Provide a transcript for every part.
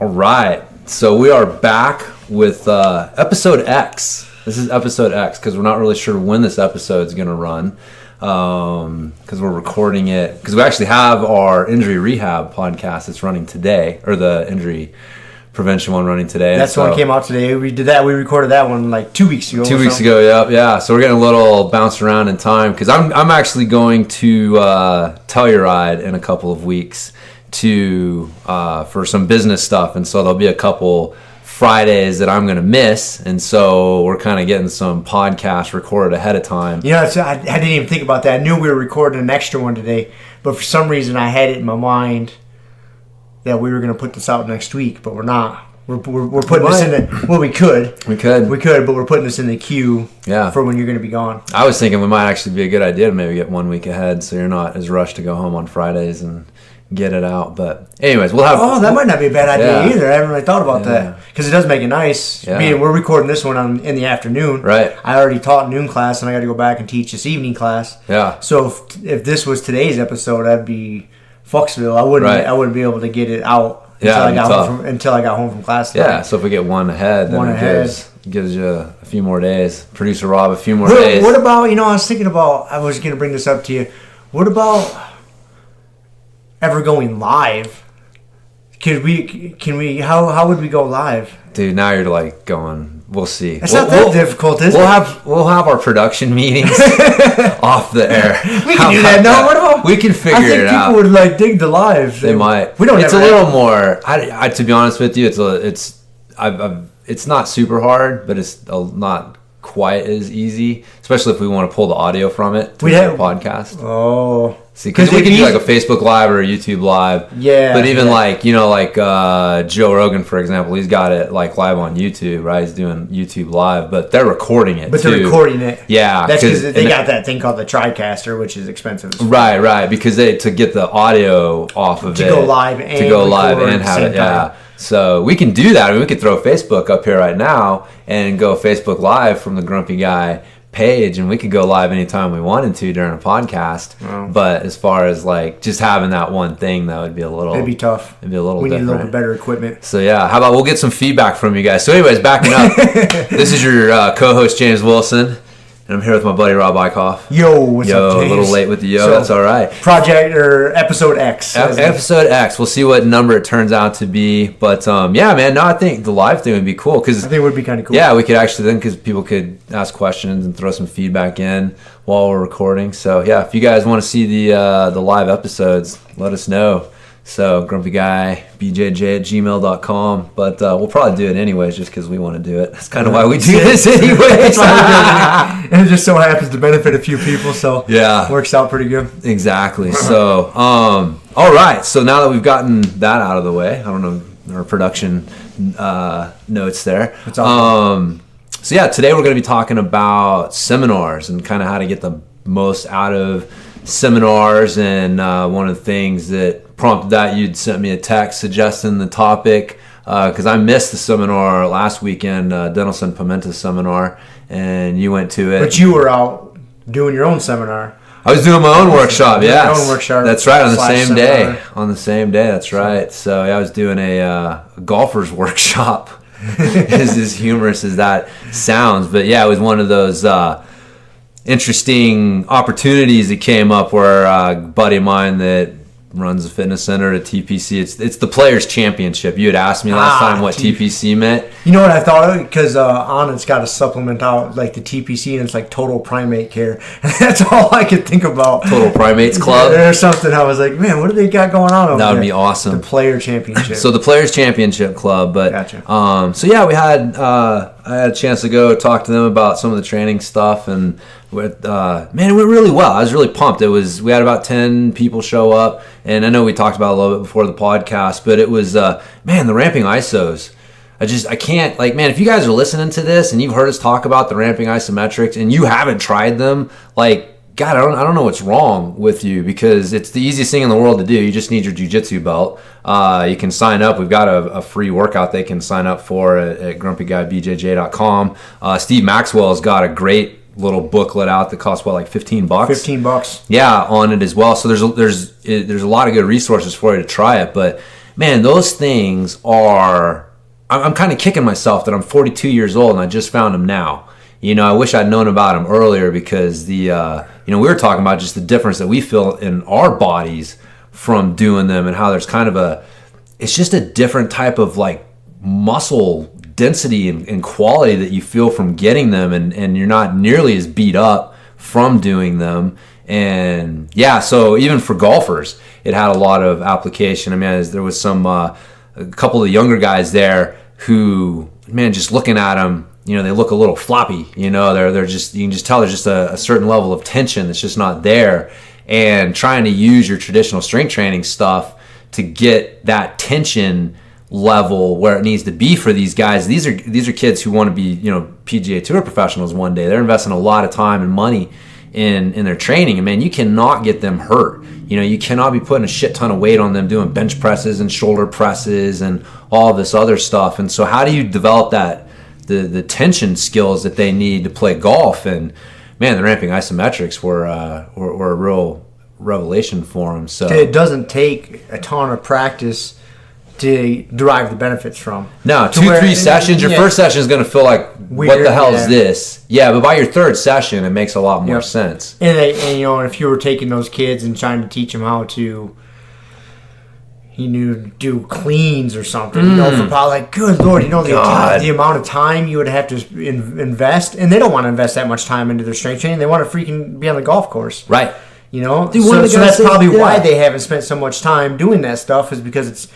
All right. So we are back with episode X. This is episode X because we're not really sure when this episode is going to run because we're recording it. Because we actually have our injury rehab podcast that's running today, or the injury prevention one running today. That's the one came out today. We did that. We recorded that one like 2 weeks ago. 2 weeks ago, yeah. So we're getting a little bounced around in time because I'm actually going to Telluride in a couple of weeks for some business stuff, and so there'll be a couple Fridays that I'm going to miss, and so we're kind of getting some podcasts recorded ahead of time. You know, I didn't even think about that. I knew we were recording an extra one today, but for some reason I had it in my mind that we were going to put this out next week, but we're not. We're putting this in the... Well, we could, but we're putting this in the queue for when you're going to be gone. I was thinking we might actually be a good idea to maybe get 1 week ahead so you're not as rushed to go home on Fridays and get it out. But anyways, we'll have... Oh, that might not be a bad idea either. I haven't really thought about that. Because it does make it nice. Yeah. Being we're recording this one in the afternoon. Right. I already taught noon class, and I got to go back and teach this evening class. Yeah. So if this was today's episode, I'd be Foxville. I wouldn't be able to get it out until I got home from class today. Yeah, so if we get one ahead, then it gives you a few more days. Producer Rob, a few more days. What about, I was thinking about, I was going to bring this up to you. What about ever going live? Can we how would we go live? Dude, now you're like going, we'll see. It's not that difficult, is it? We'll have our production meetings off the air. We can do that. No, what about? We can figure it out. I think people would dig the live. They might. We don't. It's a little more. I to be honest with you, it's not super hard, but it's not quite as easy, especially if we want to pull the audio from it to the podcast. Oh. See, because we can do like a Facebook Live or a YouTube Live. Yeah. But even like Joe Rogan, for example, he's got it like live on YouTube, right? He's doing YouTube Live, but they're recording it They're recording it. Yeah. That's because they got that thing called the TriCaster, which is expensive. Right. Because to get the audio off of to go live and have it, yeah. So we can do that. I mean, we could throw Facebook up here right now and go Facebook Live from the Grumpy Guy page, and we could go live anytime we wanted to during a podcast. Oh. But as far as like just having that one thing, that would be it'd be tough. It'd be a little we different. Need a little bit better equipment. So yeah, how about we'll get some feedback from you guys. So anyways, backing up, this is your co-host James Wilson. And I'm here with my buddy Rob Eickhoff. Yo, what's up, James? A little late with the yo. So, that's all right. Project or episode X. Episode X. We'll see what number it turns out to be. But yeah, man. No, I think the live thing would be cool. I think it would be kind of cool. Yeah, we could actually then, because people could ask questions and throw some feedback in while we're recording. So yeah, if you guys want to see the live episodes, let us know. So Grumpy Guy BJJ at gmail.com, but we'll probably do it anyways just because we want to do it. That's kind of why we do this anyways. And it just so happens to benefit a few people, so yeah, works out pretty good. Exactly. So all right, so now that we've gotten that out of the way, I don't know our production notes there. That's awesome. So yeah, today we're going to be talking about seminars and kind of how to get the most out of seminars, and one of the things that prompted that, you'd sent me a text suggesting the topic because I missed the seminar last weekend, Denelson Pimenta seminar, and you went to it. But you were out doing your own seminar. I was doing my own workshop, yeah. Your own workshop. That's right, on the same day. On the same day, that's right. So yeah, I was doing a golfer's workshop, as humorous as that sounds. But yeah, it was one of those interesting opportunities that came up where a buddy of mine that runs a fitness center at TPC, it's the Players Championship. You had asked me last time what TPC meant. You know what I thought of? Because Anand's got to supplement out like the TPC, and it's like Total Primate Care. That's all I could think about. Total Primates Club? Or something. I was like, man, what do they got going on over there? That would be awesome. The Player Championship. So the Players Championship Club. But gotcha. So yeah, I had a chance to go talk to them about some of the training stuff, and man, it went really well. I was really pumped. We had about 10 people show up, and I know we talked about it a little bit before the podcast, but it was man, the ramping ISOs. I can't, like, man, if you guys are listening to this and you've heard us talk about the ramping isometrics and you haven't tried them, like, God, I don't know what's wrong with you, because it's the easiest thing in the world to do. You just need your jiu-jitsu belt. You can sign up. We've got a free workout they can sign up for at grumpyguybjj.com. Steve Maxwell's got a great little booklet out that costs like $15. $15. Yeah, on it as well. So there's a lot of good resources for you to try it. But man, those things are, I'm kind of kicking myself that I'm 42 years old and I just found them now. You know, I wish I'd known about them earlier, because we were talking about just the difference that we feel in our bodies from doing them, and how there's kind of it's just a different type of like muscle density and quality that you feel from getting them, and you're not nearly as beat up from doing them. And yeah, so even for golfers, it had a lot of application. I mean, there was a couple of the younger guys there who, man, just looking at them, you know, they look a little floppy. You know, they're just, you can just tell there's just a certain level of tension that's just not there. And trying to use your traditional strength training stuff to get that tension level where it needs to be for these guys. These are kids who want to be, you know, PGA Tour professionals one day. They're investing a lot of time and money in their training, and man, you cannot get them hurt. You know, you cannot be putting a shit ton of weight on them doing bench presses and shoulder presses and all this other stuff. And so how do you develop the tension skills that they need to play golf? And man, the ramping isometrics were a real revelation for them. So it doesn't take a ton of practice to derive the benefits from. No, 2-3 sessions. Your first session is going to feel like, weird, what the hell is this? Yeah, but by your third session, it makes a lot more sense. And you know, if you were taking those kids and trying to teach them how to, do cleans or something, you know, for probably like, good Lord, you know, the amount of time you would have to invest, and they don't want to invest that much time into their strength training. They want to freaking be on the golf course, right? You know, so that's probably why they haven't spent so much time doing that stuff, is because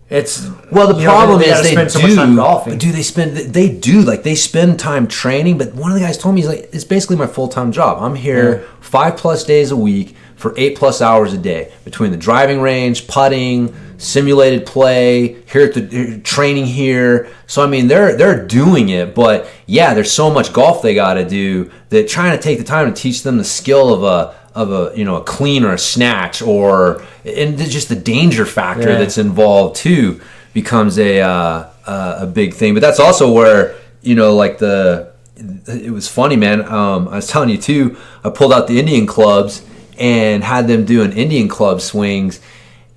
the problem is they spend so much time golfing. They spend time training, but one of the guys told me, he's like, it's basically my full-time job. I'm here 5+ days a week for 8+ hours a day, between the driving range, putting, simulated play, here at the training here. So I mean, they're doing it, but yeah, there's so much golf they got to do that trying to take the time to teach them the skill of a clean or a snatch, and just the danger factor that's involved too becomes a big thing. But that's also where, you know, like it was funny, man. I was telling you too, I pulled out the Indian clubs and had them doing Indian club swings,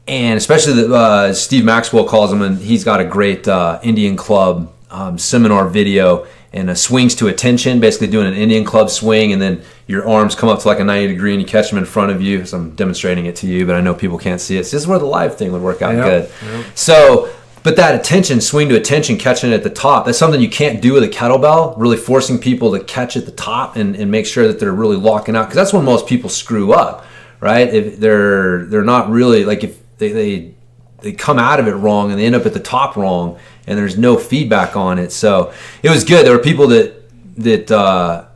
and especially Steve Maxwell calls them, and he's got a great Indian club seminar video, and swings to attention, basically doing an Indian club swing, and then your arms come up to like a 90 degree and you catch them in front of you. So I'm demonstrating it to you, but I know people can't see it. So this is where the live thing would work out good. Yep. So, but that attention, swing to attention, catching it at the top, that's something you can't do with a kettlebell, really forcing people to catch at the top and make sure that they're really locking out. Because that's when most people screw up, right? If they're not really, like, if they come out of it wrong and they end up at the top wrong, and there's no feedback on it. So it was good. There were people that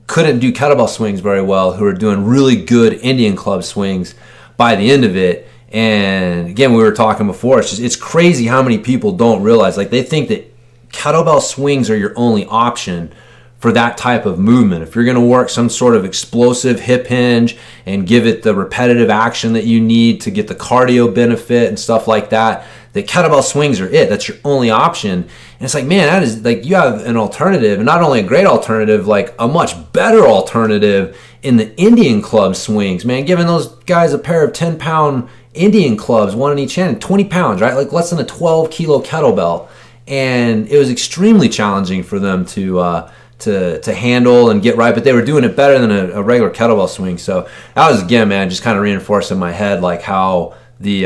couldn't do kettlebell swings very well who were doing really good Indian club swings by the end of it. And again, we were talking before, it's crazy how many people don't realize, like, they think that kettlebell swings are your only option for that type of movement. If you're going to work some sort of explosive hip hinge and give it the repetitive action that you need to get the cardio benefit and stuff like that, the kettlebell swings are it. That's your only option. And it's like, man, that is like, you have an alternative, and not only a great alternative, like a much better alternative in the Indian club swings, man. Giving those guys a pair of 10-pound Indian clubs, one in each hand, 20 pounds, right? Like less than a 12-kilo kettlebell. And it was extremely challenging for them to handle and get right, but they were doing it better than a regular kettlebell swing. So that was, again, man, just kind of reinforcing in my head, like, how the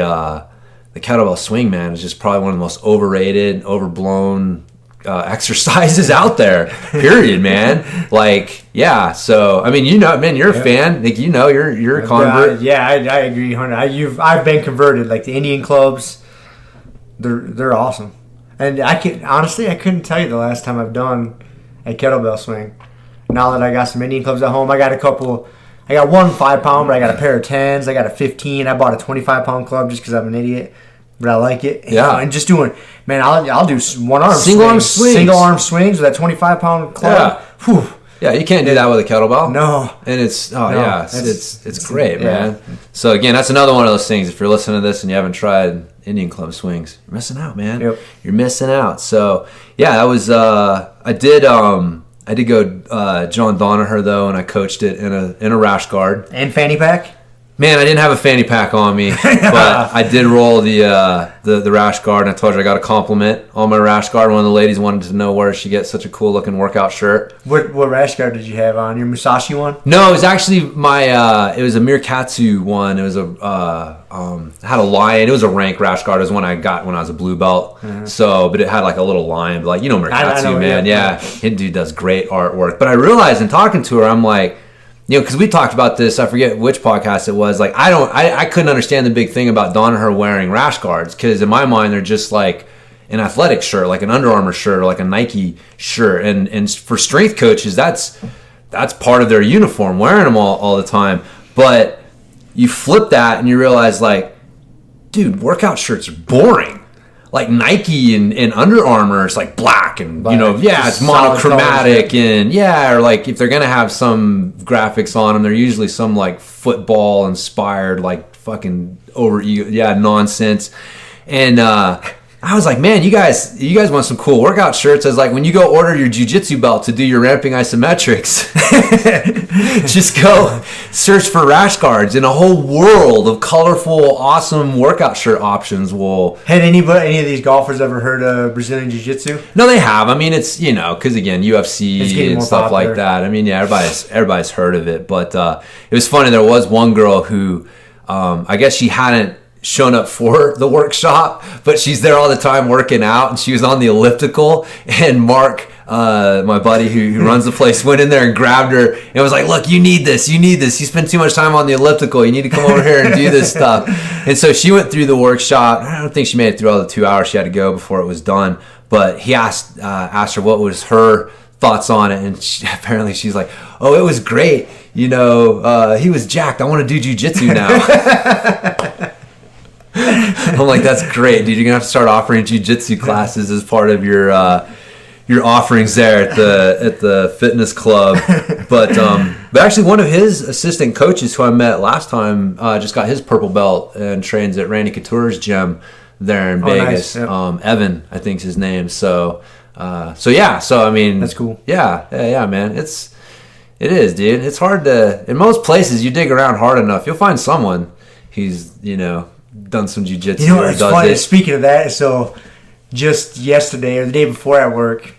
kettlebell swing, man, is just probably one of the most overrated, overblown exercises out there, period, man. Like, yeah, so, I mean, you know, man, you're a fan. Like, you know, you're a convert. Yeah, I agree, Hunter. I've been converted. Like, the Indian clubs, they're awesome. And I couldn't tell you the last time I've done a kettlebell swing. Now that I got some Indian clubs at home, I got one 5-pound, but I got a pair of 10s. I got a 15. I bought a 25-pound club just because I'm an idiot, but I like it. Yeah. And just doing, man, I'll do one-arm single-arm swings with that 25-pound club. Yeah. Whew. Yeah, you can't do that with a kettlebell. No. And it's great, man. So, again, that's another one of those things. If you're listening to this and you haven't tried Indian club swings, you're missing out, man. Yep. You're missing out. So, yeah, that was, I did go John Donaher, though, and I coached it in a rash guard. And fanny pack? Man, I didn't have a fanny pack on me, but I did roll the rash guard, and I told you I got a compliment on my rash guard. One of the ladies wanted to know where she gets such a cool looking workout shirt. What rash guard did you have on? Your Musashi one? No, it was actually it was a Mirkatsu one. It was it had a lion. It was a rank rash guard. It was one I got when I was a blue belt. Mm-hmm. So, but it had like a little lion, like, Mirkatsu, I know, man. Yeah, his dude does great artwork. But I realized in talking to her, I'm like, because we talked about this, I forget which podcast it was. Like, I couldn't understand the big thing about Danaher wearing rash guards, because in my mind they're just like an athletic shirt, like an Under Armour shirt or like a Nike shirt. And for strength coaches, that's part of their uniform, wearing them all the time. But you flip that and you realize, like, dude, workout shirts are boring. Like Nike and Under Armour, it's like black and, it's monochromatic and, or like if they're going to have some graphics on them, they're usually some like football inspired, like fucking nonsense. And I was like, man, you guys want some cool workout shirts. I was like, when you go order your jiu-jitsu belt to do your ramping isometrics, just go search for rash guards, and a whole world of colorful, awesome workout shirt options will... Had any of these golfers ever heard of Brazilian Jiu-Jitsu? No, they have. I mean, it's, because again, UFC and stuff popular. Like that. I mean, yeah, everybody's heard of it. But it was funny. There was one girl who, I guess she hadn't shown up for the workshop, but she's there all the time working out, and she was on the elliptical, and Mark, my buddy who runs the place, went in there and grabbed her and was like, look, you need this, you spend too much time on the elliptical, you need to come over here and do this stuff. And so she went through the workshop. I don't think she made it through all the 2 hours she had to go before it was done, but he asked her what was her thoughts on it, and apparently she's like, oh, it was great, he was jacked, I want to do jiu-jitsu now. I'm like, that's great, dude. You're gonna have to start offering jiu-jitsu classes as part of your offerings there at the fitness club. But actually, one of his assistant coaches who I met last time just got his purple belt and trains at Randy Couture's gym there in Vegas. Nice. Yep. Evan, I think's his name. So yeah. So I mean, that's cool. Yeah, man. It is, dude. It's hard to, in most places, you dig around hard enough, you'll find someone who's done some jiu-jitsu. It's funny. Speaking of that, so just yesterday or the day before at work,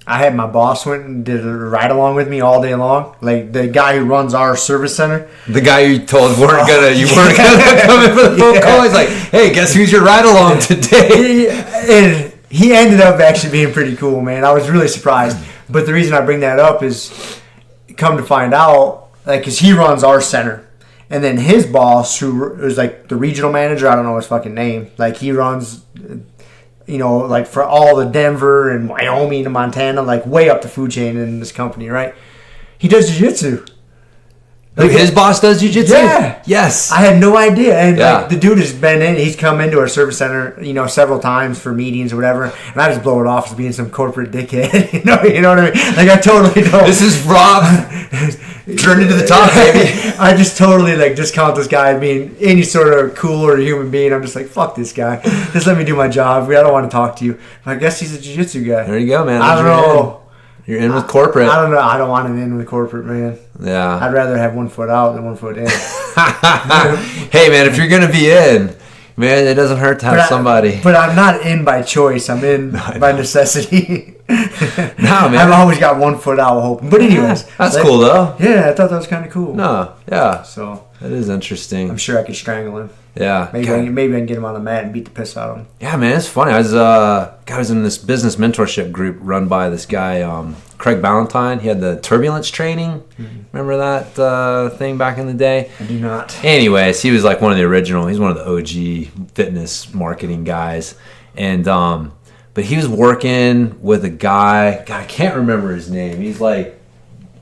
I had my boss went and did a ride along with me all day long. Like the guy who runs our service center. The guy you told you weren't gonna come in for the phone call. He's like, hey, guess who's your ride along today? And he ended up actually being pretty cool, man. I was really surprised. But the reason I bring that up is, come to find out, like, because he runs our center. And then his boss, who is like the regional manager, I don't know his fucking name. Like, he runs, like for all the Denver and Wyoming and Montana, like way up the food chain in this company, right? He does jiu-jitsu. Like, his boss does jiu-jitsu? Yeah. Yes. I had no idea. And like, the dude has been in, he's come into our service center, several times for meetings or whatever. And I just blow it off as being some corporate dickhead. you know what I mean? Like, I totally don't. This is Rob. Turn to the top, baby. I just totally discount this guy as being any sort of cool or human being. I'm just like, fuck this guy. Just let me do my job. I don't want to talk to you. But I guess he's a jiu-jitsu guy. There you go, man. I don't know. You're in with corporate. I don't know. I don't want an in with corporate, man. Yeah. I'd rather have 1 foot out than 1 foot in. Hey, man, if you're going to be in, man, it doesn't hurt to have somebody. But I'm not in by choice. I'm in by necessity. No, man. I've always got 1 foot out hoping. But anyways. That's cool, though. Yeah, I thought that was kind of cool. No, yeah. So that is interesting. I'm sure I could strangle him. Yeah. Maybe I can get him on the mat and beat the piss out of him. Yeah, man, it's funny. I was in this business mentorship group run by this guy, Craig Ballantyne. He had the turbulence training. Mm-hmm. Remember that thing back in the day? I do not. Anyways, he was like one of the original. He's one of the OG fitness marketing guys. And but he was working with a guy. God, I can't remember his name. He's like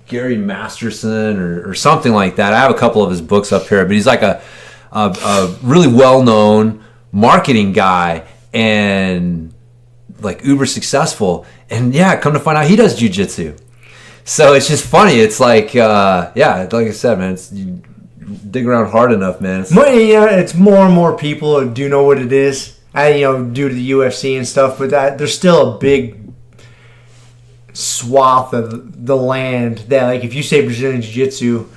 Gary Masterson or something like that. I have a couple of his books up here, but he's like a really well-known marketing guy and like uber successful. And yeah, come to find out he does jiu-jitsu. So it's just funny. It's like, like I said, man, you dig around hard enough, man. It's more and more people do know what it is. Due to the UFC and stuff, but there's still a big swath of the land that, like, if you say Brazilian Jiu-Jitsu,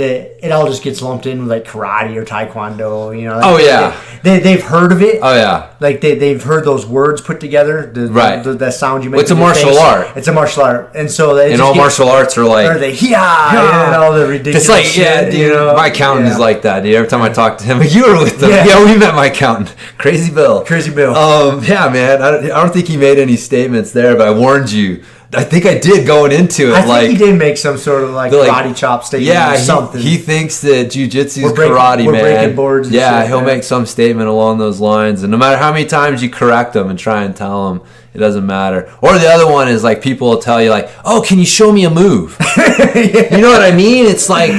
that it all just gets lumped in with like karate or taekwondo, you know. Like, oh yeah, they've heard of it. Oh yeah, like they've heard those words put together. That sound you make. It's a martial art. It's a martial art, and so all martial arts are like and all the ridiculous. It's like shit, dude. My accountant is like that, dude. Every time I talk to him, you were with them. Yeah, we met my accountant, Crazy Bill. Yeah, man. I don't think he made any statements there, but I warned you. I think I did going into it. I think he did make some sort of karate chop statement or something. He thinks that jiu-jitsu is karate, we're man. Breaking boards and shit, he'll make some statement along those lines. And no matter how many times you correct him and try and tell him, it doesn't matter. Or the other one is like people will tell you like, oh, can you show me a move? You know what I mean? It's like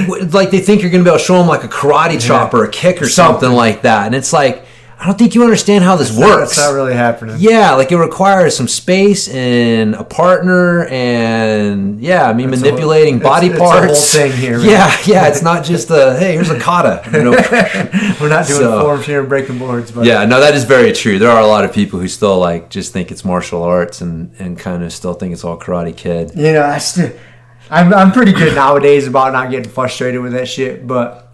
they think you're going to be able to show them like a karate chop or a kick or something like that. And it's like, I don't think you understand how this works. That's not really happening. Yeah, like it requires some space and a partner and manipulating body parts. It's a whole thing here. Man. Yeah, it's not just hey, here's a kata. We're not doing forms here and breaking boards. But yeah, no, that is very true. There are a lot of people who still like just think it's martial arts and kind of still think it's all Karate Kid. You know, I'm pretty good nowadays about not getting frustrated with that shit, but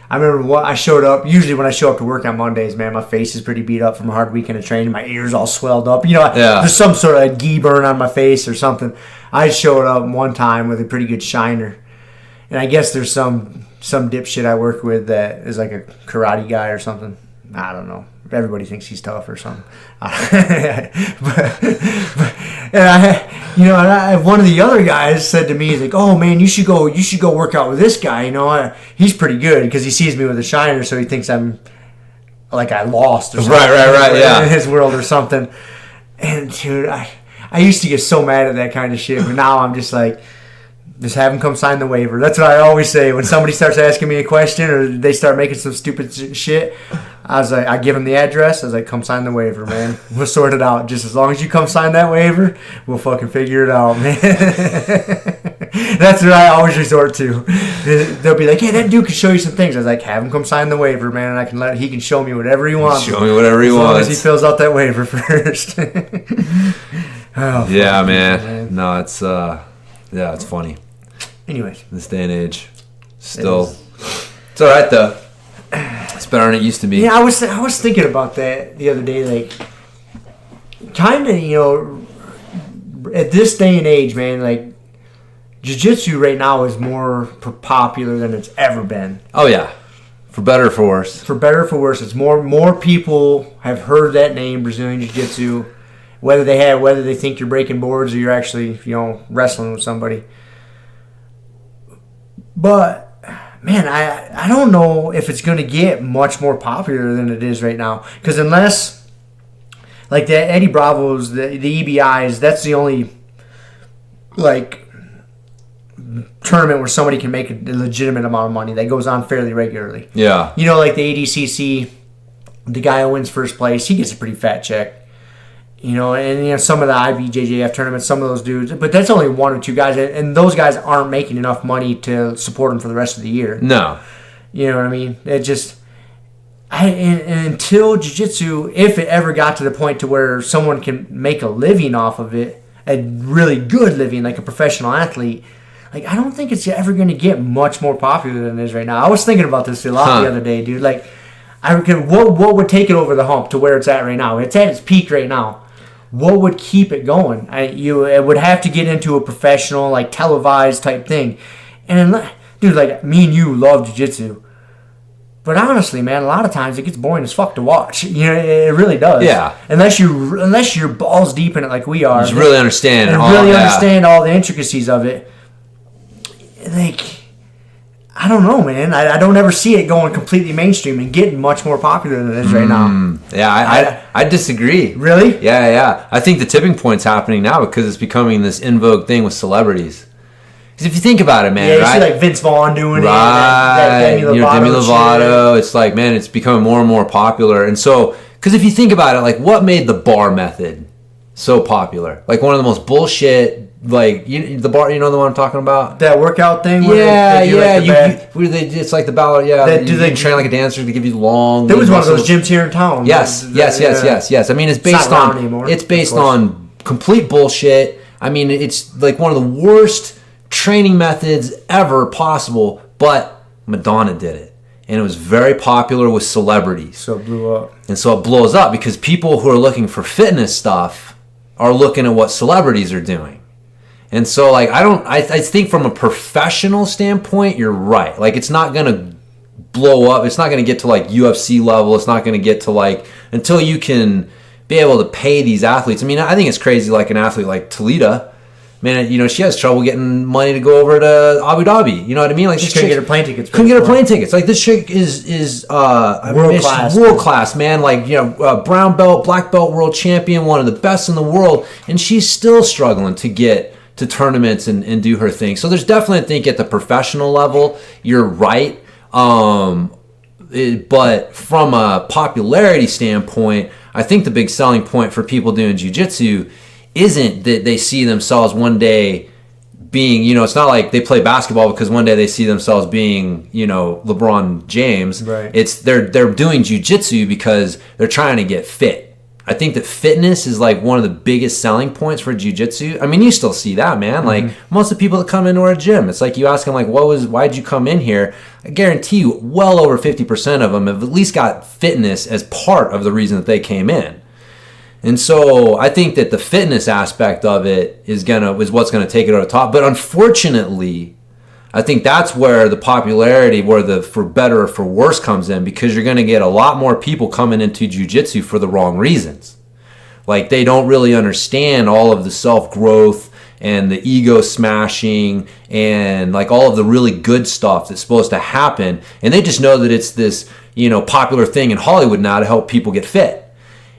I remember I showed up. Usually when I show up to work on Mondays, man, my face is pretty beat up from a hard weekend of training. My ears all swelled up. You know, there's some sort of gi burn on my face or something. I showed up one time with a pretty good shiner. And I guess there's some dipshit I work with that is like a karate guy or something. I don't know. Everybody thinks he's tough or something. One of the other guys said to me, he's like, "Oh man, you should go work out with this guy. You know, he's pretty good because he sees me with a shiner, so he thinks I'm like I lost or something, right, in his world or something." And dude, I used to get so mad at that kind of shit, but now I'm just like, just have him come sign the waiver. That's what I always say when somebody starts asking me a question or they start making some stupid shit. I was like, I give him the address. I was like, come sign the waiver, man. We'll sort it out. Just as long as you come sign that waiver, we'll fucking figure it out, man. That's what I always resort to. They'll be like, hey, that dude can show you some things. I was like, have him come sign the waiver, man, and he can show me whatever he wants. Show me whatever he wants. As long as he fills out that waiver first. Yeah, man. No, it's it's funny. Anyways, this day and age, still, it's all right though. It's better than it used to be. Yeah, I was thinking about that the other day. Like, kind of, you know, at this day and age, man, like, jiu-jitsu right now is more popular than it's ever been. Oh yeah, for better or for worse. For better or for worse, it's more people have heard that name, Brazilian jiu-jitsu, whether they think you're breaking boards or you're actually, you know, wrestling with somebody. But man, I don't know if it's going to get much more popular than it is right now. Because unless, like, the Eddie Bravos, the EBIs, that's the only, like, tournament where somebody can make a legitimate amount of money that goes on fairly regularly. Yeah. You know, like the ADCC, the guy who wins first place, he gets a pretty fat check. You know, and you know some of the IBJJF tournaments, some of those dudes, but that's only one or two guys, and those guys aren't making enough money to support them for the rest of the year. No, you know what I mean. It just, and until jiu-jitsu, if it ever got to the point to where someone can make a living off of it, a really good living, like a professional athlete, like I don't think it's ever going to get much more popular than it is right now. I was thinking about this a lot the other day, dude. Like, what would take it over the hump to where it's at right now? It's at its peak right now. What would keep it going? It would have to get into a professional, like, televised type thing. And, dude, like, me and you love jiu-jitsu. But honestly, man, a lot of times it gets boring as fuck to watch. You know, it really does. Yeah. Unless you're balls deep in it like we are. Just really understand understand all the intricacies of it. Like, I don't know, man. I don't ever see it going completely mainstream and getting much more popular than it is right now. Yeah, I disagree. Really? Yeah. I think the tipping point's happening now because it's becoming this in vogue thing with celebrities. Because if you think about it, man, you see like Vince Vaughn doing it. Demi Lovato. It's like, man, it's becoming more and more popular. And so, because if you think about it, like, what made the bar method so popular? Like, one of the most bullshit. Like, the bar, you know the one I'm talking about? That workout thing? It's like the ballot, they train like a dancer to give you long... There was one of those gyms here in town. Yes. I mean, it's based on complete bullshit. I mean, it's like one of the worst training methods ever possible, But Madonna did it. And it was very popular with celebrities. So it blew up. And so it blows up because people who are looking for fitness stuff are looking at what celebrities are doing. And so, like, I think from a professional standpoint, you're right. Like, it's not going to blow up. It's not going to get to, like, UFC level. It's not going to get to, like, until you can be able to pay these athletes. I mean, I think it's crazy, like, an athlete like Talita. Man, you know, she has trouble getting money to go over to Abu Dhabi. You know what I mean? Like, she couldn't get her plane tickets. Couldn't get her plane tickets. Like, this chick is world class, man. Like, you know, brown belt, black belt world champion, one of the best in the world, and she's still struggling to get to tournaments and do her thing. So there's definitely, I think, at the professional level, you're right. But from a popularity standpoint, I think the big selling point for people doing jiu-jitsu isn't that they see themselves one day being, you know, it's not like they play basketball because one day they see themselves being, you know, LeBron James. Right. It's they're doing jiu-jitsu because they're trying to get fit. I think that fitness is like one of the biggest selling points for jiu-jitsu. I mean, you still see that, man. Like most of the people that come into our gym, it's like you ask them, like, why'd you come in here? I guarantee you well over 50% of them have at least got fitness as part of the reason that they came in. And so I think that the fitness aspect of it is what's gonna take it over the top. But unfortunately, I think that's where the popularity, where the for better or for worse comes in, because you're gonna get a lot more people coming into jiu-jitsu for the wrong reasons. Like, they don't really understand all of the self-growth and the ego smashing and like all of the really good stuff that's supposed to happen. And they just know that it's this, you know, popular thing in Hollywood now to help people get fit.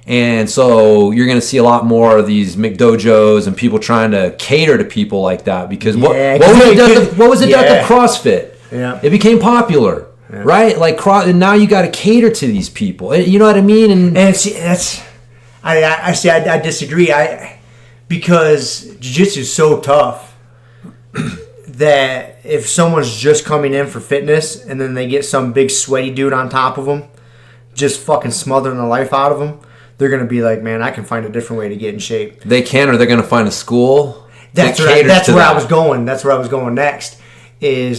And so you're going to see a lot more of these McDojos and people trying to cater to people like that, because what was the death of CrossFit? Yeah. It became popular, right? Like, and now you got to cater to these people. You know what I mean? And see, I disagree. Because jiu-jitsu is so tough that if someone's just coming in for fitness and then they get some big sweaty dude on top of them, just fucking smothering the life out of them, they're going to be like, man, I can find a different way to get in shape. They can, or they're going to find a school. That's where I was going. That's where I was going next. You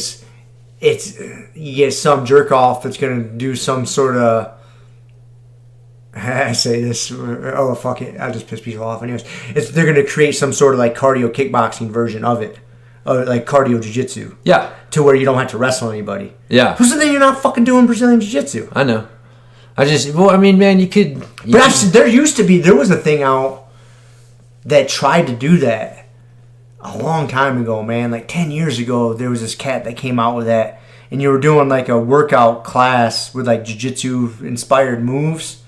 get some jerk off that's going to do some sort of, I say this, oh fuck it, I'll just piss people off anyways. They're going to create some sort of like cardio kickboxing version of it, like cardio jiu-jitsu. Yeah. To where you don't have to wrestle anybody. Yeah. Who's the thing you're not fucking doing Brazilian jiu-jitsu? I know. I mean, man, there was a thing out that tried to do that a long time ago, man. Like 10 years ago, there was this cat that came out with that, and you were doing like a workout class with like jiu-jitsu inspired moves.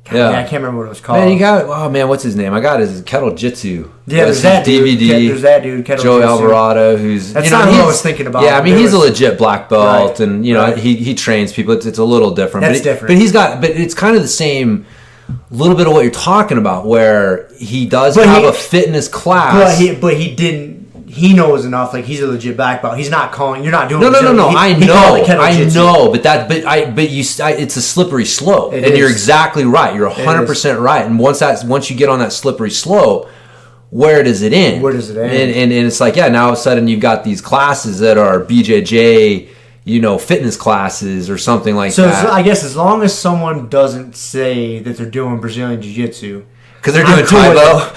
God, yeah, I can't remember what it was called. Man, what's his name? I got his Kettle Jitsu. Yeah, there's that DVD. Dude. There's that dude, Kettle Joe Jitsu. Alvarado, who's that's not who I was thinking about. Yeah, I mean, he's a legit black belt, right, and you know he trains people. It's a little different. That's different. But it's kind of the same. Little bit of what you're talking about, where he does have a fitness class, but he didn't. He knows enough. Like, he's a legit black belt. He's not calling. You're not doing. No. I know. It's a slippery slope, you're exactly right. You're 100% right. And once you get on that slippery slope, where does it end? And it's like, yeah, now all of a sudden you've got these classes that are BJJ, you know, fitness classes or something like that. So I guess as long as someone doesn't say that they're doing Brazilian Jiu-Jitsu. Because they're doing Taibo.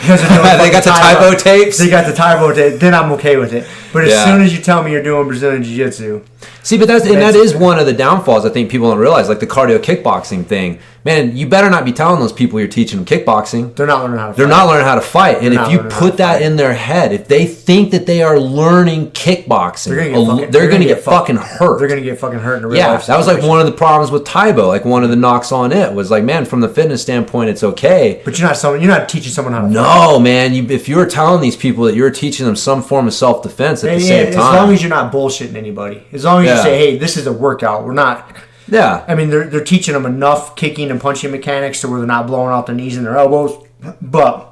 They got the Taibo tapes. They got the Taibo tape. Then I'm okay with it. But as soon as you tell me you're doing Brazilian Jiu-Jitsu. See, but that is one of the downfalls I think people don't realize, like the cardio kickboxing thing. Man, you better not be telling those people you're teaching them kickboxing. They're not learning how to fight. They're not learning how to fight. And if you put that in their head, if they think that they are learning kickboxing, they're going to get fucking hurt. They're going to get fucking hurt in a real life situation. That was like one of the problems with Taibo. Like, one of the knocks on it was like, man, from the fitness standpoint, it's okay. But you're not teaching someone how to fight. No, man. If you're telling these people that you're teaching them some form of self-defense at the same time. As long as you're not bullshitting anybody. As long as you say, hey, this is a workout. We're not... Yeah. I mean, they're teaching them enough kicking and punching mechanics to where they're not blowing out their knees and their elbows, but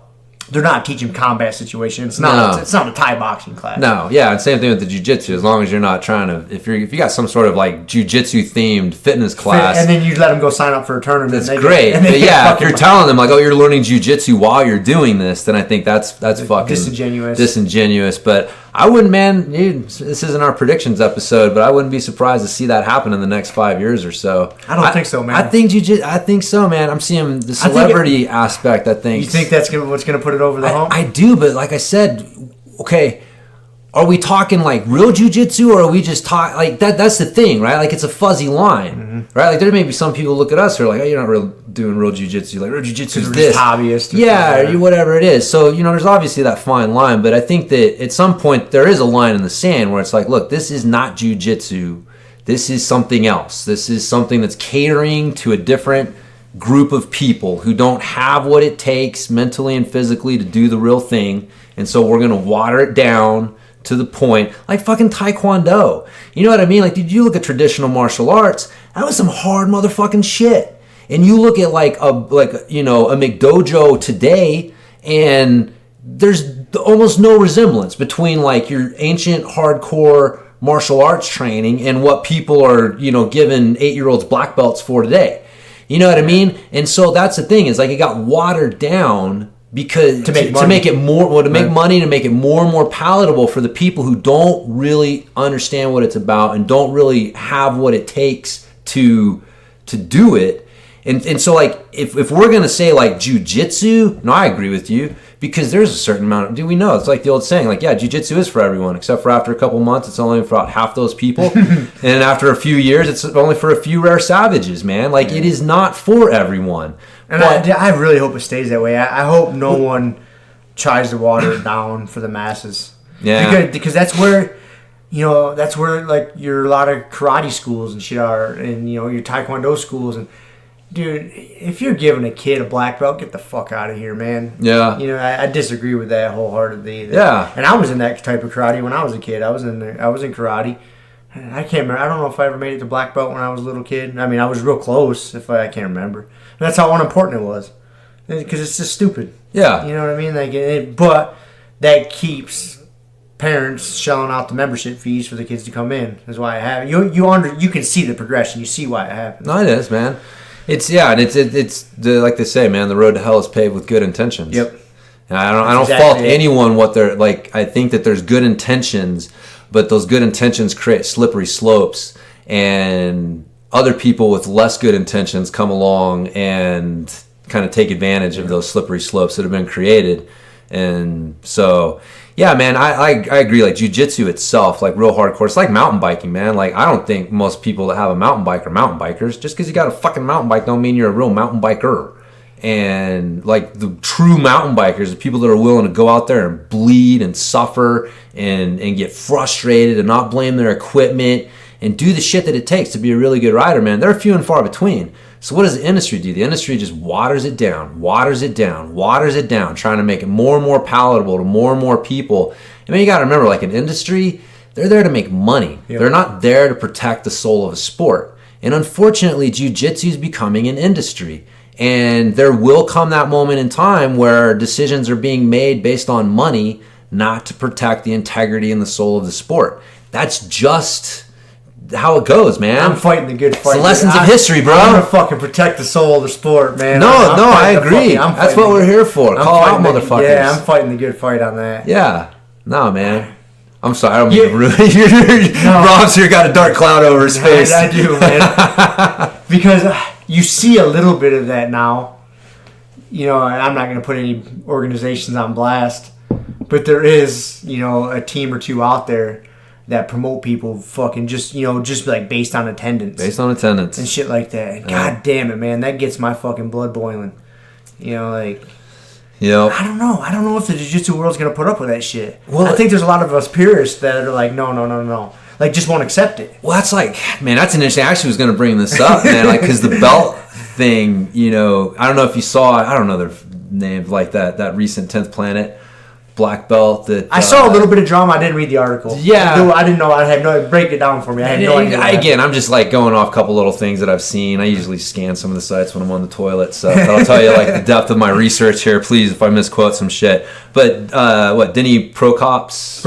they're not teaching combat situations. It's not a Thai boxing class. No, yeah, and same thing with the jiu-jitsu. As long as you're not trying to, if you got some sort of like jiu-jitsu themed fitness class, and then you let them go sign up for a tournament. That's great. But yeah, if you're telling them like, oh, you're learning jiu-jitsu while you're doing this, then I think that's fucking disingenuous. But I wouldn't, man. Dude, this isn't our predictions episode, but I wouldn't be surprised to see that happen in the next 5 years or so. I don't think so, man. I think so, man. I'm seeing the celebrity aspect. I think. You think that's what's going to put it over the hump? I do, but like I said, okay. Are we talking like real jiu-jitsu, or are we just talking like that? That's the thing, right? Like it's a fuzzy line, right? Like there may be some people look at us who are like, "Oh, you're not doing real jiu-jitsu. Like real jiu-jitsu is this hobbyist, or whatever it is." So there's obviously that fine line, but I think that at some point there is a line in the sand where it's like, look, this is not jiu-jitsu. This is something else. This is something that's catering to a different group of people who don't have what it takes mentally and physically to do the real thing, and so we're gonna water it down to the point, like fucking Taekwondo. You know what I mean? Like, did you look at traditional martial arts? That was some hard motherfucking shit. And you look at like a McDojo today, and there's almost no resemblance between like your ancient hardcore martial arts training and what people are, giving 8-year-olds black belts for today. You know what I mean? And so that's the thing, is like it got watered down because to make money, to make it more and more palatable for the people who don't really understand what it's about and don't really have what it takes to do it. And so like if we're gonna say like jiu-jitsu, no, I agree with you, because there's a certain amount of, do we know, it's like the old saying, like, yeah, jiu-jitsu is for everyone, except for after a couple months it's only for about half those people. And after a few years it's only for a few rare savages, man. Like it is not for everyone. And I really hope it stays that way. I hope no one tries to water it down for the masses. Yeah. Because that's where, like a lot of karate schools and shit are, and your Taekwondo schools. And dude, if you're giving a kid a black belt, get the fuck out of here, man. Yeah. I disagree with that wholeheartedly. Yeah. And I was in that type of karate when I was a kid. I was in karate. I can't remember. I don't know if I ever made it to black belt when I was a little kid. I mean, I was real close. I can't remember. And that's how unimportant it was, because it's just stupid. Yeah. You know what I mean? Like, but that keeps parents shelling out the membership fees for the kids to come in. That's why it happens. You can see the progression. You see why it happens. No, it is, man. It's like they say, man. The road to hell is paved with good intentions. Yep. And I don't fault anyone what they're like. I think that there's good intentions, but those good intentions create slippery slopes, and other people with less good intentions come along and kind of take advantage of those slippery slopes that have been created. And so, yeah, man, I agree. Like jiu-jitsu itself, like real hardcore, it's like mountain biking, man. Like I don't think most people that have a mountain bike are mountain bikers. Just because you got a fucking mountain bike don't mean you're a real mountain biker. And like the true mountain bikers, the people that are willing to go out there and bleed and suffer and get frustrated and not blame their equipment and do the shit that it takes to be a really good rider, man, they're few and far between. So what does the industry do? The industry just waters it down, trying to make it more and more palatable to more and more people. I mean, you got to remember, like an industry, they're there to make money. Yep. They're not there to protect the soul of a sport. And unfortunately, jiu-jitsu is becoming an industry. And there will come that moment in time where decisions are being made based on money, not to protect the integrity and the soul of the sport. That's just how it goes, man. I'm fighting the good fight. It's the lessons of history, bro. I'm going to fucking protect the soul of the sport, man. No, I agree. That's what we're here for. Call out motherfuckers. Yeah, I'm fighting the good fight on that. Yeah. No, man. I'm sorry, I don't mean to ruin it. Rob's here got a dark cloud over his face. I do, man. Because you see a little bit of that now. I'm not going to put any organizations on blast, but there is, a team or two out there that promote people fucking just like based on attendance. Based on attendance. And shit like that. And God damn it, man. That gets my fucking blood boiling. Yep. I don't know if the jiu-jitsu world's going to put up with that shit. Well, I think there's a lot of us purists that are like, no. Like, just won't accept it. Well, that's like, man, that's an interesting. I actually was going to bring this up, man. Like, because the belt thing, I don't know if you saw, I don't know their names, like that recent 10th Planet black belt that I saw a little bit of drama. I didn't read the article. Yeah, I didn't know. I had no. Break it down for me. I had no idea. Again, I'm just like going off a couple little things that I've seen. I usually scan some of the sites when I'm on the toilet, so I'll tell you like the depth of my research here. Please, if I misquote some shit. But Denny Prokopos,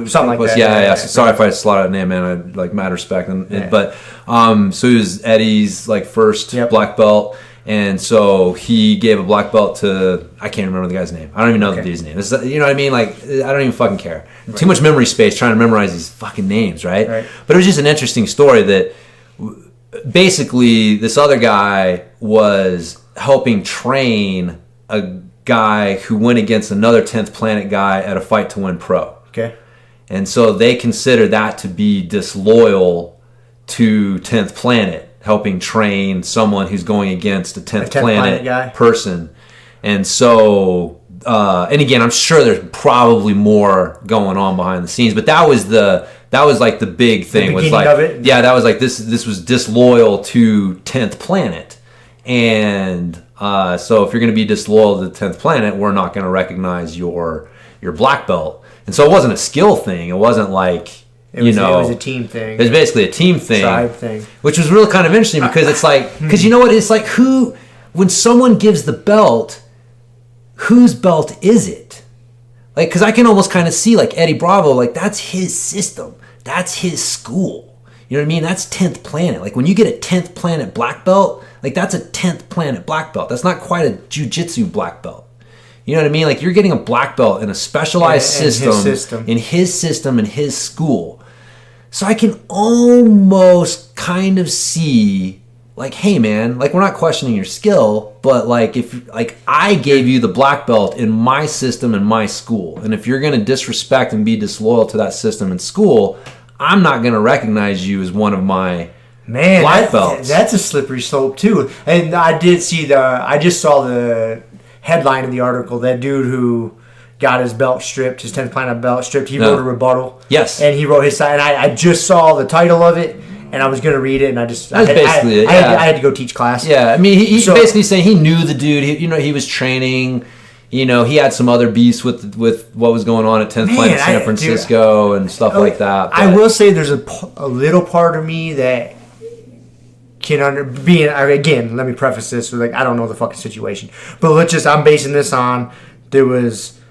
something like that. Yeah. Sorry if I slaughtered that name, man. I like mad respect. But so he was Eddie's like first black belt. And so he gave a black belt to, I can't remember the guy's name. I don't even know the dude's name. You know what I mean? Like, I don't even fucking care. Right. Too much memory space trying to memorize these fucking names, right? But it was just an interesting story that basically this other guy was helping train a guy who went against another 10th Planet guy at a Fight to Win Pro. Okay. And so they consider that to be disloyal to 10th Planet, helping train someone who's going against a 10th Planet guy. Person. And so, and again, I'm sure there's probably more going on behind the scenes, but that was like the big thing. The was beginning like, of it? Yeah, that was like, this was disloyal to 10th Planet. And so if you're going to be disloyal to the 10th Planet, we're not going to recognize your black belt. And so it wasn't a skill thing. It wasn't like, it was a team thing. It was basically a team thing. Tribe thing. Which was really kind of interesting because it's like, because you know what? It's like when someone gives the belt, whose belt is it? Like, because I can almost kind of see like Eddie Bravo, like that's his system. That's his school. You know what I mean? That's 10th Planet. Like when you get a 10th Planet black belt, like that's a 10th Planet black belt. That's not quite a jiu-jitsu black belt. You know what I mean? Like you're getting a black belt in a specialized system, in his system, in his school. So I can almost kind of see, like, hey man, like we're not questioning your skill, but like if like I gave you the black belt in my system and my school, and if you're gonna disrespect and be disloyal to that system and school, I'm not gonna recognize you as one of my black belts. That's a slippery slope too. And I just saw the headline of the article. That dude who got his belt stripped, his 10th Planet belt stripped, he wrote a rebuttal. Yes. And he wrote his side. And I just saw the title of it, and I was going to read it, and I had to go teach class. Yeah, I mean, he's basically saying he knew the dude. He was training. You know, he had some other beefs with what was going on at 10th Planet San Francisco and stuff like that. But I will say there's a little part of me that can again, let me preface this with, like, I don't know the fucking situation. But I'm basing this on, there was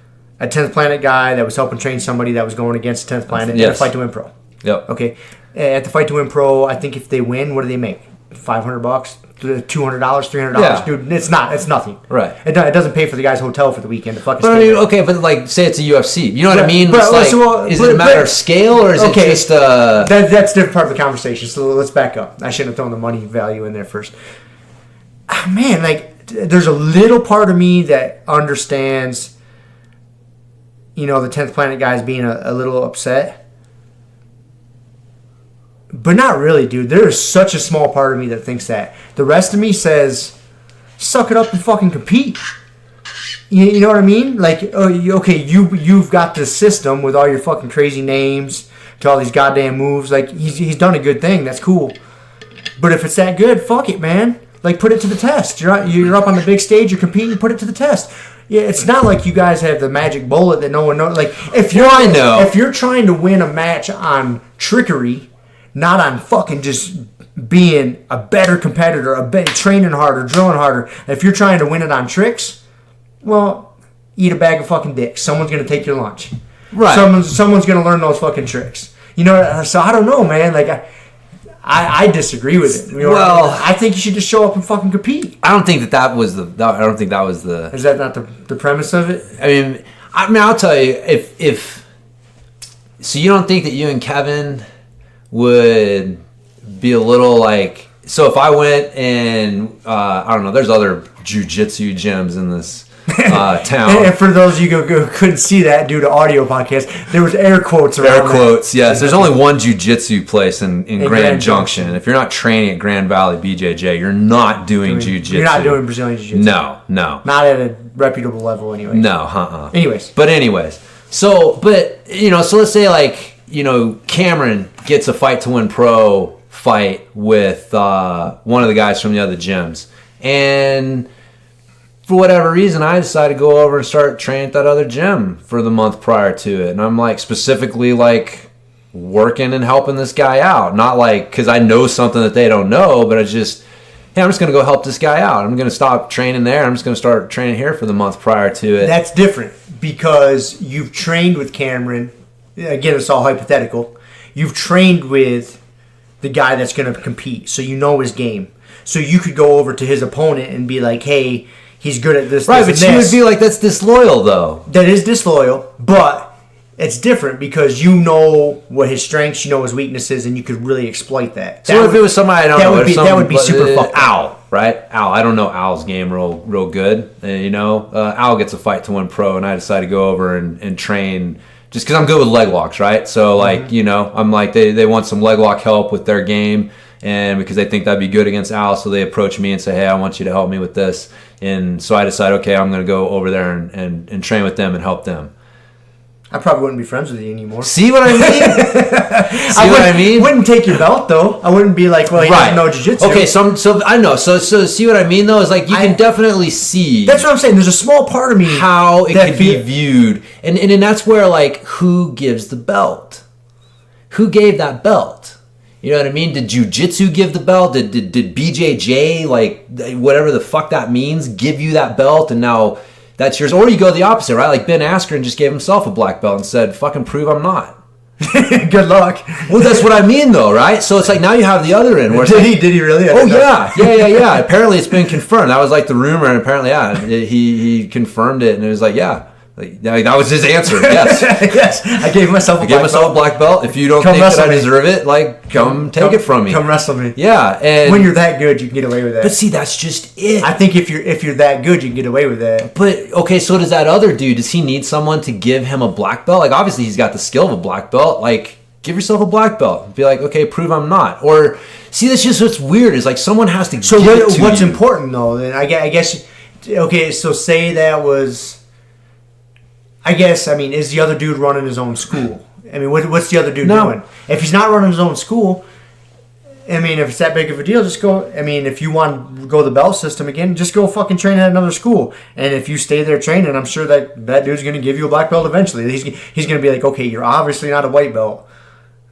a 10th Planet guy that was helping train somebody that was going against 10th Planet in a Fight to Win Pro. Yep. Okay. At the Fight to Win Pro, I think if they win, what do they make? $500, $200, $300. Yeah. Dude, it's nothing. Right. It doesn't pay for the guy's hotel for the weekend to fucking But I mean, okay, but like, say it's a UFC. You know what I mean? Is it a matter of scale, or is it just that's a different part of the conversation, so let's back up. I shouldn't have thrown the money value in there first. Man, like, there's a little part of me that understands, you know, the 10th Planet guys being a little upset. But not really, dude. There is such a small part of me that thinks that. The rest of me says, suck it up and fucking compete. You know what I mean? Like, okay, you've got this system with all your fucking crazy names to all these goddamn moves. Like, he's done a good thing. That's cool. But if it's that good, fuck it, man. Like, put it to the test. You're up on the big stage. You're competing. Put it to the test. Yeah, it's not like you guys have the magic bullet that no one knows. Like, if you're trying to win a match on trickery, not on fucking just being a better competitor, training harder, drilling harder. If you're trying to win it on tricks, well, eat a bag of fucking dicks. Someone's going to take your lunch. Right. Someone's going to learn those fucking tricks. You know, so I don't know, man. Like, I disagree with it. You know, well, I think you should just show up and fucking compete. I don't think that was the... I don't think that was the... Is that not the premise of it? I mean, I'll tell you, if... So you don't think that you and Kevin would be a little like... So if I went and, I don't know, there's other jiu-jitsu gyms in this town. And for those of you who couldn't see that due to audio podcast, there was air quotes around Air quotes, yes. There's only one jiu-jitsu place in Grand Junction. If you're not training at Grand Valley BJJ, you're not doing jiu-jitsu. You're not doing Brazilian jiu-jitsu. No. Not at a reputable level anyway. No, Anyways. So, but, you know, so let's say, like, you know, Cameron gets a Fight to Win Pro fight with one of the guys from the other gyms. And for whatever reason, I decided to go over and start training at that other gym for the month prior to it. And I'm like specifically like working and helping this guy out. Not like because I know something that they don't know, but it's just, hey, I'm just going to go help this guy out. I'm going to stop training there. I'm just going to start training here for the month prior to it. That's different because you've trained with Cameron. Again, it's all hypothetical. You've trained with the guy that's going to compete, so you know his game. So you could go over to his opponent and be like, hey, he's good at this, right, this, but and you this. would be like, that's disloyal, though. That is disloyal, but it's different because you know what his strengths, you know his weaknesses, and you could really exploit that. So if it was somebody I don't know, that would be super fucked. Al, right? Al, I don't know Al's game real good. Al gets a fight to win pro, and I decide to go over and train just because I'm good with leg locks, right? So I'm like they want some leg lock help with their game, and because they think that'd be good against Al, so they approach me and say, hey, I want you to help me with this, and so I decide, okay, I'm going to go over there and train with them and help them. I probably wouldn't be friends with you anymore. See what I mean? Wouldn't take your belt though. I wouldn't be like, well, he doesn't know jiu-jitsu. Okay, so I know. So see what I mean though is like you can definitely see. That's what I'm saying. There's a small part of me how it could be viewed, and that's where like who gives the belt? Who gave that belt? You know what I mean? Did jiu-jitsu give the belt? Did BJJ, like whatever the fuck that means, give you that belt and now that's yours? Or you go the opposite, right? Like Ben Askren just gave himself a black belt and said, fucking prove I'm not. Good luck. Well, that's what I mean though, right? So it's like now you have the other end. Where Did he really? Oh yeah. Apparently it's been confirmed. That was like the rumor, and apparently, he confirmed it, and it was like, yeah. Like, that was his answer. Yes. Yes. I gave myself a black belt. If you don't think that I deserve it, like, come take it from me. Come wrestle me. Yeah. And when you're that good, you can get away with that. But see, that's just it. I think if you're that good, you can get away with that. But okay, so does that other dude? Does he need someone to give him a black belt? Like, obviously, he's got the skill of a black belt. Like, give yourself a black belt. Be like, okay, prove I'm not. Or see, that's just what's weird is like someone has to. So give it to what's you. important though? Then I guess. Okay, so say that was. Is the other dude running his own school? I mean, what's the other dude doing? If he's not running his own school, I mean, if it's that big of a deal, just go. I mean, if you want to go the belt system again, just go fucking train at another school. And if you stay there training, I'm sure that dude's going to give you a black belt eventually. He's going to be like, okay, you're obviously not a white belt.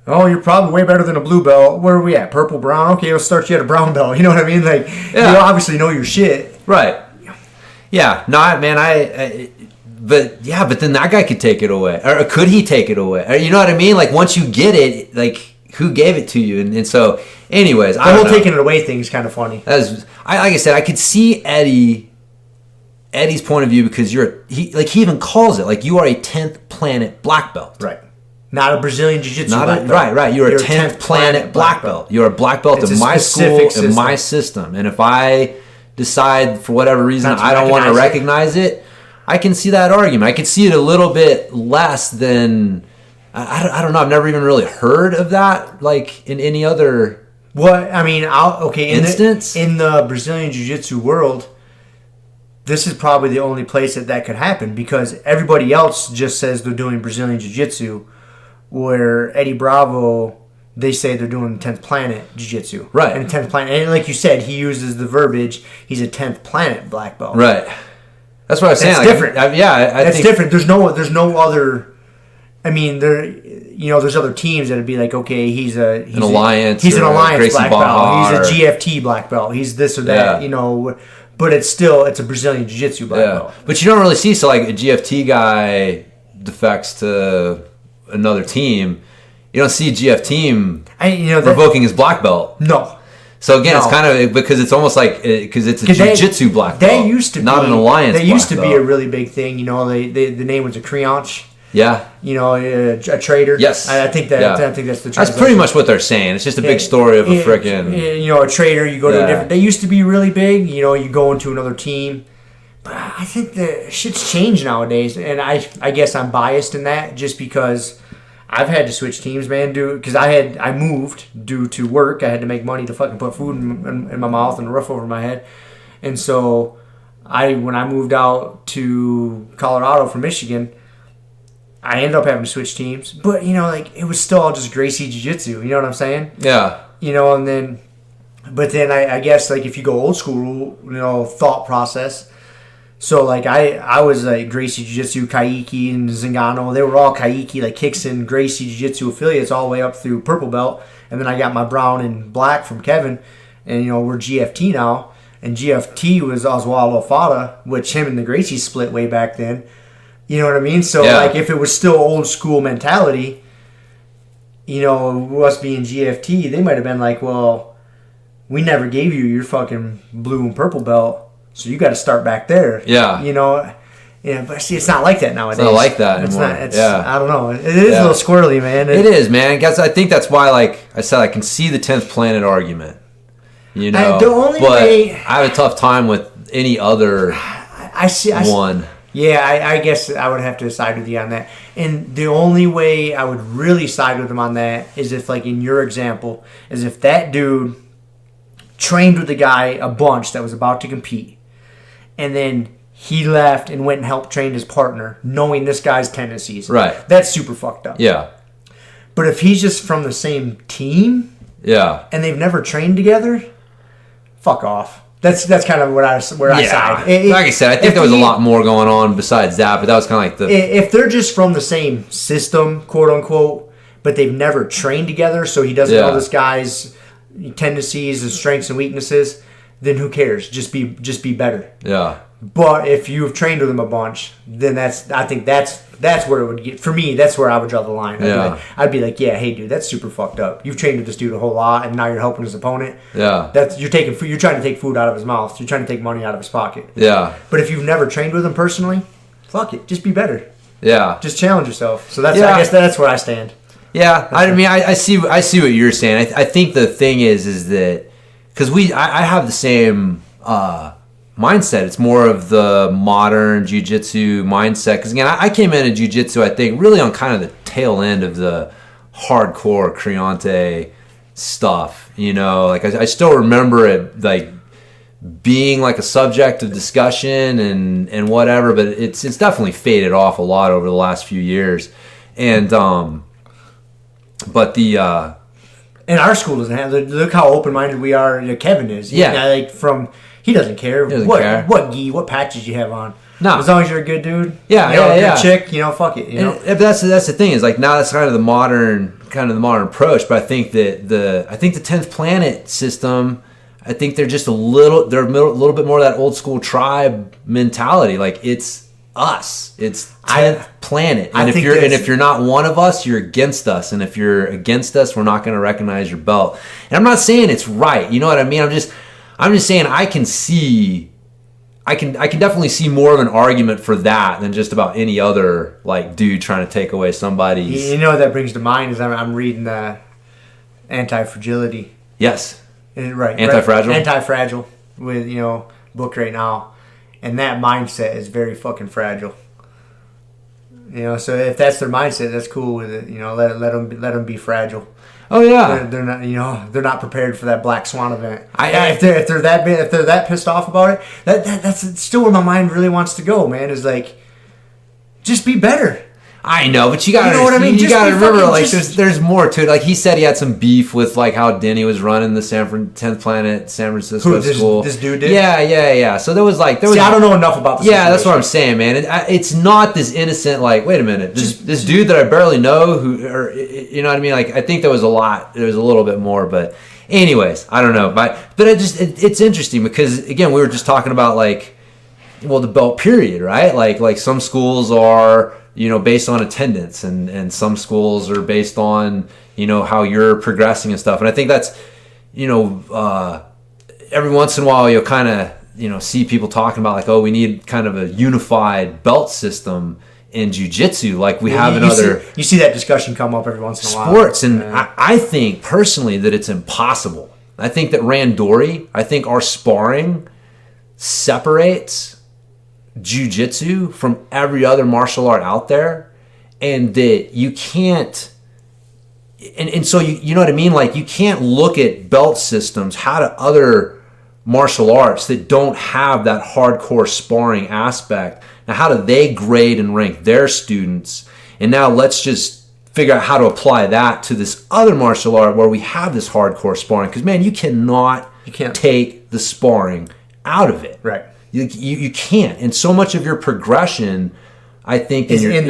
Oh, you're probably way better than a blue belt. Where are we at? Purple, brown? Okay, let's start you at a brown belt. You know what I mean? Like, you obviously know your shit. Right. Yeah. No, But then that guy could take it away. Or could he take it away? Or, you know what I mean? Like, once you get it, like, who gave it to you? And so, anyways, the whole taking it away thing is kind of funny. Like I said, I could see Eddie's point of view because he even calls it, like, you are a 10th planet black belt. Right. Not a Brazilian Jiu-Jitsu black belt. Right. You're a 10th planet black belt. You're a black belt in my school, in my system. And if I decide, for whatever reason, I don't want to recognize it, I can see that argument. I can see it a little bit less than I don't know. I've never even really heard of that, like in any other. Instance in the Brazilian Jiu-Jitsu world, this is probably the only place that could happen because everybody else just says they're doing Brazilian Jiu-Jitsu, where Eddie Bravo, they say they're doing 10th planet Jiu-Jitsu. Right. And 10th planet, and like you said, he uses the verbiage. He's a 10th planet black belt. Right. That's what I was saying. That's different. I think different. There's no other. I mean, there's other teams that'd be like, okay, he's an alliance. He's an alliance black belt. He's a GFT black belt. He's this or that. Yeah. But it's a Brazilian Jiu-Jitsu black belt. But you don't really see like a GFT guy defects to another team. You don't see a GF team revoking his black belt. No. So again, it's kind of because it's almost like because it's a jiu-jitsu black belt. That used to be not an alliance. That used to be a really big thing. The name was a creonch. Yeah. A trader. Yes. I think that's the translation. That's pretty much what they're saying. It's just a big story of a freaking. A trader. You go to a different. They used to be really big. You go into another team. But I think the shit's changed nowadays, and I guess I'm biased in that just because. I've had to switch teams, man, because I moved due to work. I had to make money to fucking put food in my mouth and a roof over my head. And so when I moved out to Colorado from Michigan, I ended up having to switch teams. But, it was still all just Gracie Jiu-Jitsu. You know what I'm saying? Yeah. And then, but then I guess, like, if you go old school, thought process. So, like, I was, like, Gracie Jiu-Jitsu, Kaiki, and Zingano. They were all Kaiki, like, Kickson, Gracie Jiu-Jitsu affiliates all the way up through Purple Belt. And then I got my brown and black from Kevin. And, we're GFT now. And GFT was Oswaldo Fada, which him and the Gracie split way back then. You know what I mean? So, like, if it was still old school mentality, us being GFT, they might have been like, well, we never gave you your fucking blue and purple belt, so you got to start back there. Yeah. You know, yeah, but see, it's not like that nowadays. It's not like that anymore. It's not, I don't know. It is a little squirrely, man. It is, man. Guys, I think that's why, like I said, I can see the 10th planet argument. You know, the only but way, I have a tough time with any other one. Yeah, I guess I would have to side with you on that. And the only way I would really side with him on that is if, like in your example, is if that dude trained with a guy a bunch that was about to compete, and then he left and went and helped train his partner, knowing this guy's tendencies. Right. That's super fucked up. Yeah. But if he's just from the same team, and they've never trained together, fuck off. That's kind of where I side. Like I said, I think there was a lot more going on besides that, but that was kind of like if they're just from the same system, quote unquote, but they've never trained together, so he doesn't know this guy's tendencies and strengths and weaknesses, then who cares? Just be better. Yeah. But if you've trained with him a bunch, then I think that's where it would get, for me, that's where I would draw the line. I'd be like, yeah, hey dude, that's super fucked up. You've trained with this dude a whole lot and now you're helping his opponent. Yeah. You're trying to take food out of his mouth. You're trying to take money out of his pocket. Yeah. But if you've never trained with him personally, fuck it. Just be better. Yeah. Just challenge yourself. So I guess that's where I stand. Yeah. I see what you're saying. I think the thing is that because I have the same mindset. It's more of the modern jiu-jitsu mindset. Because again, I came into jiu-jitsu, I think, really on kind of the tail end of the hardcore Creonte stuff. You know, like I still remember it like being like a subject of discussion and whatever, but it's definitely faded off a lot over the last few years. And but the and our school doesn't have. Look how open-minded we are. Kevin is. Like he doesn't care. What patches you have on. No, as long as you're a good dude. Good chick. Fuck it. But that's the thing is like now that's kind of the modern approach. But I think that the 10th Planet system. I think they're just a little bit more of that old school tribe mentality. Like it's us. It's 10th Planet. And if you're not one of us, you're against us. And if you're against us, we're not going to recognize your belt. And I'm not saying it's right. You know what I mean? I'm just saying I can definitely see more of an argument for that than just about any other like dude trying to take away somebody's. You know what that brings to mind is I'm reading Anti-Fragility. Yes. Right. Anti-Fragile. Anti-Fragile with book right now, and that mindset is very fucking fragile. So if that's their mindset, that's cool with it. Let them be fragile. Oh yeah, they're not. They're not prepared for that black swan event. If they're that pissed off about it, that's still where my mind really wants to go. Man, is like, just be better. I know, but you gotta, You gotta remember, like, there's more to it. Like he said, he had some beef with like how Denny was running the 10th Planet San Francisco school. This dude did. Yeah. So there was. I don't know enough about this. Yeah, that's what I'm saying, man. It's not this innocent. Like, wait a minute, this dude that I barely know, you know what I mean? Like, I think there was a lot. There was a little bit more, but anyways, I don't know. But it's interesting because again, we were just talking about like, well, the belt period, right? Like some schools are. Based on attendance and some schools are based on, how you're progressing and stuff. And I think that's, every once in a while you'll kind of, see people talking about like, oh, we need kind of a unified belt system in jiu-jitsu like we have in other... You see that discussion come up every once in a while. Sports. And I think personally that it's impossible. I think that Randori, our sparring separates jiu-jitsu from every other martial art out there, and that you can't and so you know what I mean, like you can't look at belt systems how to other martial arts that don't have that hardcore sparring aspect. Now how do they grade and rank their students? And now let's just figure out how to apply that to this other martial art where we have this hardcore sparring, because man, you can't take the sparring out of it. Right. You can't. And so much of your progression, I think, is in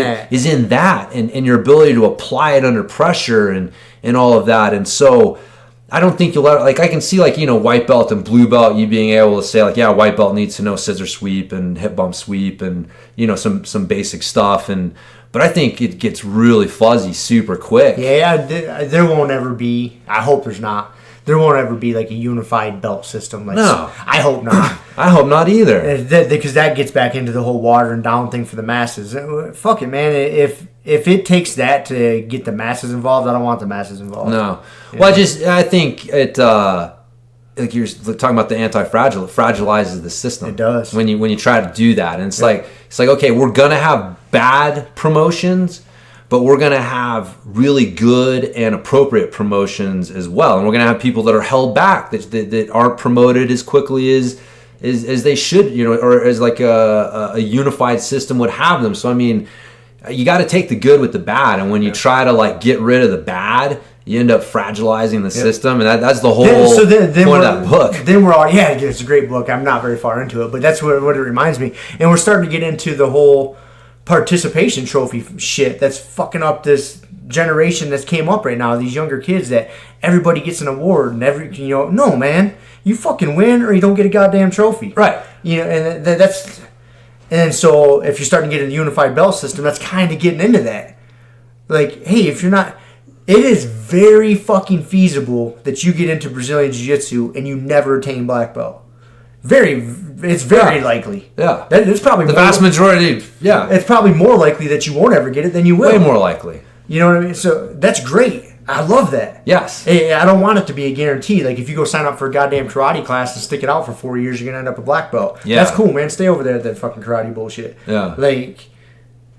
that. And your ability to apply it under pressure and all of that. And so I don't think you'll ever, like, I can see, like, white belt and blue belt, you being able to say, like, yeah, white belt needs to know scissor sweep and hip bump sweep and, some basic stuff. But I think it gets really fuzzy super quick. Yeah, there won't ever be, I hope there's not, there won't ever be like a unified belt system. Like, No. I hope not. I hope not either. Because that gets back into the whole watering down thing for the masses. Fuck it, man. If it takes that to get the masses involved, I don't want the masses involved. No. Well, I think it, like you're talking about the anti-fragile, it fragilizes the system. It does. When you try to do that. And it's like, okay, we're going to have bad promotions, but we're going to have really good and appropriate promotions as well. And we're going to have people that are held back, that aren't promoted as quickly as they should, or as like a unified system would have them. So, I mean, you got to take the good with the bad. And when you try to like get rid of the bad, you end up fragilizing the system, and that's the whole point of that book. Then we're all, it's a great book. I'm not very far into it, but that's what it reminds me. And we're starting to get into the whole participation trophy shit that's fucking up this generation that's came up right now. These younger kids that everybody gets an award, and no, man, you fucking win or you don't get a goddamn trophy, right? And that's, and so if you're starting to get a unified belt system, that's kind of getting into that. Like, hey, if you're not. It is very fucking feasible that you get into Brazilian Jiu-Jitsu and you never attain black belt. It's very likely. Yeah. It's probably the vast majority, It's probably more likely that you won't ever get it than you will. Way more likely. You know what I mean? So that's great. I love that. Yes. I don't want it to be a guarantee. Like if you go sign up for a goddamn karate class and stick it out for 4 years, you're going to end up a black belt. Yeah. That's cool, man. Stay over there at that fucking karate bullshit. Yeah. Like,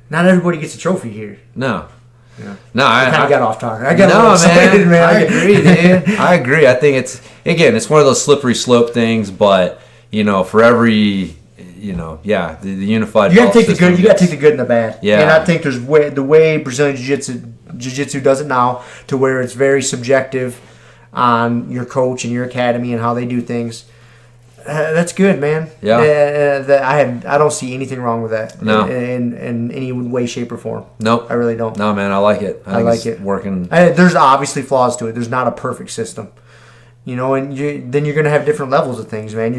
not everybody gets a trophy here. No. Yeah. No, I kind of got off talking. I agree, dude. I agree. I think it's one of those slippery slope things, but for every the unified. You got to take the good. You got to take the good and the bad. Yeah. And I think there's the way Brazilian Jiu-Jitsu does it now, to where it's very subjective on your coach and your academy and how they do things. That's good, man. Yeah. I don't see anything wrong with that. No. In any way, shape, or form. Nope. I really don't. No, man. I like it. I like it. Working. There's obviously flaws to it. There's not a perfect system. And then you're going to have different levels of things, man.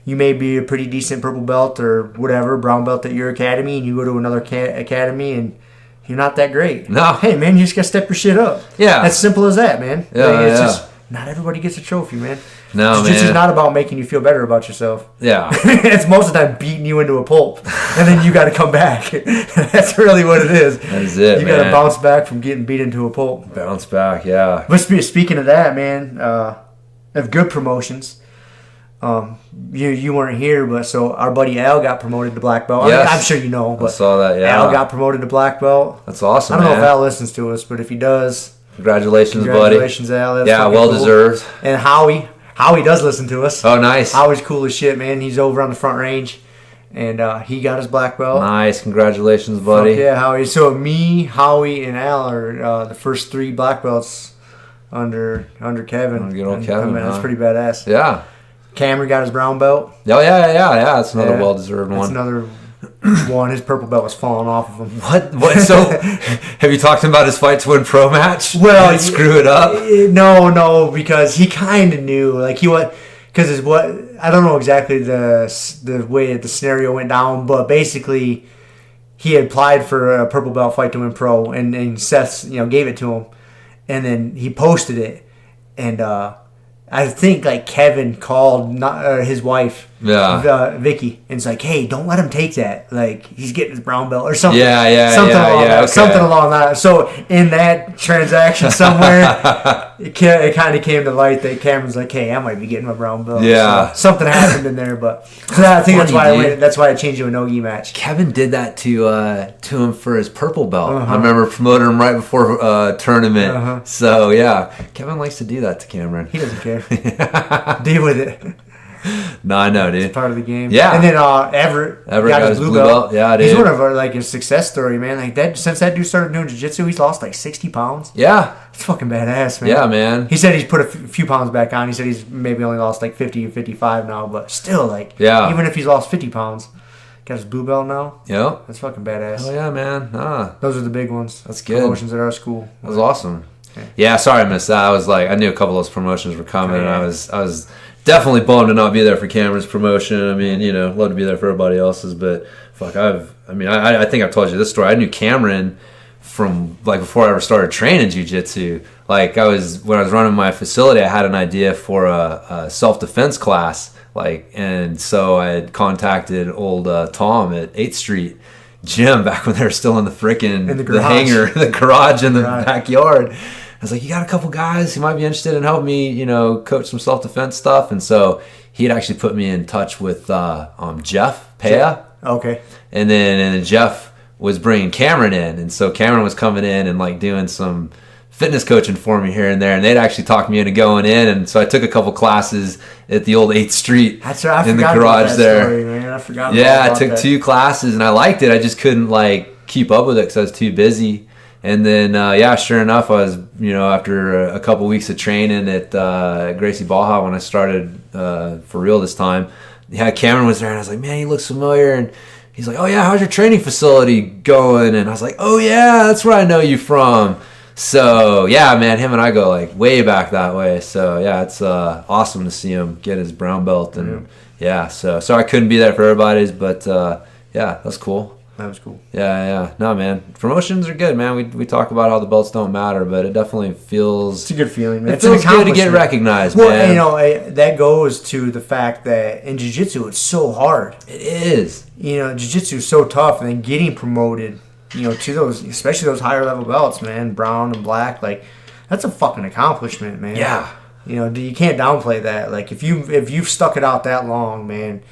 You may be a pretty decent purple belt or whatever, brown belt at your academy, and you go to another academy and you're not that great. No. Hey, man, you just got to step your shit up. Yeah. As simple as that, man. Yeah, It's just, not everybody gets a trophy, man. No, man. Jiu-Jitsu's not about making you feel better about yourself. Yeah. It's most of the time beating you into a pulp, and then you got to come back. That's really what it is. That is it, You got to bounce back from getting beat into a pulp. Bounce back, yeah. But speaking of that, man, of good promotions, you weren't here, but so our buddy Al got promoted to black belt. Yes. I'm sure you know, but I saw that, yeah. Al got promoted to black belt. That's awesome, I don't man. know if Al listens to us, but if he does, Congratulations, congratulations, Al. That's yeah, well cool. deserved. And Howie does listen to us. Oh, nice. Howie's cool as shit, man. He's over on the front range, and he got his black belt. Nice, congratulations, buddy. Fuck yeah, Howie. So me, Howie, and Al are the first 3 black belts under Kevin. Good old Kevin, That's pretty badass. Yeah. Cameron got his brown belt. Oh, yeah. That's another well-deserved one. That's another one. His purple belt was falling off of him. What? So, have you talked to him about his fight to win pro match? Well, Did he screw it up? No, because he kind of knew. Like he went, because I don't know exactly the way that the scenario went down, but basically he had applied for a purple belt fight to win pro, and Seth gave it to him, and then he posted it, and I think like Kevin called his wife, Vicky, and it's like, hey, don't let him take that. Like he's getting his brown belt or something. Something along that. So in that transaction somewhere, it kind of came to light that Cameron's like, hey, I might be getting my brown belt. Yeah, so something happened in there, but I think that's why I changed to a no-gi match. Kevin did that to him for his purple belt. I remember promoting him right before a tournament. So yeah, Kevin likes to do that to Cameron. He doesn't care. Deal with it. No, I know, dude. It's part of the game. Yeah. And then Everett got his blue belt. Yeah, dude. He's one of our a success story, man. Like that, since that dude started doing jiu-jitsu, he's lost like 60 pounds. Yeah. It's fucking badass, man. Yeah, man. He said he's put a few pounds back on. He said he's maybe only lost like 50 or 55 now, but still, even if he's lost 50 pounds, got his blue belt now. Yep. That's fucking badass. Oh yeah, man. Those are the big ones. That's good. Promotions at our school. That was awesome. Yeah, sorry I missed that. I knew a couple of those promotions were coming, and I was definitely bummed to not be there for Cameron's promotion. I mean, love to be there for everybody else's, but fuck, I think I've told you this story. I knew Cameron from before I ever started training jiu-jitsu. Like when I was running my facility, I had an idea for a self-defense class. And so I had contacted old Tom at 8th Street Gym back when they were still in the the hangar, the garage in the backyard. I was like, you got a couple guys who might be interested in helping me, coach some self-defense stuff. And so he had actually put me in touch with Jeff Paya. Okay. And then Jeff was bringing Cameron in. And so Cameron was coming in and like doing some fitness coaching for me here and there. And they'd actually talked me into going in. And so I took a couple classes at the old 8th Street in the garage there. Story, man. I forgot I took 2 classes and I liked it. I just couldn't like keep up with it because I was too busy. And then, sure enough, I was, after a couple weeks of training at Gracie Baja when I started for real this time, Cameron was there, and I was like, man, he looks familiar. And he's like, oh, yeah, how's your training facility going? And I was like, oh, yeah, that's where I know you from. So, yeah, man, him and I go, like, way back that way. So, yeah, it's awesome to see him get his brown belt. And, so I couldn't be there for everybody's, but, that's cool. That was cool. Yeah. No, man. Promotions are good, man. We talk about how the belts don't matter, but it definitely feels... It's a good feeling, man. It feels good to get recognized, man. Well, that goes to the fact that in jiu-jitsu, it's so hard. It is. Jiu-jitsu is so tough, and then getting promoted, to those, especially those higher level belts, man, brown and black, like, that's a fucking accomplishment, man. Yeah. You can't downplay that. Like, if you've stuck it out that long, man,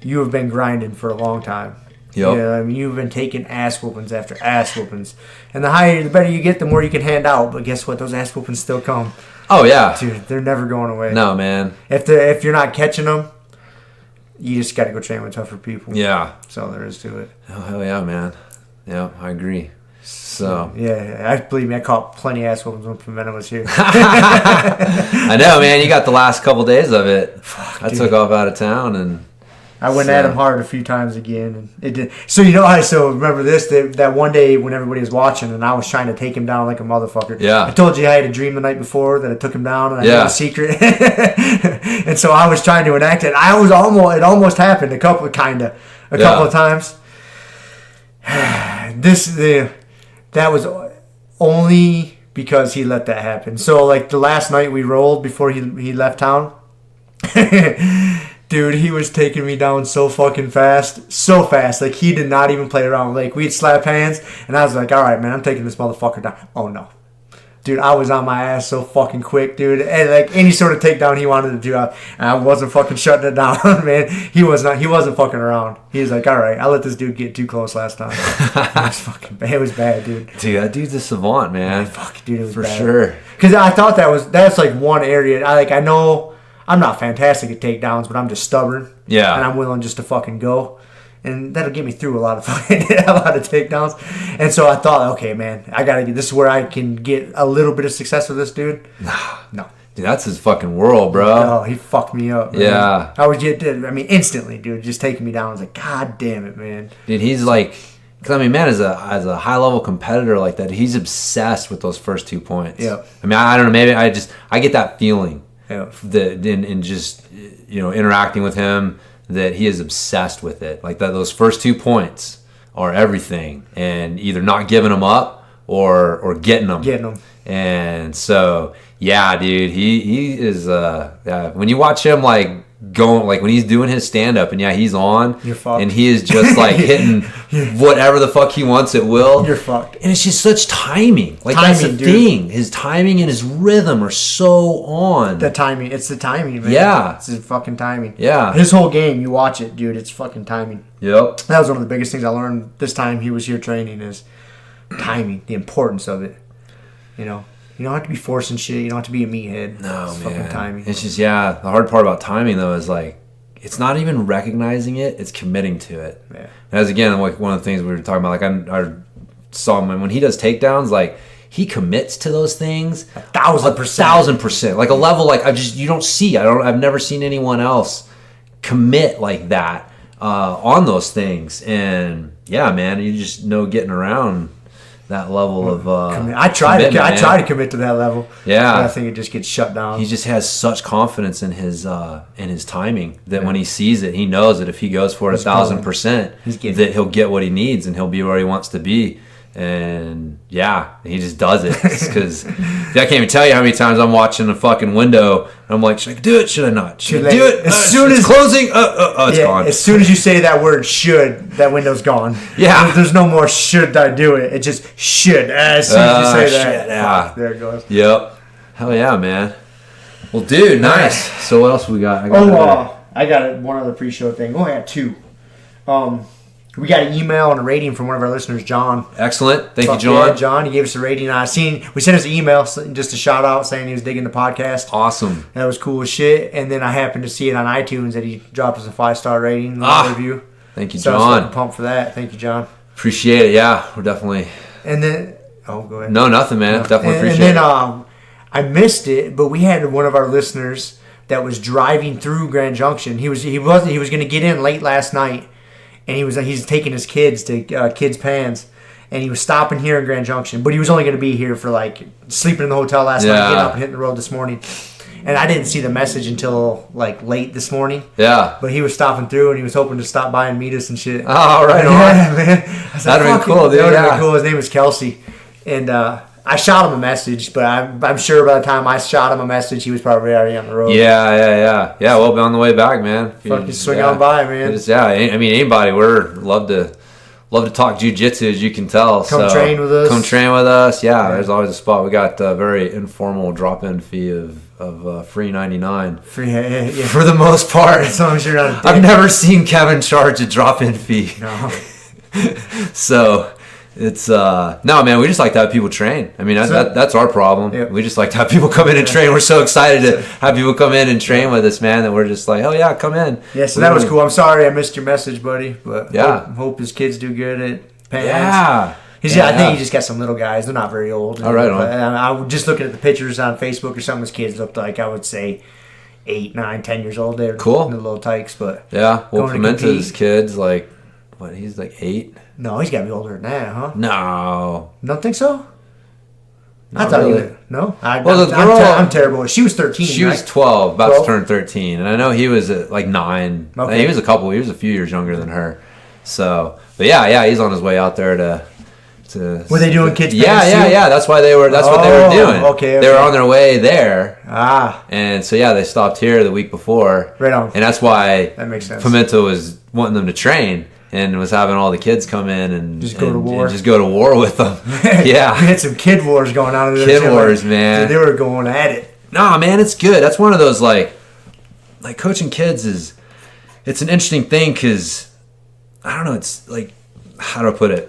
you have been grinding for a long time. Yep. You've been taking ass whoopings after ass whoopings. And the better you get, the more you can hand out. But guess what? Those ass whoopings still come. Oh, yeah. Dude, they're never going away. No, man. If you're not catching them, you just got to go train with tougher people. Yeah. That's all there is to it. Oh, hell yeah, man. Yeah, I agree. So. Yeah, believe me, I caught plenty of ass whoopings when Pimenta was here. I know, man. You got the last couple days of it. I dude. Took off out of town and... I went at him hard a few times again, and it did. So so remember this that one day when everybody was watching, and I was trying to take him down like a motherfucker. Yeah. I told you I had a dream the night before that I took him down, and I knew a secret. And so I was trying to enact it. It almost happened a couple of times. That was only because he let that happen. So like the last night we rolled before he left town. Dude, he was taking me down so fucking fast. So fast. Like, he did not even play around. Like, we'd slap hands, and I was like, all right, man, I'm taking this motherfucker down. Oh, no. Dude, I was on my ass so fucking quick, dude. And, like, any sort of takedown he wanted to do, I wasn't fucking shutting it down, man. He wasn't fucking around. He was like, all right, I let this dude get too close last time. It was bad, dude. Dude, that dude's a savant, man. Fuck, dude, it was For bad. sure. Because I thought that's, like, one area. I know... I'm not fantastic at takedowns, but I'm just stubborn. Yeah. And I'm willing just to fucking go. And that'll get me through a lot of takedowns. And so I thought, okay, man, this is where I can get a little bit of success with this dude. No. Dude, that's his fucking world, bro. Oh, he fucked me up, man. Yeah. Instantly, dude, just taking me down. I was like, God damn it, man. Dude, he's like... Because, man, as a high-level competitor like that, he's obsessed with those first 2 points. Yeah. I don't know, maybe I get that feeling. Yeah. That in just interacting with him, that he is obsessed with it. Like those first 2 points are everything, and either not giving them up or getting them. And so yeah, dude, he is. When you watch him like going, like when he's doing his stand up, and he's on, you're fucked. And he is just like hitting whatever the fuck he wants at will. You're fucked. And it's just such timing. Like that's the thing. His timing and his rhythm are so on. The timing. It's the timing, man. Yeah. It's his fucking timing. Yeah. His whole game, you watch it, dude, it's fucking timing. Yep. That was one of the biggest things I learned this time he was here training is timing, the importance of it. You don't have to be forcing shit. You don't have to be a meathead. No, it's man. Fucking timing. It's just, the hard part about timing, though, is like, it's not even recognizing it. It's committing to it. Yeah. As again, like one of the things we were talking about, like I saw him when he does takedowns, like he commits to those things 1,000%. 1,000%. Like a level, like you don't see. I've never seen anyone else commit like that on those things. And yeah, man, you just know getting around that level of I try to commit to that level. Yeah, but I think it just gets shut down. He just has such confidence in his timing that when he sees it, he knows that if he goes for it 1,000%, that he'll get what he needs and he'll be where he wants to be. And yeah, he just does it. Because I can't even tell you how many times I'm watching a fucking window and I'm like, should I do it? Should I not? Should I do it? As soon as it's closing, it's gone. As soon as you say that word should, that window's gone. Yeah. There's no more should I do it. It just should. As soon as you say that, yeah. there it goes. Yep. Hell yeah, man. Well, dude, nice. So what else we got? I got one other pre-show thing. Oh, I got two. We got an email and a rating from one of our listeners, John. Excellent. Thank you, John. Yeah, John, he gave us a rating. We sent us an email, just a shout out saying he was digging the podcast. Awesome. That was cool as shit. And then I happened to see it on iTunes that he dropped us a 5-star rating review. Thank you, so John. I was fucking pumped for that. Thank you, John. Appreciate it. Yeah, we're definitely. And then, go ahead. No, nothing, man. Definitely appreciate it. And then I missed it, but we had one of our listeners that was driving through Grand Junction. He was going to get in late last night. And he's taking his kids to Kids Pans, and he was stopping here in Grand Junction, but he was only going to be here for sleeping in the hotel last night, getting up and hitting the road this morning. And I didn't see the message until late this morning. Yeah. But he was stopping through, and he was hoping to stop by and meet us and shit. Oh, right on. Yeah, man. That'd have been cool, dude. That would have been cool. His name was Kelsey, and I shot him a message, but I'm sure by the time I shot him a message, he was probably already on the road. Yeah. Well, be on the way back, man. Fucking swing on by, man. I mean, anybody. We're love to talk jiu-jitsu, as you can tell. Come train with us. Yeah, there's always a spot. We got a very informal drop-in fee of free $99. Free, yeah. For the most part. As long as you're not a dick. I've never seen Kevin charge a drop-in fee. No. So. It's no, man, we just like to have people train. I mean, that's our problem. Yep. We just like to have people come in and train. We're so excited to have people come in and train with us, man, that we're just like, oh yeah, come in. Yeah, so that was cool. I'm sorry I missed your message, buddy, but hope his kids do good at Pans. Yeah. I think he just got some little guys. They're not very old. All right. I was just looking at the pictures on Facebook or something. His kids looked like, I would say, 8, 9, 10 years old. They're cool. The little tykes, but yeah. Well, Pimento's kids, he's 8? No, he's got to be older than that, huh? No. Don't think so? I thought really. No? Well, the girl, I'm terrible. She was 13, She was 12, about to turn 13. And I know he was at 9. Okay. He was a few years younger than her. So, but yeah, he's on his way out there to were they doing Kids Pans Yeah. That's what they were doing. Okay. They were on their way there. Ah. And so they stopped here the week before. Right on. And that's why that makes sense. Pimento was wanting them to train and was having all the kids come in and just go to war. And just go to war with them. Yeah. We had some kid wars going on. Kid wars, man. They were going at it. Nah, man, it's good. That's one of those coaching kids it's an interesting thing because I don't know. It's how do I put it?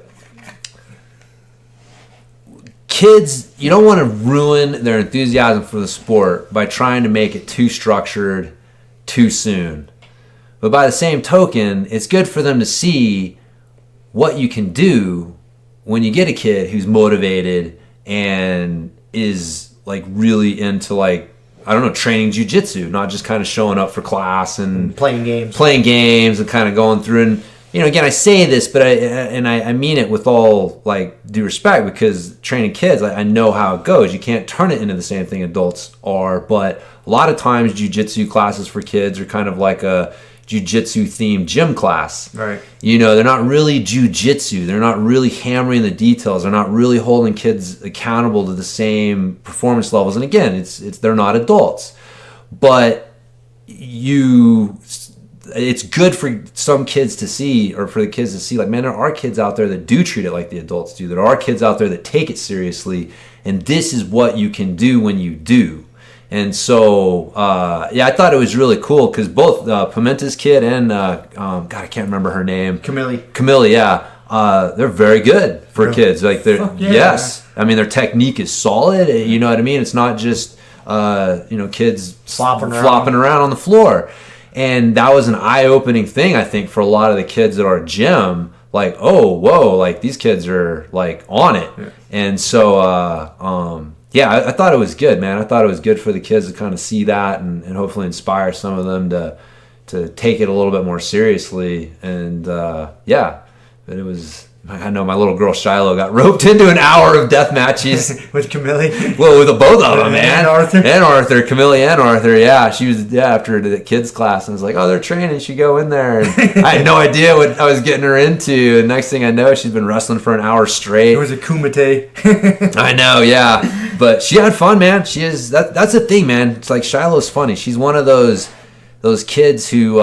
Kids, you don't want to ruin their enthusiasm for the sport by trying to make it too structured too soon. But by the same token, it's good for them to see what you can do when you get a kid who's motivated and is really into training jiu-jitsu, not just kind of showing up for class and playing games and kind of going through. And again, I say this, but I mean it with all due respect, because training kids, I know how it goes. You can't turn it into the same thing adults are, but a lot of times jiu-jitsu classes for kids are kind of like a jiu-jitsu themed gym class. Right. They're not really jiu-jitsu. They're not really hammering the details. They're not really holding kids accountable to the same performance levels. And again, they're not adults. But it's good for some kids to see, or for the kids to see, man, there are kids out there that do treat it like the adults do. There are kids out there that take it seriously, and this is what you can do when you do. And so, I thought it was really cool because both Pimento's kid and, I can't remember her name. Camille, yeah. They're very good for kids. Yes. I mean, their technique is solid. You know what I mean? It's not just, kids flopping around on the floor. And that was an eye-opening thing, I think, for a lot of the kids at our gym. Oh, whoa, these kids are, on it. Yeah. And so, I thought it was good, man. I thought it was good for the kids to kind of see that and hopefully inspire some of them to take it a little bit more seriously. And, but it was I know my little girl Shiloh got roped into an hour of death matches with Camille. Well, with both of them, man. And Arthur, Camille and Arthur. Yeah, she was after the kids class, and I was like, "Oh, they're training. She go in there." And I had no idea what I was getting her into. And next thing I know, she's been wrestling for an hour straight. It was a kumite. I know, yeah, but she had fun, man. She is that's the thing, man. It's like Shiloh's funny. She's one of those kids who.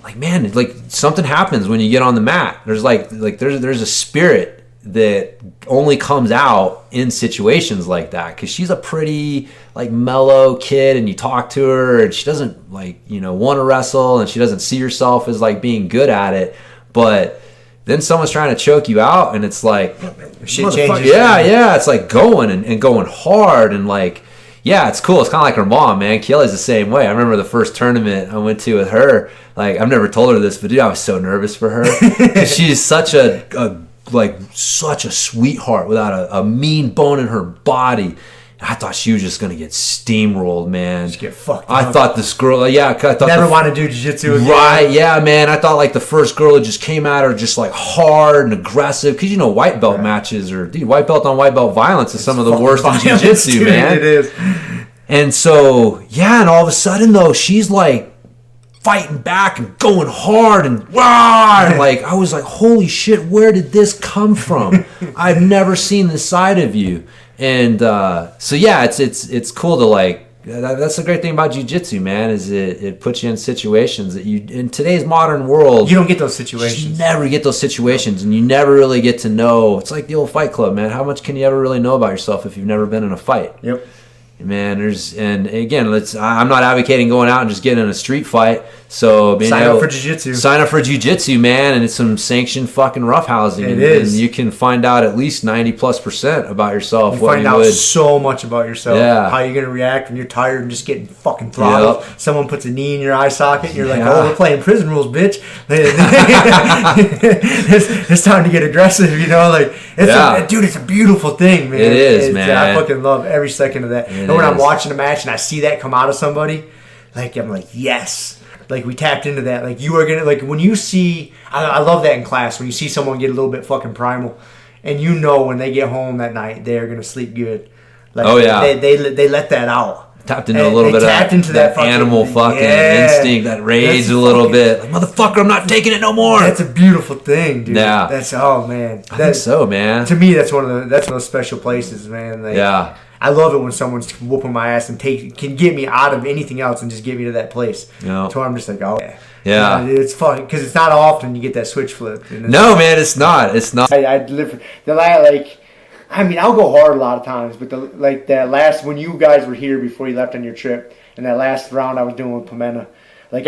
Like, man, like something happens when you get on the mat. There's there's a spirit that only comes out in situations like that, because she's a pretty like mellow kid, and you talk to her and she doesn't want to wrestle, and she doesn't see herself as like being good at it. But then someone's trying to choke you out, and it's like shit changes. Yeah, it's like going and going hard, and like, yeah, it's cool. It's kind of like her mom, man. Kelly's the same way. I remember the first tournament I went to with her. Like, I've never told her this, but dude, I was so nervous for her. She's such such a sweetheart without a mean bone in her body. I thought she was just gonna get steamrolled, man. Just get fucked up. I thought this girl, I thought never want to do jiu-jitsu again. Right, yeah, man. I thought like the first girl that just came at her just like hard and aggressive, because white belt matches white belt on white belt violence is some of the worst in jiu-jitsu, man. It is. And so, yeah, and all of a sudden though, she's like fighting back and going hard and like, I was like, holy shit, where did this come from? I've never seen this side of you. And so yeah, it's cool to like, that's the great thing about jiu-jitsu, man, is it puts you in situations that you, in today's modern world, you don't get those situations. You never get those situations, and you never really get to know. It's like the old Fight Club, man. How much can you ever really know about yourself if you've never been in a fight? Yep. Man, and again, I'm not advocating going out and just getting in a street fight. So sign up for jiu-jitsu. Sign up for jiu-jitsu, man, and it's some sanctioned fucking roughhousing. It is. And you can find out at least 90+% about yourself. You find out so much about yourself. Yeah. How you're gonna react when you're tired and just getting fucking throttled. Yep. Someone puts a knee in your eye socket, and you're like, "Oh, we're playing prison rules, bitch." It's time to get aggressive, Like, dude, it's a beautiful thing, man. It is, man. I fucking love every second of that. And when I'm watching a match and I see that come out of somebody, like, I'm like, yes. Like, we tapped into that. Like, you are going to, like, when you see, I love that in class, when you see someone get a little bit fucking primal, and when they get home that night, they're going to sleep good. Like, oh, yeah. They let that out. Tapped into a little bit of that animal fucking instinct, that rage a little bit. Like, motherfucker, I'm not taking it no more. That's a beautiful thing, dude. Yeah. That's, oh, man. I think so, man. To me, that's one of those special places, man. Like, yeah. I love it when someone's whooping my ass and can get me out of anything else and just get me to that place. Yeah. So I'm just like, oh, yeah. It's fun because it's not often you get that switch flip. No, man, it's not. It's not. I live I'll go hard a lot of times, but that last, when you guys were here before you left on your trip, and that last round I was doing with Pimenta, like,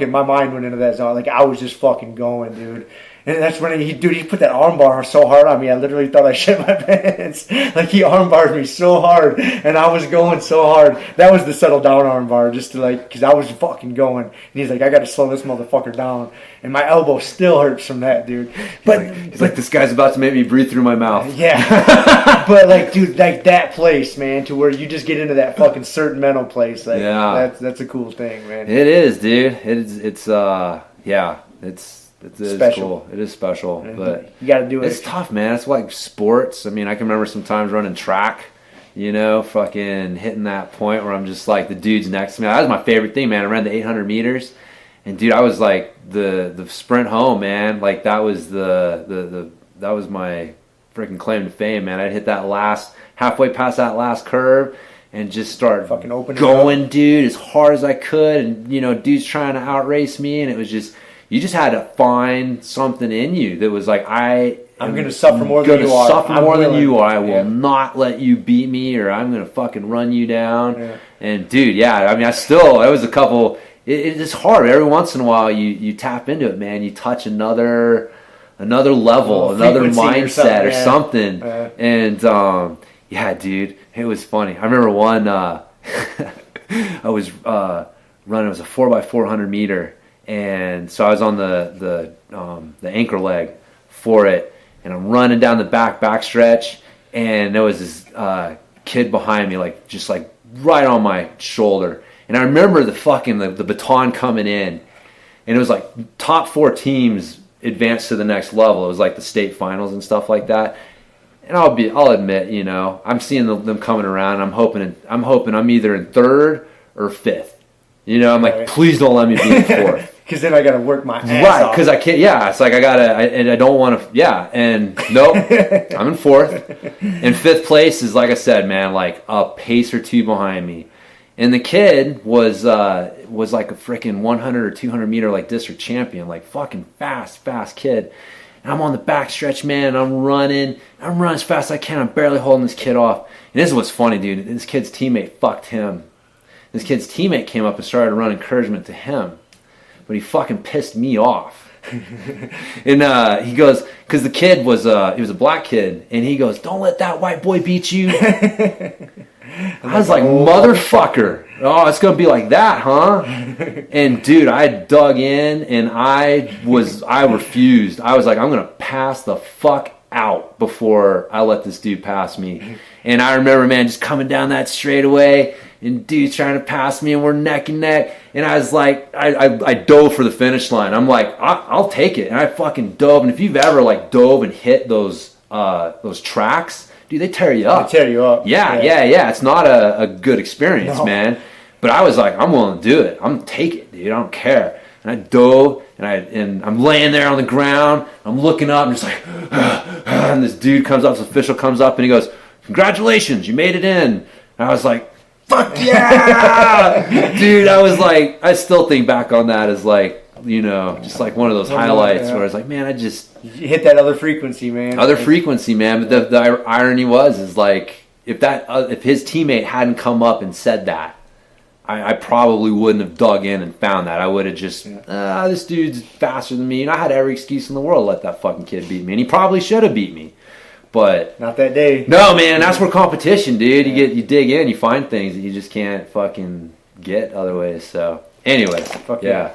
my mind went into that zone. Like, I was just fucking going, dude. And that's when he put that armbar so hard on me, I literally thought I shit my pants. Like, he armbarred me so hard, and I was going so hard. That was the settle down armbar, just to, like, because I was fucking going. And he's like, I got to slow this motherfucker down. And my elbow still hurts from that, dude. But he's like, this guy's about to make me breathe through my mouth. Yeah. But, like, dude, like, that place, man, to where you just get into that fucking certain mental place. Like, yeah. That's a cool thing, man. It is, dude. It's special. Cool. It is special, but you got to do it. It's tough, man. It's like sports. I mean, I can remember sometimes running track, fucking hitting that point where I'm just like, the dude's next to me. That was my favorite thing, man. I ran the 800 meters, and dude, I was like the sprint home, man. Like, that was that was my freaking claim to fame, man. I'd hit that halfway past that last curve and just start fucking going, dude, as hard as I could, and dude's trying to outrace me, and it was just. You just had to find something in you that was like, I'm going to suffer more than you are. I will not let you beat me, or I'm going to fucking run you down. Yeah. And dude, yeah, I mean, it was a couple. It's hard. Every once in a while, you tap into it, man. You touch another level, another mindset or something. And yeah, dude, it was funny. I remember one. I was running. It was a 4x400 meter. And so I was on the anchor leg for it, and I'm running down the back stretch, and there was this kid behind me, like, just like right on my shoulder. And I remember the baton coming in, and it was like top 4 teams advance to the next level. It was like the state finals and stuff like that. And I'll admit, you know, I'm seeing them coming around. I'm hoping I'm either in third or fifth. You know, I'm like, please don't let me be in fourth. Because then I got to work my ass right, because I can't, yeah, it's like and I don't want to, yeah, and nope, I'm in fourth. And fifth place is, like I said, man, like a pace or two behind me. And the kid was like a freaking 100 or 200 meter like district champion, like fucking fast kid. And I'm on the back stretch, man, and I'm running as fast as I can. I'm barely holding this kid off. And this is what's funny, dude. This kid's teammate fucked him. This kid's teammate came up and started to run encouragement to him. But he fucking pissed me off. And he goes, because the kid he was a black kid, and he goes, don't let that white boy beat you. I was like, motherfucker. Oh, it's going to be like that, huh? And dude, I dug in, and I refused. I was like, I'm going to pass the fuck out before I let this dude pass me. And I remember, man, just coming down that straightaway, and dude's trying to pass me, and we're neck and neck. And I was like, I dove for the finish line. I'm like, I'll take it. And I fucking dove. And if you've ever like dove and hit those tracks, dude, they tear you up. They tear you up. Yeah. It's not a good experience, man. But I was like, I'm willing to do it. I'm gonna take it, dude. I don't care. And I dove, and I'm laying there on the ground. I'm looking up, and just like, and this dude comes up, this official comes up, and he goes, congratulations, you made it in. And I was like, fuck yeah! Dude, I was like, I still think back on that as like, you know, just like one of those highlights where I was like, man, you hit that other frequency, man. But the irony is like, if his teammate hadn't come up and said that, I probably wouldn't have dug in and found that. I would have just, this dude's faster than me. And I had every excuse in the world to let that fucking kid beat me. And he probably should have beat me. But not that day. No, man, that's where competition, dude. You dig in, you find things that you just can't fucking get other ways. So, anyways, yeah.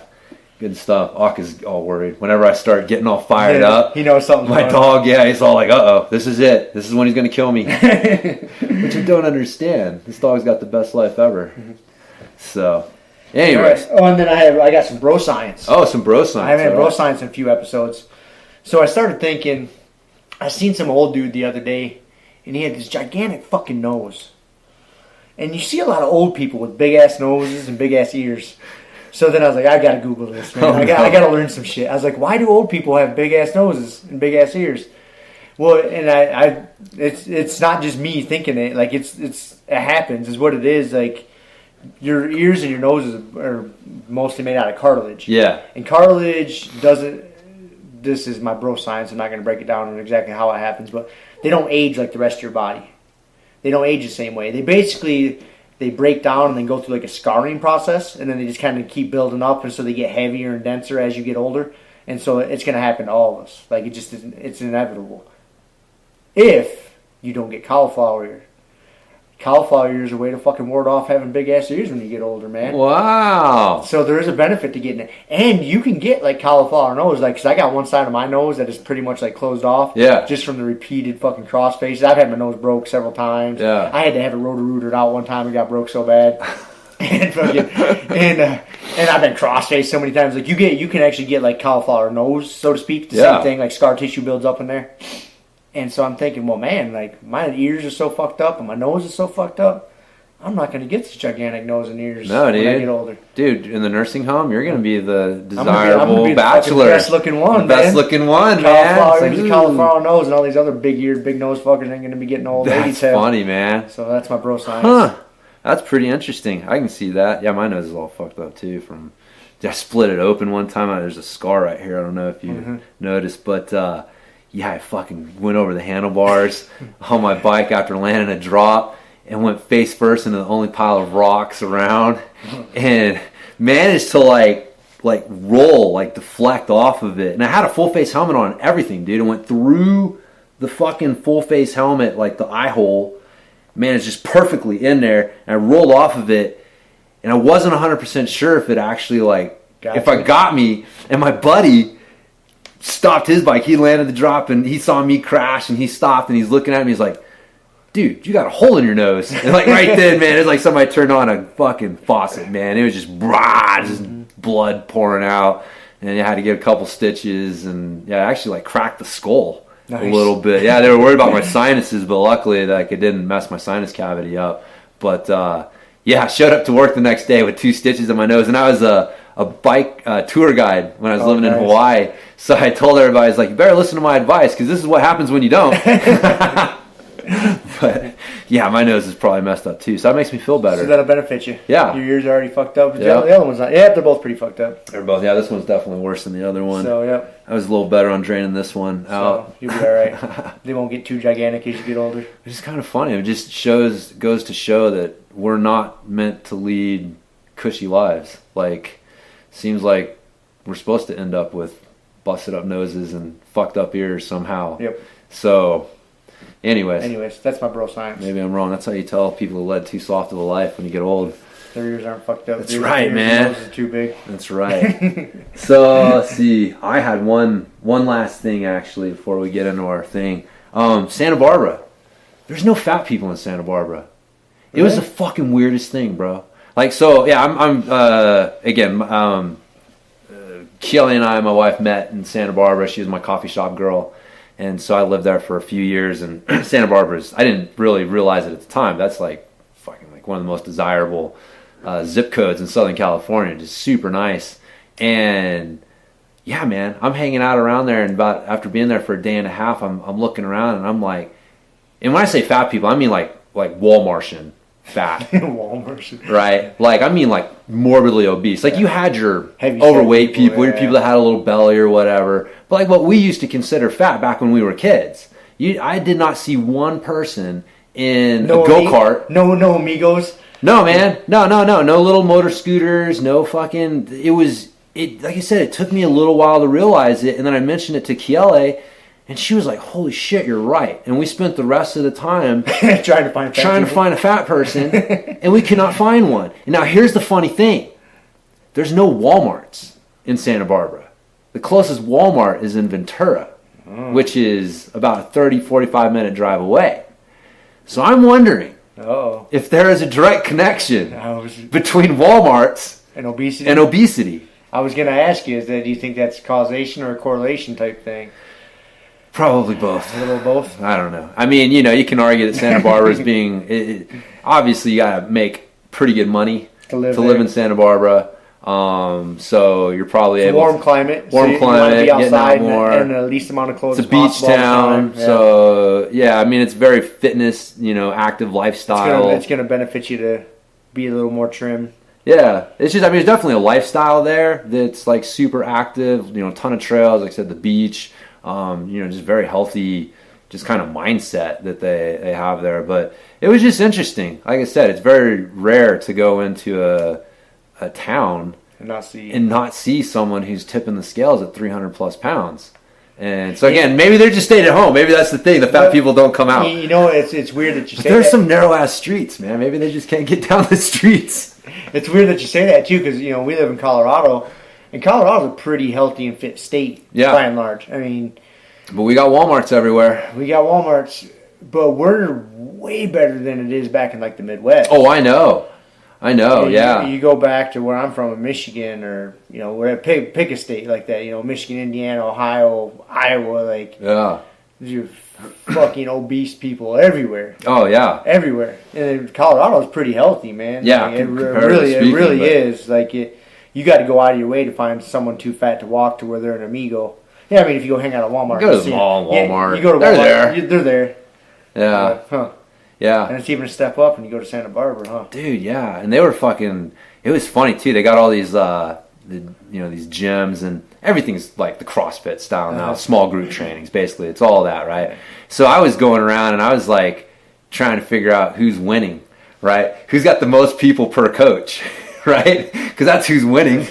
Good stuff. Ock is all worried. Whenever I start getting all fired up, he knows something. My dog, he's all like, uh-oh, this is it. This is when he's going to kill me. Which I don't understand. This dog's got the best life ever. So, anyways. Right. Oh, and then I got some bro science. Oh, some bro science. I haven't had bro science in a few episodes. So I started thinking, I seen some old dude the other day, and he had this gigantic fucking nose. And you see a lot of old people with big-ass noses and big-ass ears. So then I was like, I gotta Google this, man. I gotta learn some shit. I was like, why do old people have big-ass noses and big-ass ears? Well, and it's not just me thinking it. Like, it happens, is what it is. Like, your ears and your noses are mostly made out of cartilage. Yeah. And cartilage doesn't, this is my bro science, I'm not going to break it down on exactly how it happens, but they don't age like the rest of your body. They don't age the same way. They break down and then go through like a scarring process, and then they just kind of keep building up, and so they get heavier and denser as you get older. And so it's going to happen to all of us. Like, it's inevitable. If you don't get cauliflower ear. Cauliflower ears are a way to fucking ward off having big ass ears when you get older, man. Wow. So there is a benefit to getting it. And you can get like cauliflower nose, like, because I got one side of my nose that is pretty much like closed off. Yeah. Just from the repeated fucking cross faces. I've had my nose broke several times. Yeah. I had to have it rotor-rooted out one time. It got broke so bad. and I've been cross-faced so many times. Like, you can actually get like cauliflower nose, so to speak. The same thing, like scar tissue builds up in there. And so I'm thinking, well, man, like, my ears are so fucked up and my nose is so fucked up. I'm not going to get this gigantic nose and ears when I get older. Dude, in the nursing home, you're going to be the desirable bachelor. The best-looking one, Best-looking one, cauliflower man. Cauliflower nose, and all these other big-eared, big-nose fuckers ain't going to be getting old. That's funny, man. So that's my bro science. Huh. That's pretty interesting. I can see that. Yeah, my nose is all fucked up, too. I split it open one time. There's a scar right here. I don't know if you noticed, but... I fucking went over the handlebars on my bike after landing a drop and went face first into the only pile of rocks around and managed to like roll, like deflect off of it. And I had a full face helmet on and everything, dude. And went through the fucking full face helmet, like the eye hole, managed just perfectly in there. And I rolled off of it, and I wasn't 100% sure if it actually got me. And my buddy stopped his bike. He landed the drop and he saw me crash and he stopped and he's looking at me. He's like, dude, you got a hole in your nose. And like right then, man, it's like somebody turned on a fucking faucet, man. It was just blood pouring out. and I had to get a couple stitches, and yeah, I actually like cracked the skull Nice. a little bit. Yeah, they were worried about my sinuses, but luckily like it didn't mess my sinus cavity up. But yeah, I showed up to work the next day with 2 stitches in my nose, and I was a bike tour guide when I was living in Hawaii. So I told everybody, I was like, you better listen to my advice, because this is what happens when you don't. But yeah, my nose is probably messed up too, so that makes me feel better. So that'll benefit you. Yeah. Your ears are already fucked up. Yeah. The other one's not. Yeah, they're both pretty fucked up. They're both. Yeah, this one's definitely worse than the other one. So yeah. I was a little better on draining this one out. So you'll be all right. They won't get too gigantic as you get older. It's just kind of funny. It just goes to show that we're not meant to lead cushy lives. Like, seems like we're supposed to end up with busted up noses and fucked up ears somehow. Yep. So, anyways, that's my bro science. maybe I'm wrong. That's how you tell people who led too soft of a life when you get old. Their ears aren't fucked up. That's right, man. Their noses are too big. That's right. So, let's see. I had one last thing, actually, before we get into our thing. Santa Barbara. There's no fat people in Santa Barbara. It was the fucking weirdest thing, bro. Like, so, yeah, Kelly and I, my wife, met in Santa Barbara. She was my coffee shop girl. And so I lived there for a few years. And Santa Barbara's, I didn't really realize it at the time. That's like fucking like one of the most desirable zip codes in Southern California. Just super nice. And yeah, man, I'm hanging out around there. And about after being there for a day and a half, I'm looking around and I'm like, and when I say fat people, I mean like Walmartian fat. Walmart. Right? Like, I mean like morbidly obese. Like, you had your Heavy overweight people, your yeah. people that had a little belly or whatever. But like what we used to consider fat back when we were kids. I did not see one person in a go-kart. No amigos. No, man. No. No little motor scooters. No fucking... Like I said, it took me a little while to realize it. And then I mentioned it to Kiele. And she was like, holy shit, you're right. And we spent the rest of the time trying to find a fat person, and we could not find one. And now here's the funny thing. There's no Walmarts in Santa Barbara. The closest Walmart is in Ventura, which is about a 30, 45-minute drive away. So I'm wondering if there is a direct connection between Walmarts and obesity. I was going to ask you, do you think that's causation or a correlation type thing? Probably both. A little of both? I don't know. I mean, you can argue that Santa Barbara is being... obviously, you got to make pretty good money to live in Santa Barbara. So you're probably able... Warm climate. Warm climate, getting out more. and the least amount of clothes It's a beach town. Yeah. So, yeah, I mean, it's very fitness, active lifestyle. It's going to benefit you to be a little more trim. Yeah. It's just, I mean, there's definitely a lifestyle there that's, like, super active. A ton of trails, like I said, the beach. Just very healthy, just kind of mindset that they have there. But it was just interesting. Like I said, it's very rare to go into a town and not see someone who's tipping the scales at 300 plus pounds. And so again, maybe they're just staying at home. Maybe that's the thing. The fat people don't come out. It's weird that you say that. There's some narrow ass streets, man. Maybe they just can't get down the streets. It's weird that you say that too, because we live in Colorado. And Colorado's a pretty healthy and fit state, by and large. I mean... But we got Walmarts everywhere. We got Walmarts, but we're way better than it is back in, like, the Midwest. Oh, I know, yeah. You go back to where I'm from in Michigan or, pick a state like that. Michigan, Indiana, Ohio, Iowa, like... Yeah. There's fucking obese people everywhere. Oh, yeah. Everywhere. And Colorado's pretty healthy, man. Yeah, like, it really is. Like, you got to go out of your way to find someone too fat to walk to where they're an amigo. Yeah, I mean, if you go hang out at Walmart. Go to the mall, Walmart. You go to Walmart. They're there. Yeah. Yeah. And it's even a step up when you go to Santa Barbara, huh? Dude, yeah. And they were fucking... It was funny, too. They got all these, these gyms, and everything's like the CrossFit style now. Small group trainings, basically. It's all that, right? So I was going around, and I was, like, trying to figure out who's winning, right? Who's got the most people per coach, right? Because that's who's winning.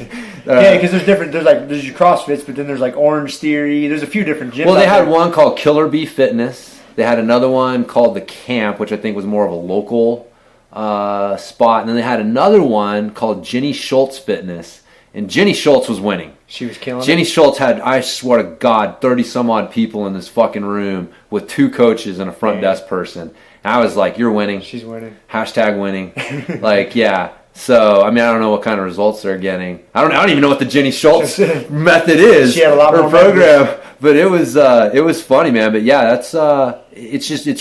Yeah, because there's different. There's your CrossFits, but then there's like Orange Theory. There's a few different gyms. Well, they had one called Killer Bee Fitness. They had another one called The Camp, which I think was more of a local spot. And then they had another one called Jenny Schultz Fitness. And Jenny Schultz was winning. She was killing Jenny it. Schultz had, I swear to God, 30-some-odd people in this fucking room with 2 coaches and a front desk person. And I was like, you're winning. She's winning. Hashtag winning. Like, yeah. So, I mean, I don't know what kind of results they're getting. I don't even know what the Jenny Schultz method is. She had a lot more program. But it was funny, man. But yeah, it's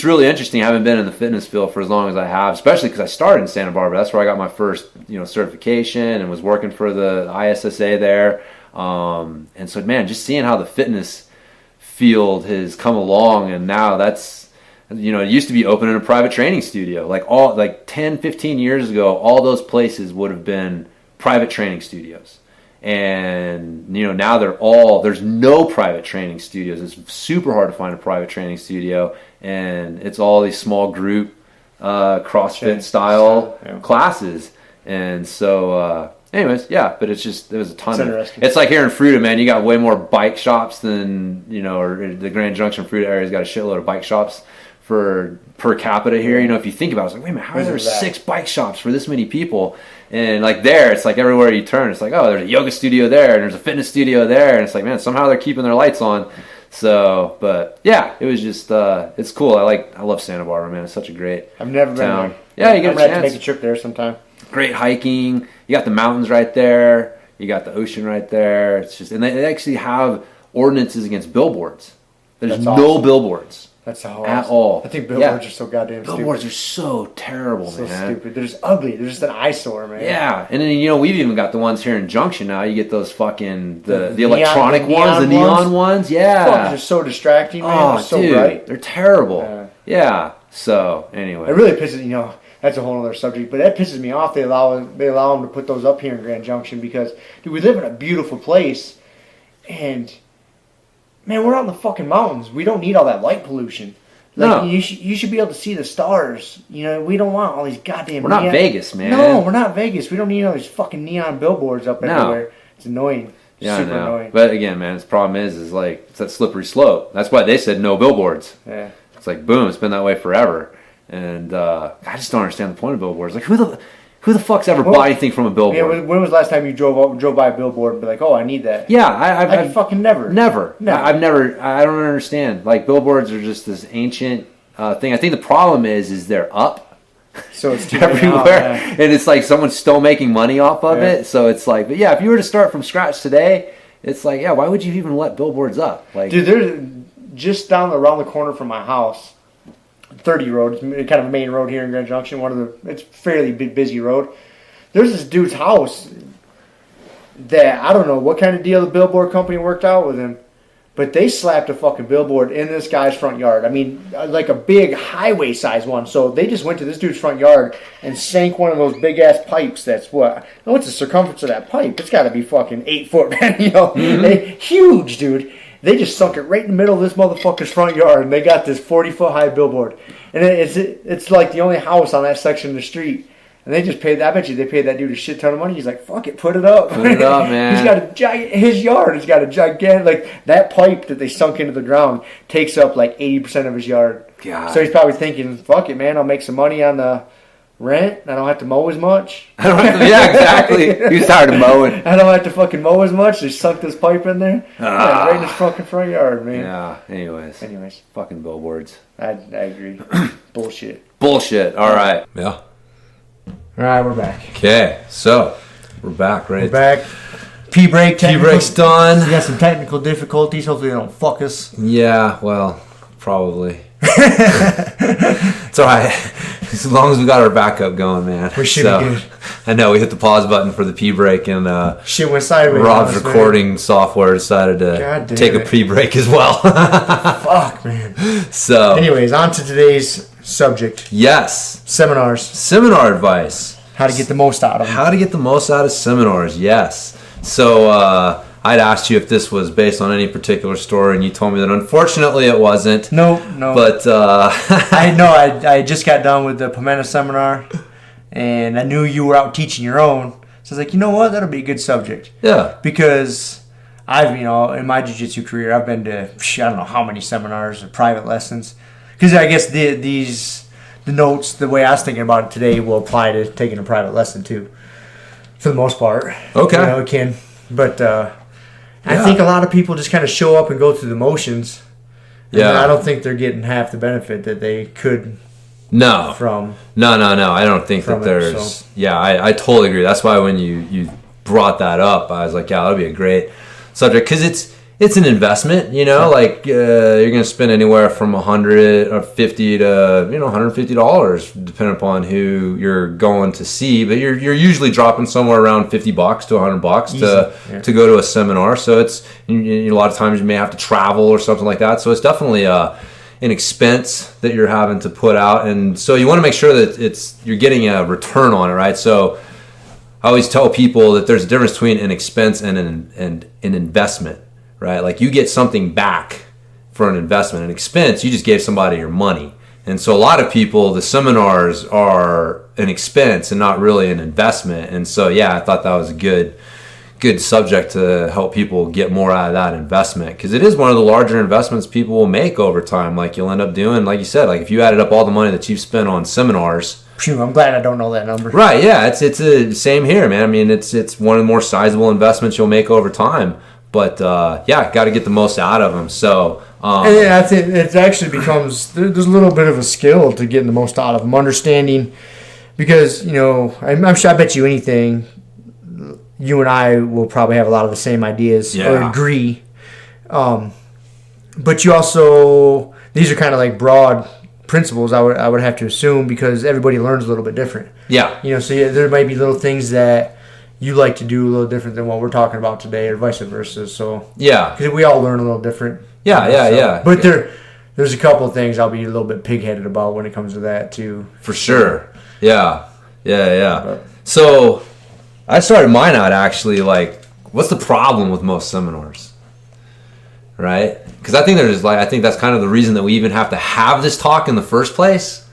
really interesting. I haven't been in the fitness field for as long as I have, especially because I started in Santa Barbara. That's where I got my first, certification and was working for the ISSA there. And so, man, just seeing how the fitness field has come along, and now that's, it used to be open in a private training studio. Like 10, 15 years ago, all those places would have been private training studios. And, now there's no private training studios. It's super hard to find a private training studio. And it's all these small group CrossFit style classes. And so, anyways, yeah, but it was a ton of, it's like here in Fruita, man, you got way more bike shops than, or the Grand Junction Fruita area's got a shitload of bike shops per capita here. If you think about it, it's like, wait a minute, how are there 6 bike shops for this many people? And like there, it's like everywhere you turn, it's like, oh, there's a yoga studio there, and there's a fitness studio there, and it's like, man, somehow they're keeping their lights on. So, but yeah, it was just, it's cool. I love Santa Barbara, man. It's such a great I've never town. been Yeah, there. you get I'm a chance. to make a trip there sometime. Great hiking. You got the mountains right there. You got the ocean right there. It's just, and they actually have ordinances against billboards. There's That's no awesome. billboards. That's how at all. I think billboards are so goddamn stupid. Billboards are so terrible, so man. stupid. They're just ugly. They're just an eyesore, man. Yeah, and then we've even got the ones here in Junction now. You get those fucking the neon, electronic ones, the neon ones. Yeah, fuck, they're so distracting, man. Oh, They're so dude, bright. they're terrible. Yeah. So anyway, it really pisses. That's a whole other subject, but that pisses me off. They allow them to put those up here in Grand Junction because, dude, we live in a beautiful place, and man, we're out in the fucking mountains. We don't need all that light pollution. Like, no. you should be able to see the stars. We don't want all these goddamn. We're not Vegas, man. No, we're not Vegas. We don't need all these fucking neon billboards up everywhere. It's annoying. Yeah, Super I know. annoying. But again, man, the problem is like it's that slippery slope. That's why they said no billboards. Yeah. It's like boom, it's been that way forever. And I just don't understand the point of billboards. Like who the fuck's ever bought anything from a billboard? Yeah, when was the last time you drove by a billboard and be like, oh, I need that? Yeah, I've fucking never. Never. I don't understand. Like billboards are just this ancient thing. I think the problem is they're up. So it's everywhere, and it's like someone's still making money off of it. So it's like, but yeah, if you were to start from scratch today, it's like, yeah, why would you even let billboards up? Like, dude, there's just around the corner from my house, 30 road, kind of a main road here in Grand Junction. It's a fairly busy road. There's this dude's house that I don't know what kind of deal the billboard company worked out with him, but they slapped a fucking billboard in this guy's front yard. I mean, like a big highway size one. So they just went to this dude's front yard and sank one of those big ass pipes. That's what's the circumference of that pipe? It's got to be fucking 8 foot, man. Huge, dude. They just sunk it right in the middle of this motherfucker's front yard, and they got this 40-foot high billboard. And it's like the only house on that section of the street. And they just paid. I bet you they paid that dude a shit ton of money. He's like, "Fuck it, put it up." Put it up, man. He's got his yard. He's got a gigantic, like that pipe that they sunk into the ground takes up like 80% of his yard. God. So he's probably thinking, "Fuck it, man. I'll make some money on the rent. I don't have to mow as much." Yeah, exactly. He's tired of mowing. I don't have to fucking mow as much. They sunk this pipe in there. Yeah, right in his fucking front yard, man. Yeah. Anyways, fucking billboards. I agree. Bullshit. All right. Yeah. All right, we're back. Okay, so we're back, right? We're back. Pee break's done. We got some technical difficulties. Hopefully they don't fuck us. Yeah, well, probably. It's all right. As long as we got our backup going, man. We should be good. I know we hit the pause button for the pee break, and shit went sideways. Rob's recording software decided to take a pee break as well. Fuck, man. So, anyways, on to today's subject. Yes. Seminars. Seminar advice. How to get the most out of them. How to get the most out of seminars, yes. So, I'd asked you if this was based on any particular story, and you told me that unfortunately it wasn't. No. But, I just got done with the Pomena seminar, and I knew you were out teaching your own. So I was like, you know what? That'll be a good subject. Yeah. Because I've, in my jiu-jitsu career, I've been to, I don't know how many seminars or private lessons. Because I guess the notes, the way I was thinking about it today, will apply to taking a private lesson too, for the most part. Okay. It can. But I think a lot of people just kind of show up and go through the motions. And I don't think they're getting half the benefit that they could No. from No. I don't think that there's... So. Yeah, I totally agree. That's why when you brought that up, I was like, yeah, that'll be a great subject. Because it's an investment, you know? Like, you're going to spend anywhere from $150 to, $150, depending upon who you're going to see. But you're usually dropping somewhere around $50 to $100 to go to a seminar. So it's a lot of times you may have to travel or something like that. So it's definitely an expense that you're having to put out, and so you want to make sure that you're getting a return on it, right? So I always tell people that there's a difference between an expense and an investment, right? Like you get something back for an investment. An expense, you just gave somebody your money. And so a lot of people, the seminars are an expense and not really an investment. And so yeah, I thought that was a good subject to help people get more out of that investment, because it is one of the larger investments people will make over time. Like you'll end up doing, like you said, like if you added up all the money that you've spent on seminars. Phew, I'm glad I don't know that number. Right, yeah, it's the same here, man. I mean, it's one of the more sizable investments you'll make over time. But yeah, got to get the most out of them. So and yeah, I think it actually becomes there's a little bit of a skill to getting the most out of them, understanding, because I'm sure I bet you anything. You and I will probably have a lot of the same ideas or agree. But you also, these are kind of like broad principles, I would have to assume, because everybody learns a little bit different. Yeah. So there might be little things that you like to do a little different than what we're talking about today, or vice versa. So yeah, because we all learn a little different. Yeah. But there's a couple of things I'll be a little bit pig-headed about when it comes to that too. For sure. Yeah. So I started mine out actually like, what's the problem with most seminars, right? Because I think that's kind of the reason that we even have to have this talk in the first place.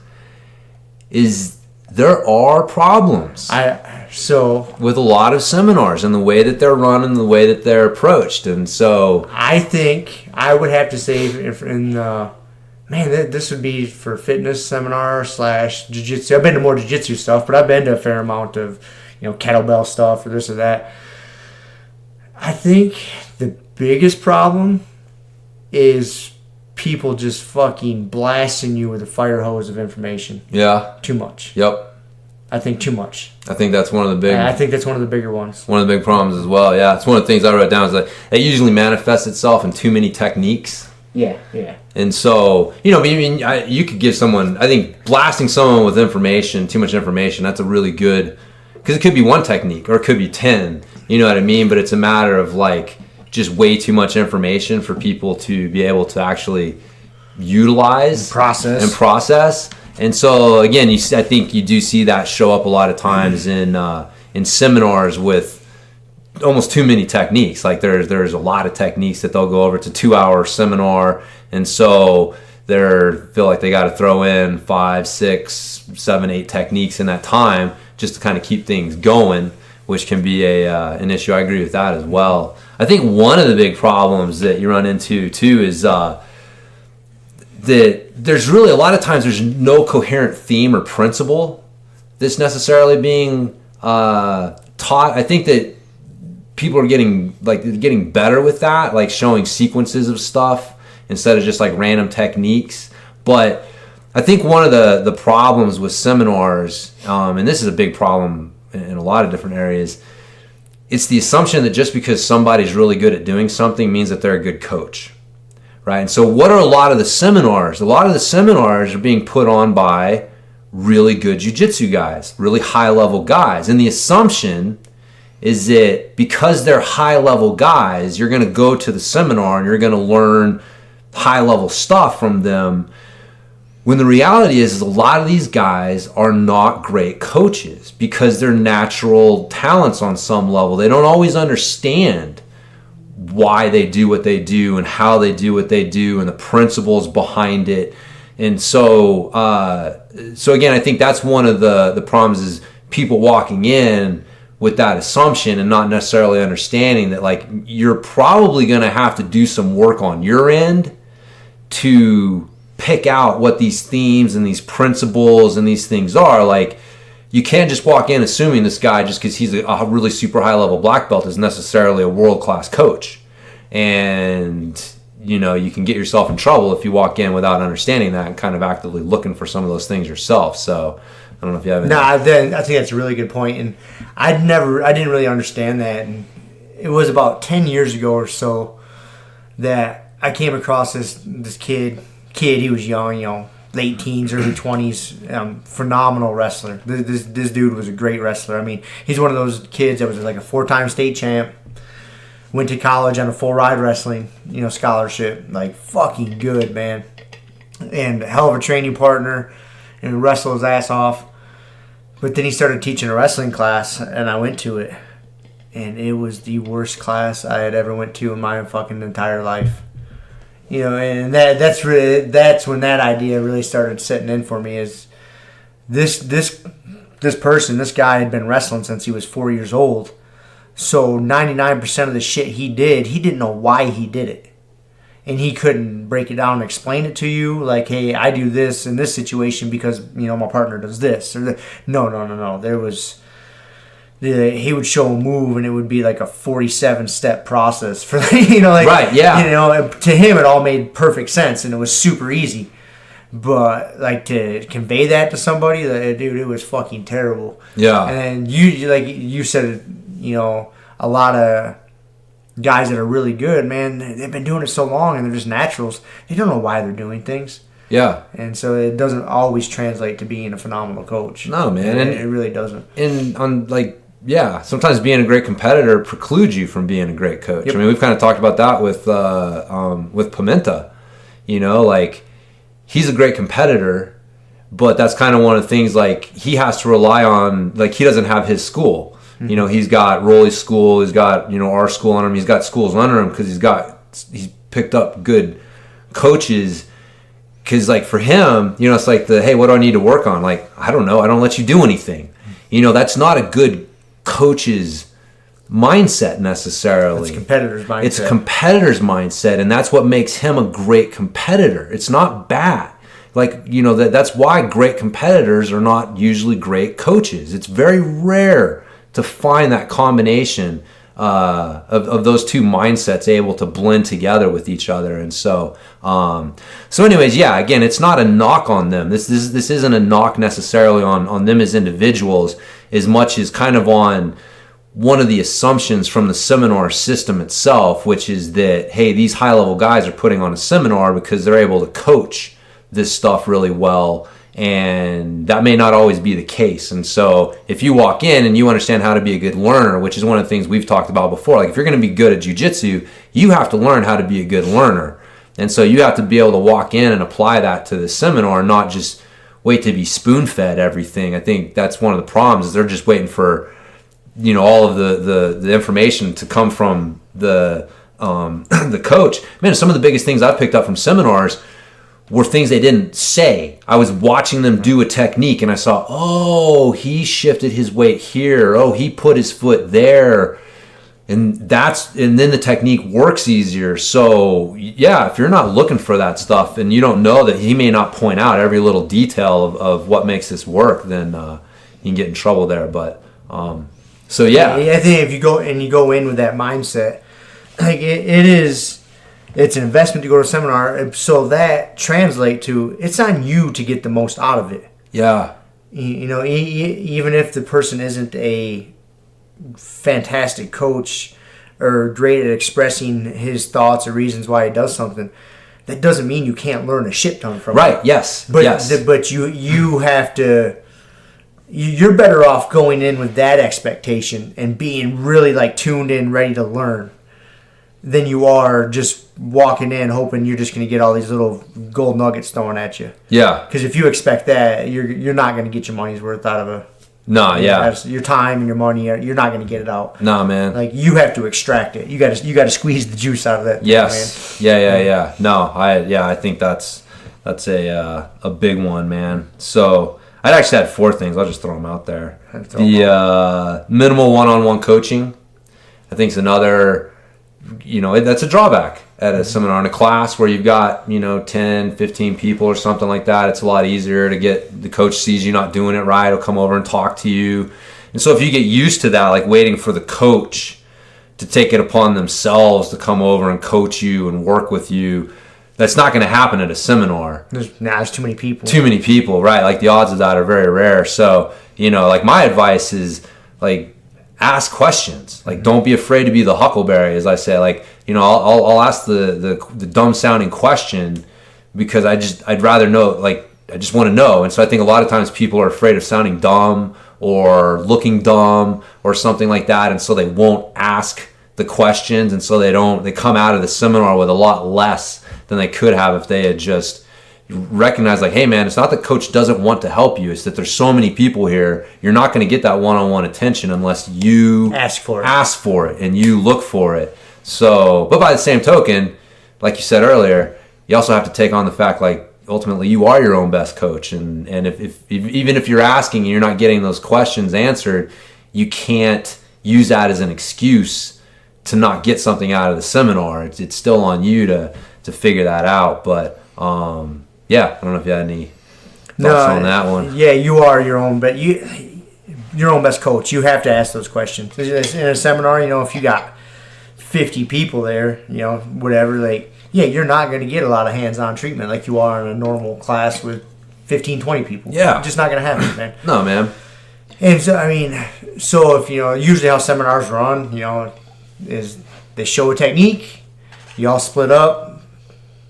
Is there are problems with a lot of seminars and the way that they're run and the way that they're approached, and so I think I would have to say this would be for fitness seminar / jiu-jitsu. I've been to more jiu-jitsu stuff, but I've been to a fair amount of kettlebell stuff or this or that. I think the biggest problem is people just fucking blasting you with a fire hose of information. Yeah. Too much. Yep. I think too much. I think that's one of the big... I think that's one of the bigger ones. One of the big problems as well, yeah. It's one of the things I wrote down is that it usually manifests itself in too many techniques. Yeah. And so, you could give someone... I think blasting someone with information, too much information, that's a really good... Because it could be one technique or it could be 10, you know what I mean? But it's a matter of like just way too much information for people to be able to actually utilize and process. And so again, I think you do see that show up a lot of times in seminars with almost too many techniques. Like there's a lot of techniques that they'll go over. It's a 2-hour seminar, and so they feel like they got to throw in 5, 6, 7, 8 techniques in that time just to kind of keep things going, which can be an issue. I agree with that as well. I think one of the big problems that you run into too is that there's really a lot of times there's no coherent theme or principle that's necessarily being taught. I think that people are getting better with that, like showing sequences of stuff instead of just like random techniques. But I think one of the problems with seminars, and this is a big problem in a lot of different areas, it's the assumption that just because somebody's really good at doing something means that they're a good coach, right? And so what are a lot of the seminars? A lot of the seminars are being put on by really good jiu-jitsu guys, really high-level guys. And the assumption is that because they're high-level guys, you're going to go to the seminar and you're going to learn high-level stuff from them, when the reality is a lot of these guys are not great coaches because they're natural talents on some level. They don't always understand why they do what they do and how they do what they do and the principles behind it. And so again, I think that's one of the problems is people walking in with that assumption and not necessarily understanding that like you're probably going to have to do some work on your end to pick out what these themes and these principles and these things are. Like, you can't just walk in assuming this guy, just because he's a really super high level black belt, is necessarily a world-class coach. And you can get yourself in trouble if you walk in without understanding that and kind of actively looking for some of those things yourself. So I don't know if you have any. No, I think that's a really good point. And I didn't really understand that. And it was about 10 years ago or so that I came across this kid. He was young, late teens, early 20s, phenomenal wrestler. This dude was a great wrestler. I mean, he's one of those kids that was like a 4-time state champ. Went to college on a full ride wrestling, scholarship. Like, fucking good, man. And a hell of a training partner. And wrestled his ass off. But then he started teaching a wrestling class, and I went to it. And it was the worst class I had ever went to in my fucking entire life. And that's when that idea really started setting in for me. Is this guy had been wrestling since he was 4 years old. So 99% of the shit he didn't know why he did it. And he couldn't break it down and explain it to you. Like, hey, I do this in this situation because, my partner does this. Or No. He would show a move and it would be like a 47-step process for, right, yeah. To him it all made perfect sense and it was super easy. But like to convey that to somebody, dude, it was fucking terrible. Yeah. And you said, a lot of guys that are really good, man, they've been doing it so long and they're just naturals. They don't know why they're doing things. Yeah. And so it doesn't always translate to being a phenomenal coach. No, man. It really doesn't. And sometimes being a great competitor precludes you from being a great coach. Yep. I mean, we've kind of talked about that with Pimenta. He's a great competitor, but that's kind of one of the things, he has to rely on, he doesn't have his school. Mm-hmm. He's got Rolly's school, he's got, our school under him, he's got schools under him because he's picked up good coaches. Because, for him, it's hey, what do I need to work on? I don't know, I don't let you do anything. That's not a good coach's mindset necessarily. It's a competitor's mindset. It's a competitor's mindset, and that's what makes him a great competitor. It's not bad. That's why great competitors are not usually great coaches. It's very rare to find that combination of those two mindsets able to blend together with each other. And so anyways, yeah, again, it's not a knock on them. This isn't a knock necessarily on them as individuals as much as kind of on one of the assumptions from the seminar system itself, which is that, hey, these high-level guys are putting on a seminar because they're able to coach this stuff really well. And that may not always be the case. And so if you walk in and you understand how to be a good learner, which is one of the things we've talked about before, if you're going to be good at jiu-jitsu, you have to learn how to be a good learner. And so you have to be able to walk in and apply that to the seminar, not just wait to be spoon-fed everything. I think that's one of the problems is they're just waiting for, all of the information to come from the coach. Man, some of the biggest things I've picked up from seminars were things they didn't say. I was watching them do a technique and I saw, oh, he shifted his weight here. Oh, he put his foot there. And then the technique works easier. So yeah, if you're not looking for that stuff and you don't know that he may not point out every little detail of what makes this work, then you can get in trouble there. But so yeah. I think if you go in with that mindset, it's an investment to go to a seminar, so that translate to it's on you to get the most out of it. Yeah. Even if the person isn't a fantastic coach or great at expressing his thoughts or reasons why he does something, that doesn't mean you can't learn a shit ton from it. Right, yes. But you have to... You're better off going in with that expectation and being really tuned in, ready to learn, than you are just walking in hoping you're just going to get all these little gold nuggets thrown at you. Yeah. Because if you expect that, you're not going to get your money's worth out of your time and your money. You're not going to get it out. Nah, man. You have to extract it. You got to squeeze the juice out of that. Yes. Thing, man. Yeah. No, I think that's a big one, man. So I'd actually had 4 things. I'll just throw them out there. The minimal one-on-one coaching, I think, is another. That's a drawback at a seminar. In a class where you've got 10, 15 people or something like that, it's a lot easier to get the coach sees you not doing it right, he'll come over and talk to you. And so if you get used to that, waiting for the coach to take it upon themselves to come over and coach you and work with you. That's not going to happen at a seminar. There's too many people. Too many people, right? Like the odds of that are very rare. So, like my advice is like ask questions. Like don't be afraid to be the huckleberry, as I say. Like, I'll ask the dumb sounding question because I'd rather know, like I just want to know. And so I think a lot of times people are afraid of sounding dumb or looking dumb or something like that, and so they won't ask the questions, and so they come out of the seminar with a lot less than they could have if they had just recognized, like, hey man, it's not that coach doesn't want to help you, it's that there's so many people here, you're not going to get that one-on-one attention unless you ask for it and you look for it. So, but by the same token, like you said earlier, you also have to take on the fact, like, ultimately you are your own best coach, and if even if you're asking and you're not getting those questions answered, you can't use that as an excuse to not get something out of the seminar. It's still on you to figure that out. But I don't know if you had any thoughts on that one. Yeah, you are your own best coach. You have to ask those questions in a seminar. If you got 50 people there, whatever, like, yeah, you're not going to get a lot of hands-on treatment like you are in a normal class with 15, 20 people. Yeah. It's just not going to happen, man. No, man. And so, if, usually how seminars run, is they show a technique, you all split up,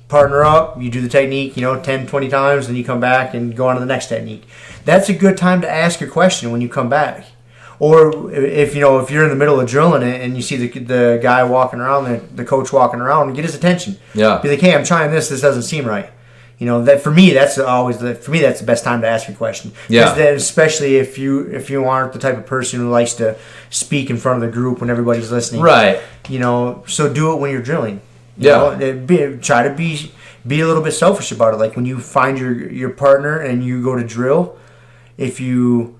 partner up, you do the technique, 10, 20 times, then you come back and go on to the next technique. That's a good time to ask your question when you come back. Or if you're in the middle of drilling it and you see the guy walking around, the coach walking around, and get his attention. Yeah. Be like, hey, I'm trying this. This doesn't seem right. That for me, that's the best time to ask your question. Yeah. Then, especially if you aren't the type of person who likes to speak in front of the group when everybody's listening. Right. So do it when you're drilling. Try to be a little bit selfish about it. Like when you find your partner and you go to drill, if you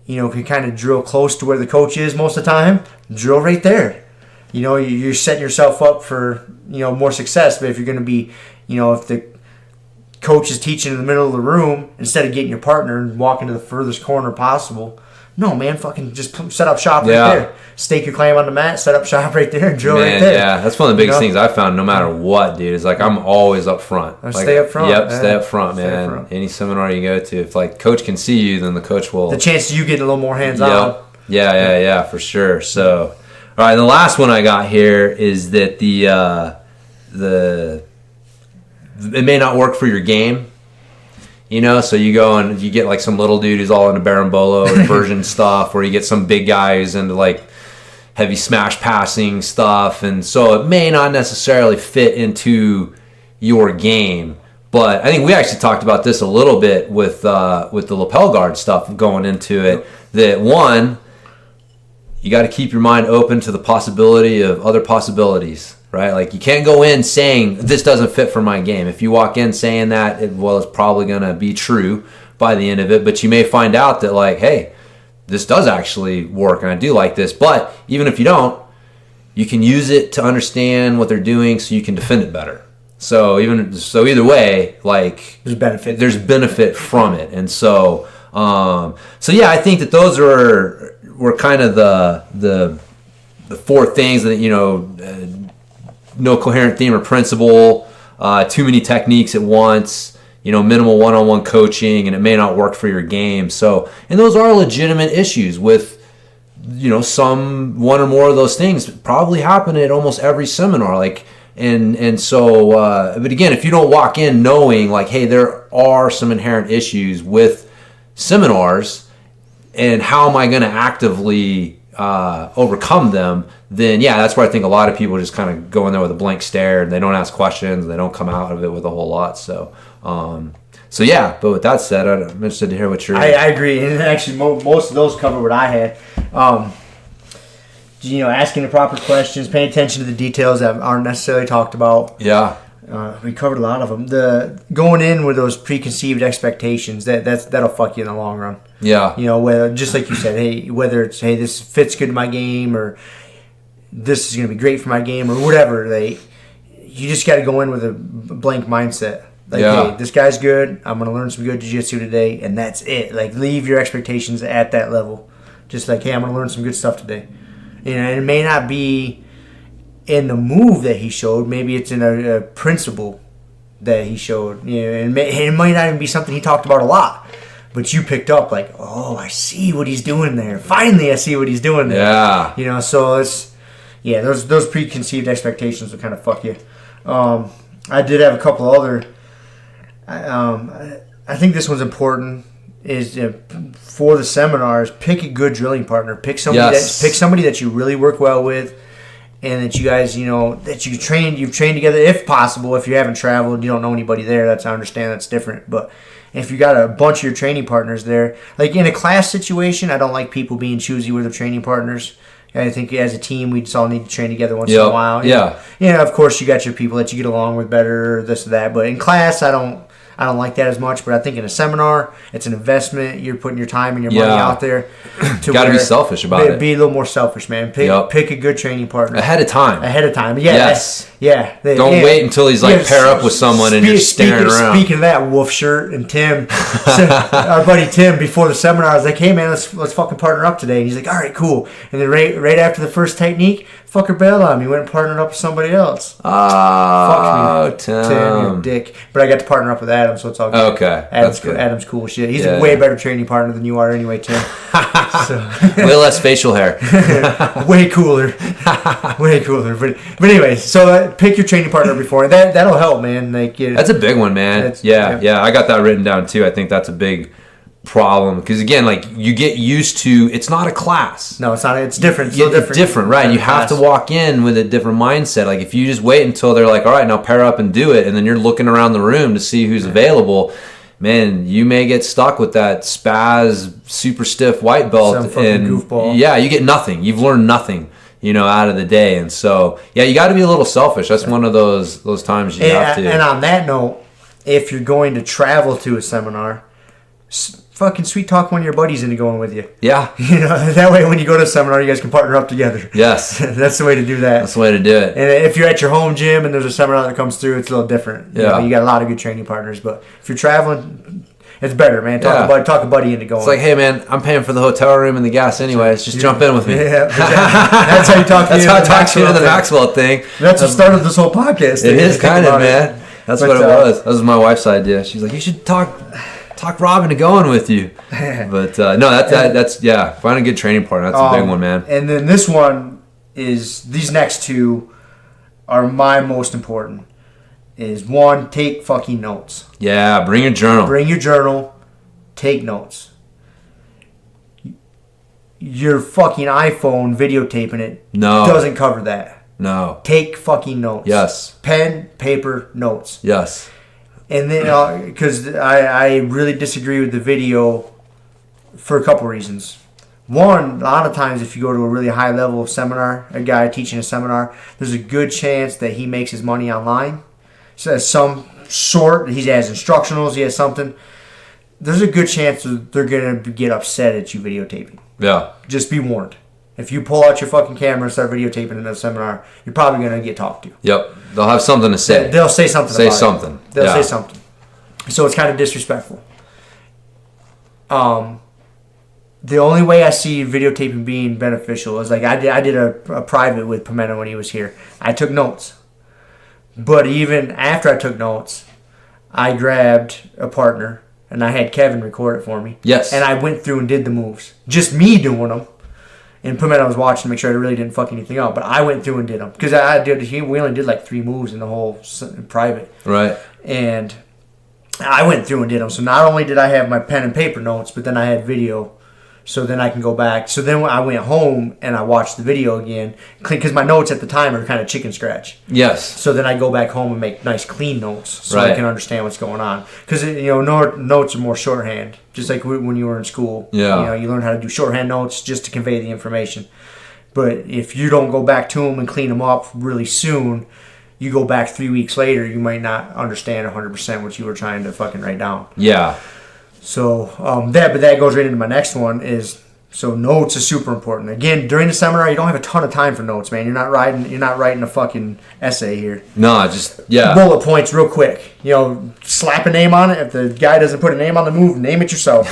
can kind of drill close to where the coach is most of the time, drill right there. You're setting yourself up for, more success. But if you're going to be, if the coach is teaching in the middle of the room, instead of getting your partner and walking to the furthest corner possible, no, man, fucking just set up shop right there. Stake your clam on the mat, set up shop right there, and drill right there. Yeah, that's one of the biggest things I found no matter what, dude. Is like I'm always up front. Stay up front. Yep, stay up front, man. Any seminar you go to, if like coach can see you, then the coach will. The chance of you getting a little more hands-on. Yep. Yeah, for sure. So, all right, the last one I got here is that it may not work for your game. So you go and you get like some little dude who's all into berimbolo inversion stuff, or you get some big guy who's into like heavy smash passing stuff, and so it may not necessarily fit into your game. But I think we actually talked about this a little bit with the lapel guard stuff going into it. That one, you got to keep your mind open to the possibility of other possibilities. Right? Like you can't go in saying this doesn't fit for my game. If you walk in saying that, it's probably going to be true by the end of it, but you may find out that like, hey, this does actually work and I do like this. But even if you don't, you can use it to understand what they're doing so you can defend it better. So either way, like there's benefit from it. And so I think that those were kind of the four things that, no coherent theme or principle, too many techniques at once, minimal one-on-one coaching, and it may not work for your game. So, and those are legitimate issues with, some one or more of those things probably happen at almost every seminar. Like, but again, if you don't walk in knowing like, hey, there are some inherent issues with seminars, and how am I going to actively overcome them, then that's where I think a lot of people just kind of go in there with a blank stare and they don't ask questions, they don't come out of it with a whole lot. So but with that said, I'm interested to hear what you're... I agree, and actually most of those cover what I had. Asking the proper questions, paying attention to the details that aren't necessarily talked about. Yeah. We covered a lot of them. The going in with those preconceived expectations, that'll fuck you in the long run. Yeah. Whether, just like you said, whether it's, hey, this fits good to my game, or this is going to be great for my game, or whatever. You just got to go in with a blank mindset. Like, hey, this guy's good. I'm going to learn some good jiu-jitsu today, and that's it. Like, leave your expectations at that level. Just like, hey, I'm going to learn some good stuff today. it may not be in the move that he showed. Maybe it's in a principle that he showed. And it might not even be something he talked about a lot. But you picked up like, oh, I see what he's doing there. Finally, I see what he's doing there. Yeah. So it's, those preconceived expectations will kind of fuck you. I did have a couple other. I think this one's important. Is for the seminars, pick a good drilling partner. Pick somebody that you really work well with, and that you guys, that you've trained together if possible. If you haven't traveled, you don't know anybody there. I understand that's different, but. If you got a bunch of your training partners there, like in a class situation, I don't like people being choosy with their training partners. I think as a team, we just all need to train together once in a while. Of course, you got your people that you get along with better, this or that. But in class, I don't like that as much. But I think in a seminar, it's an investment. You're putting your time and your money out there. Got to be selfish about it. Be a little more selfish, man. Pick a good training partner ahead of time. Don't wait until he's pair up with someone and you're staring around. Speaking of that, Wolf Shirt and Tim, our buddy Tim, before the seminar, I was like, "Hey man, let's fucking partner up today." And he's like, "All right, cool." And then right after the first technique, fucker bailed on me. Went and partnered up with somebody else. Oh, fuck me, Tim, you dick. But I got to partner up with Adam, so it's all good. Okay, that's good. Adam's cool shit. He's a way better training partner than you are, anyway, Tim. Way less facial hair. Way cooler. But anyway, so pick your training partner before. That'll help, man. That's a big one, man. Yeah. I got that written down too. I think that's a big problem because again, you get used to. It's not a class. No, it's not. It's different. It's different, right? You have to walk in with a different mindset. Like if you just wait until they're like, all right, now pair up and do it, and then you're looking around the room to see who's available. Man, you may get stuck with that spaz super stiff white belt and goofball. Yeah, you get nothing. You've learned nothing, out of the day. And so, you got to be a little selfish. That's one of those times you have to. And on that note, if you're going to travel to a seminar, fucking sweet talk one of your buddies into going with you. Yeah. That way when you go to a seminar, you guys can partner up together. Yes. That's the way to do that. That's the way to do it. And if you're at your home gym and there's a seminar that comes through, it's a little different. You got a lot of good training partners. But if you're traveling, it's better, man. Talk a buddy into going. It's like, hey, man, I'm paying for the hotel room and the gas anyways. Just jump in with me. Yeah, that's how you talk to That's how I talk to you to the Maxwell thing. That's what started this whole podcast. It is kind of, man. That's what it was. That was my wife's idea. She's like, you should talk Rob into going with you. But no, that's find a good training partner. That's a big one, man. And then this one is, these next two are my most important. Is one, take fucking notes. Yeah, bring your journal. Take notes. Your fucking iPhone videotaping it doesn't cover that. No. Take fucking notes. Yes. Pen, paper, notes. Yes. And then, because I really disagree with the video for a couple reasons. One, a lot of times if you go to a really high level seminar, a guy teaching a seminar, there's a good chance that he makes his money online. So some sort, he has instructionals, he has something. There's a good chance that they're going to get upset at you videotaping. Yeah. Just be warned. If you pull out your fucking camera and start videotaping in a seminar, you're probably going to get talked to. Yep. They'll have something to say. They'll say something They'll say something. So it's kind of disrespectful. The only way I see videotaping being beneficial is I did a private with Pimento when he was here. I took notes. But even after I took notes, I grabbed a partner and I had Kevin record it for me. Yes. And I went through and did the moves. Just me doing them. And Pimento was watching to make sure I really didn't fuck anything up. But I went through and did them. Because we only did 3 moves in the whole private. Right. And I went through and did them. So not only did I have my pen and paper notes, but then I had video. So then I can go back. So then I went home and I watched the video again. Because my notes at the time are kind of chicken scratch. Yes. So then I go back home and make nice clean notes so I can understand what's going on. Because notes are more shorthand. Just like when you were in school. Yeah. You learn how to do shorthand notes just to convey the information. But if you don't go back to them and clean them up really soon, you go back 3 weeks later, you might not understand 100% what you were trying to fucking write down. Yeah. So that goes right into my next one is, so notes is super important. Again, during the seminar, you don't have a ton of time for notes, man. You're not writing a fucking essay here. No, just bullet points real quick. Slap a name on it. If the guy doesn't put a name on the move, name it yourself.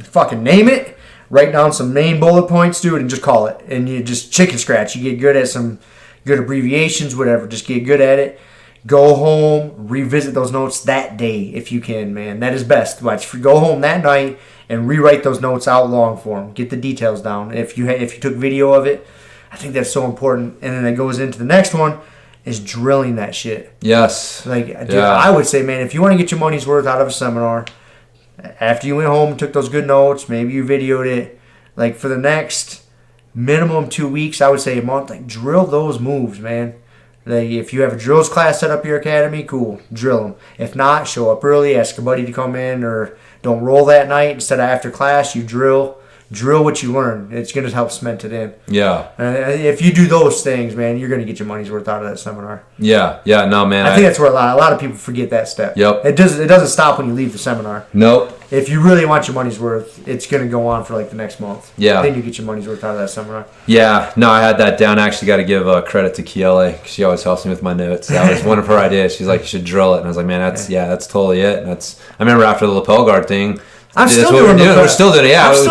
Fucking name it. write down some main bullet points, dude, and just call it. And you just chicken scratch. You get good at some good abbreviations, whatever. Just get good at it. Go home, revisit those notes that day if you can, man. That is best. Go home that night and rewrite those notes out long form. Get the details down. If you took video of it, I think that's so important. And then it goes into the next one is drilling that shit. Yes. Dude, I would say, man, if you want to get your money's worth out of a seminar, after you went home and took those good notes, maybe you videoed it, for the next minimum 2 weeks, I would say a month, drill those moves, man. If you have a drills class set up at your academy, cool, drill them. If not, show up early, ask a buddy to come in, or don't roll that night. Instead of after class, you drill what you learn. It's going to help cement it in. Yeah. If you do those things, man, you're going to get your money's worth out of that seminar. Yeah. No, man. I think that's where a lot of people forget that step. Yep. It doesn't stop when you leave the seminar. Nope. If you really want your money's worth, it's going to go on for the next month. Yeah. Then you get your money's worth out of that seminar. Yeah. No, I had that down. I actually got to give credit to Kiele, because she always helps me with my notes. That was one of her ideas. She's like, you should drill it. And I was like, man, that's totally it. I remember after the lapel guard thing, We're still doing it. I'm still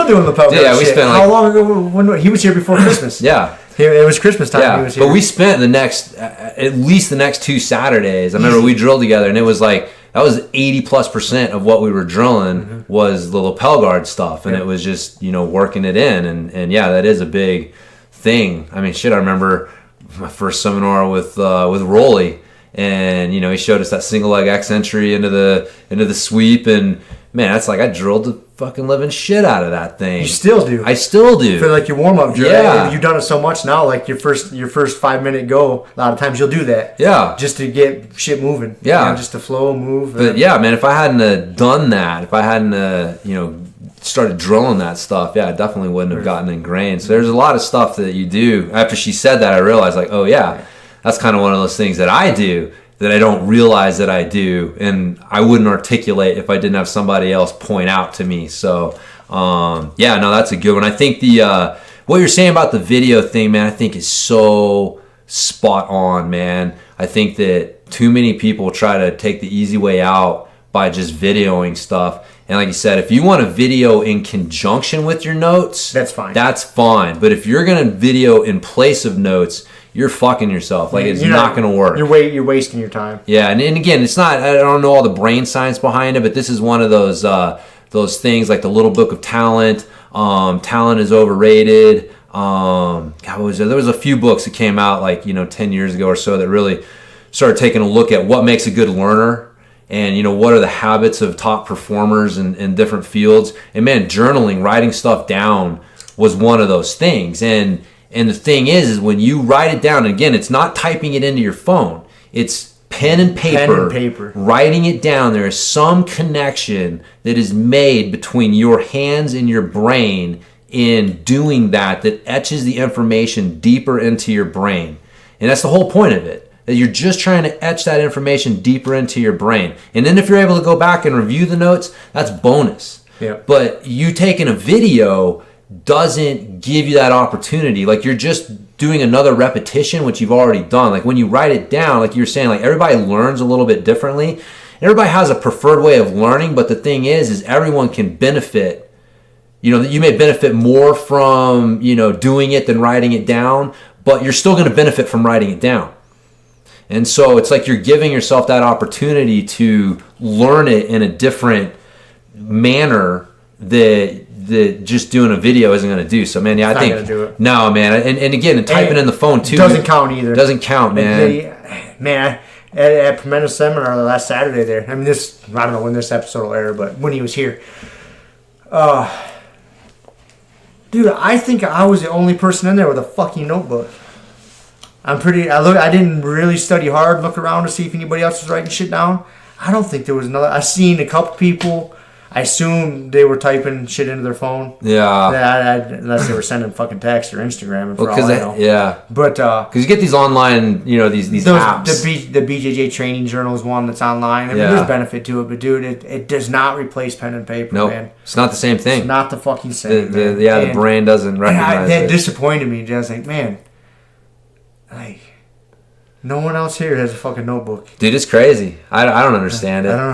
doing the lapel guard. Yeah, we spent how long ago? When he was here before Christmas? Yeah. It was Christmas time. Yeah, he was here. but we spent at least the next 2 Saturdays. I remember we drilled together, and it was that was 80+% of what we were drilling was the lapel guard stuff, and it was just working it in, and yeah, that is a big thing. I mean, shit, I remember my first seminar with Rolly, and he showed us that single leg X entry into the sweep, and man, that's I drilled the fucking living shit out of that thing. You still do. I still do. For your warm up drill. Yeah. You've done it so much now. Your first 5-minute go. A lot of times you'll do that. Yeah. Just to get shit moving. Yeah. Just to flow, move. But yeah, man, if I hadn't done that, if I hadn't started drilling that stuff, I definitely wouldn't have gotten ingrained. So there's a lot of stuff that you do. After she said that, I realized oh yeah, that's kind of one of those things that I do that I don't realize that I do, and I wouldn't articulate if I didn't have somebody else point out to me. So, that's a good one. I think what you're saying about the video thing, man, I think is so spot on, man. I think that too many people try to take the easy way out by just videoing stuff. And like you said, if you want to video in conjunction with your notes, that's fine. That's fine. But if you're going to video in place of notes, you're fucking yourself. It's not going to work. You're wasting your time. Yeah, and again, it's not. I don't know all the brain science behind it, but this is one of those things like the Little Book of Talent. Talent is overrated. What was there? There was a few books that came out 10 years ago or so that really started taking a look at what makes a good learner, and what are the habits of top performers in different fields. And man, journaling, writing stuff down was one of those things. And the thing is when you write it down, and again, it's not typing it into your phone. It's pen and paper. Writing it down. There is some connection that is made between your hands and your brain in doing that etches the information deeper into your brain. And that's the whole point of it. That you're just trying to etch that information deeper into your brain. And then if you're able to go back and review the notes, that's bonus. Yeah. But you taking a video doesn't give you that opportunity. You're just doing another repetition, which you've already done. When you write it down, like you're saying, everybody learns a little bit differently. Everybody has a preferred way of learning, but the thing is everyone can benefit. You may benefit more from, doing it than writing it down, but you're still going to benefit from writing it down. And so it's you're giving yourself that opportunity to learn it in a different manner that just doing a video isn't going to do. So, man, I think gonna do it. No, man, and again, typing in the phone too doesn't count either. Doesn't count, man. At Pimento's seminar last Saturday there. I mean, I don't know when this episode will air, but when he was here, dude, I think I was the only person in there with a fucking notebook. I didn't really study hard, look around to see if anybody else was writing shit down. I don't think there was another. I seen a couple people. I assume they were typing shit into their phone. Yeah. Unless they were sending fucking text or Instagram. And for all I know. Yeah. But because you get these online, these apps. The BJJ training journal is one that's online. I mean, there's benefit to it, but dude, it does not replace pen and paper, man. It's not the same thing. It's not the fucking same. The brain doesn't recognize it. That disappointed me. I was like, man, no one else here has a fucking notebook. Dude, it's crazy. I don't understand it. I don't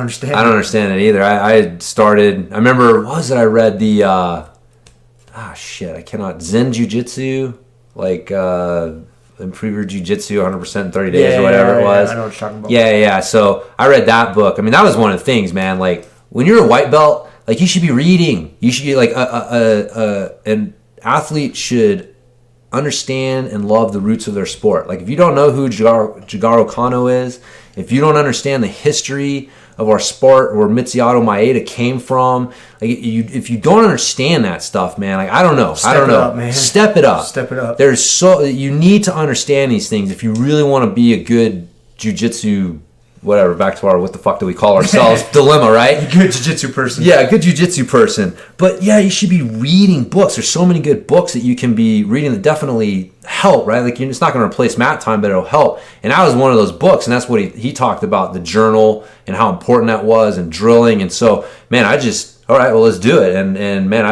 understand it either. I remember, what was it I read? I cannot. Zen Jiu-Jitsu, like improve your Jiu-Jitsu 100% in 30 days or whatever it was. I know what you're talking about. Yeah. So I read that book. I mean, that was one of the things, man. Like when you're a white belt, like you should be reading. You should be like an athlete should understand and love the roots of their sport. Like if you don't know who Jigoro Kano is, if you don't understand the history of our sport, where Mitsuyato Maeda came from, like if you don't understand that stuff, man, like I don't know. Step it up, man. Step it up. Step it up. You need to understand these things if you really want to be a good jiu-jitsu, whatever, back to our what the fuck do we call ourselves dilemma, right? Good jiu-jitsu person. Yeah, a good jiu-jitsu person. But yeah, you should be reading books. There's so many good books that you can be reading that definitely help, right? Like it's not going to replace mat time, but it'll help. And that was one of those books, and that's what he talked about, the journal and how important that was, and drilling. And so, man, all right, well, let's do it. And man, I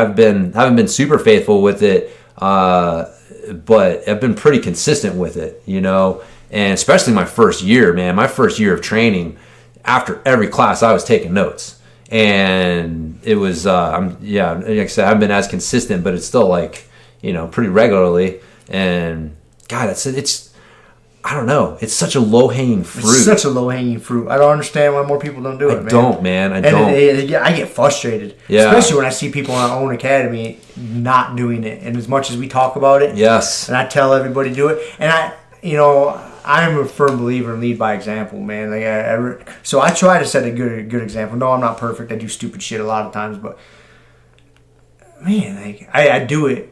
haven't been super faithful with it, but I've been pretty consistent with it, you know. And especially my first year, man, my first year of training, after every class, I was taking notes. And it was, like I said, I haven't been as consistent, but it's still like, you know, pretty regularly. And God, I don't know. It's such a low-hanging fruit. It's such a low-hanging fruit. I don't understand why more people don't do it, man. I don't, man. I get frustrated. Yeah. Especially when I see people in our own academy not doing it. And as much as we talk about it. Yes. And I tell everybody to do it. And I'm a firm believer in lead by example, man. Like so I try to set a good example. No, I'm not perfect. I do stupid shit a lot of times, but man, like I do it,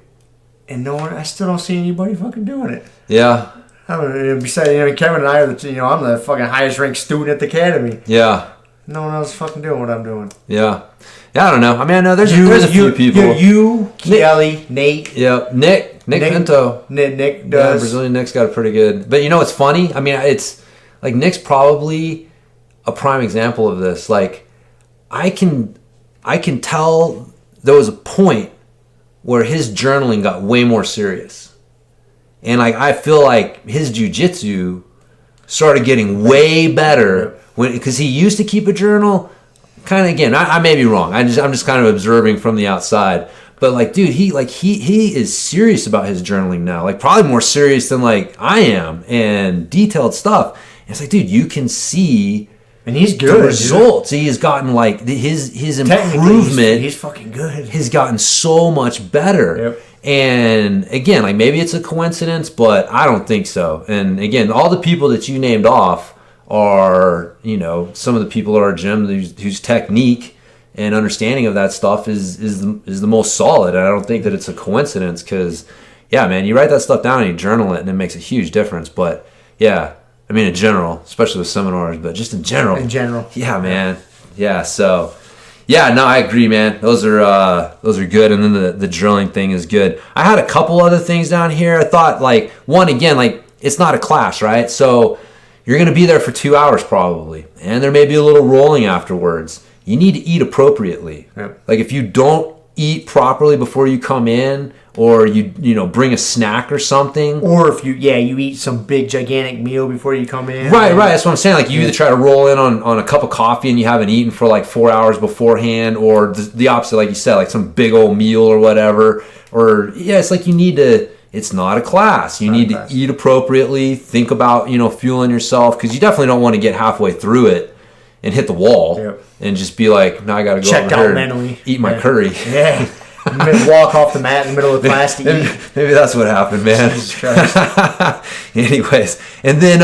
and I still don't see anybody fucking doing it. Yeah. I mean, besides, Kevin and I are I'm the fucking highest ranked student at the academy. Yeah. No one else is fucking doing what I'm doing. Yeah. Yeah, I don't know. I mean, I know there's a few people. You, Kelly, Nate. Yeah, Nick Pinto. Nick does. Yeah, Brazilian Nick's got a pretty good. But you know what's funny? I mean, it's like Nick's probably a prime example of this. Like, I can tell there was a point where his journaling got way more serious, and like I feel like his jiu-jitsu started getting way better because he used to keep a journal. Kind of, again, I may be wrong. I'm just kind of observing from the outside. But like, dude, he is serious about his journaling now. Like, probably more serious than like I am, and detailed stuff. And it's like, dude, you can see, and he's good. The results. Dude. He has gotten like his improvement. He's fucking good. Has gotten so much better. Yep. And again, like maybe it's a coincidence, but I don't think so. And again, all the people that you named off are, some of the people at our gym whose technique and understanding of that stuff is the most solid. And I don't think that it's a coincidence because, yeah, man, you write that stuff down and you journal it and it makes a huge difference. But, yeah, I mean, in general, especially with seminars, but just in general. Yeah, man. Yeah, so, yeah, no, I agree, man. Those are good. And then the drilling thing is good. I had a couple other things down here. I thought, like, one, again, like, it's not a class, right? So you're going to be there for 2 hours probably, and there may be a little rolling afterwards. You need to eat appropriately. Yep. Like if you don't eat properly before you come in, or you bring a snack or something, or if you eat some big gigantic meal before you come in. Right. That's what I'm saying. Like you either try to roll in on a cup of coffee and you haven't eaten for like 4 hours beforehand, or the opposite, like you said, like some big old meal or whatever. Or it's like you need to. It's not a class. You need to eat appropriately. Think about, fueling yourself, because you definitely don't want to get halfway through it and hit the wall and just be like, "No, I got to go over here and eat my curry." Yeah, walk off the mat in the middle of class to eat. Maybe that's what happened, man. Jesus Christ. Anyways, and then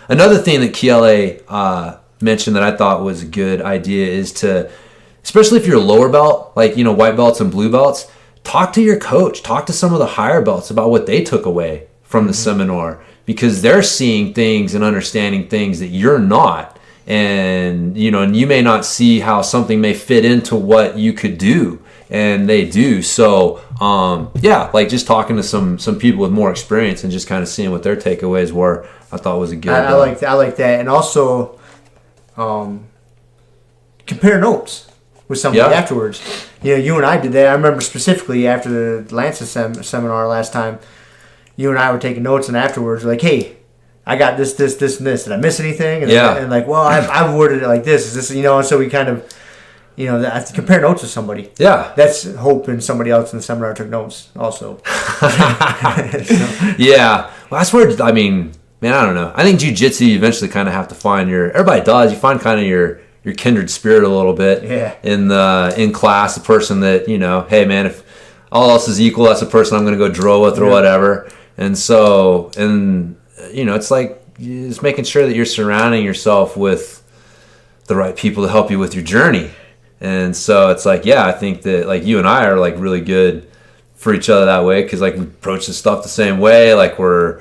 another thing that Kiele mentioned that I thought was a good idea is to, especially if you're a lower belt, like white belts and blue belts. Talk to your coach. Talk to some of the higher belts about what they took away from the seminar, because they're seeing things and understanding things that you're not. And, and you may not see how something may fit into what you could do, and they do. So, like just talking to some people with more experience and just kind of seeing what their takeaways were, I thought was a good. I like that. And also, compare notes with somebody afterwards. You and I did that. I remember specifically after the Lance's seminar last time, you and I were taking notes, and afterwards we're like, "Hey, I got this, and this. Did I miss anything?" And like, well, I've worded it like this. Is this, and so we kind of You know, that's compare notes with somebody. Yeah. That's hoping somebody else in the seminar took notes also. Yeah. Well, that's where, I mean, man, I don't know. I think jiu-jitsu, you eventually kind of have to find everybody does, you find kind of your kindred spirit a little bit. Yeah. In class, the person that, you know, hey, man, if all else is equal, that's the person I'm going to go drill with or whatever. And so, you know, it's like just making sure that you're surrounding yourself with the right people to help you with your journey. And so it's like, yeah, I think that like you and I are like really good for each other that way because like we approach this stuff the same way, like we're,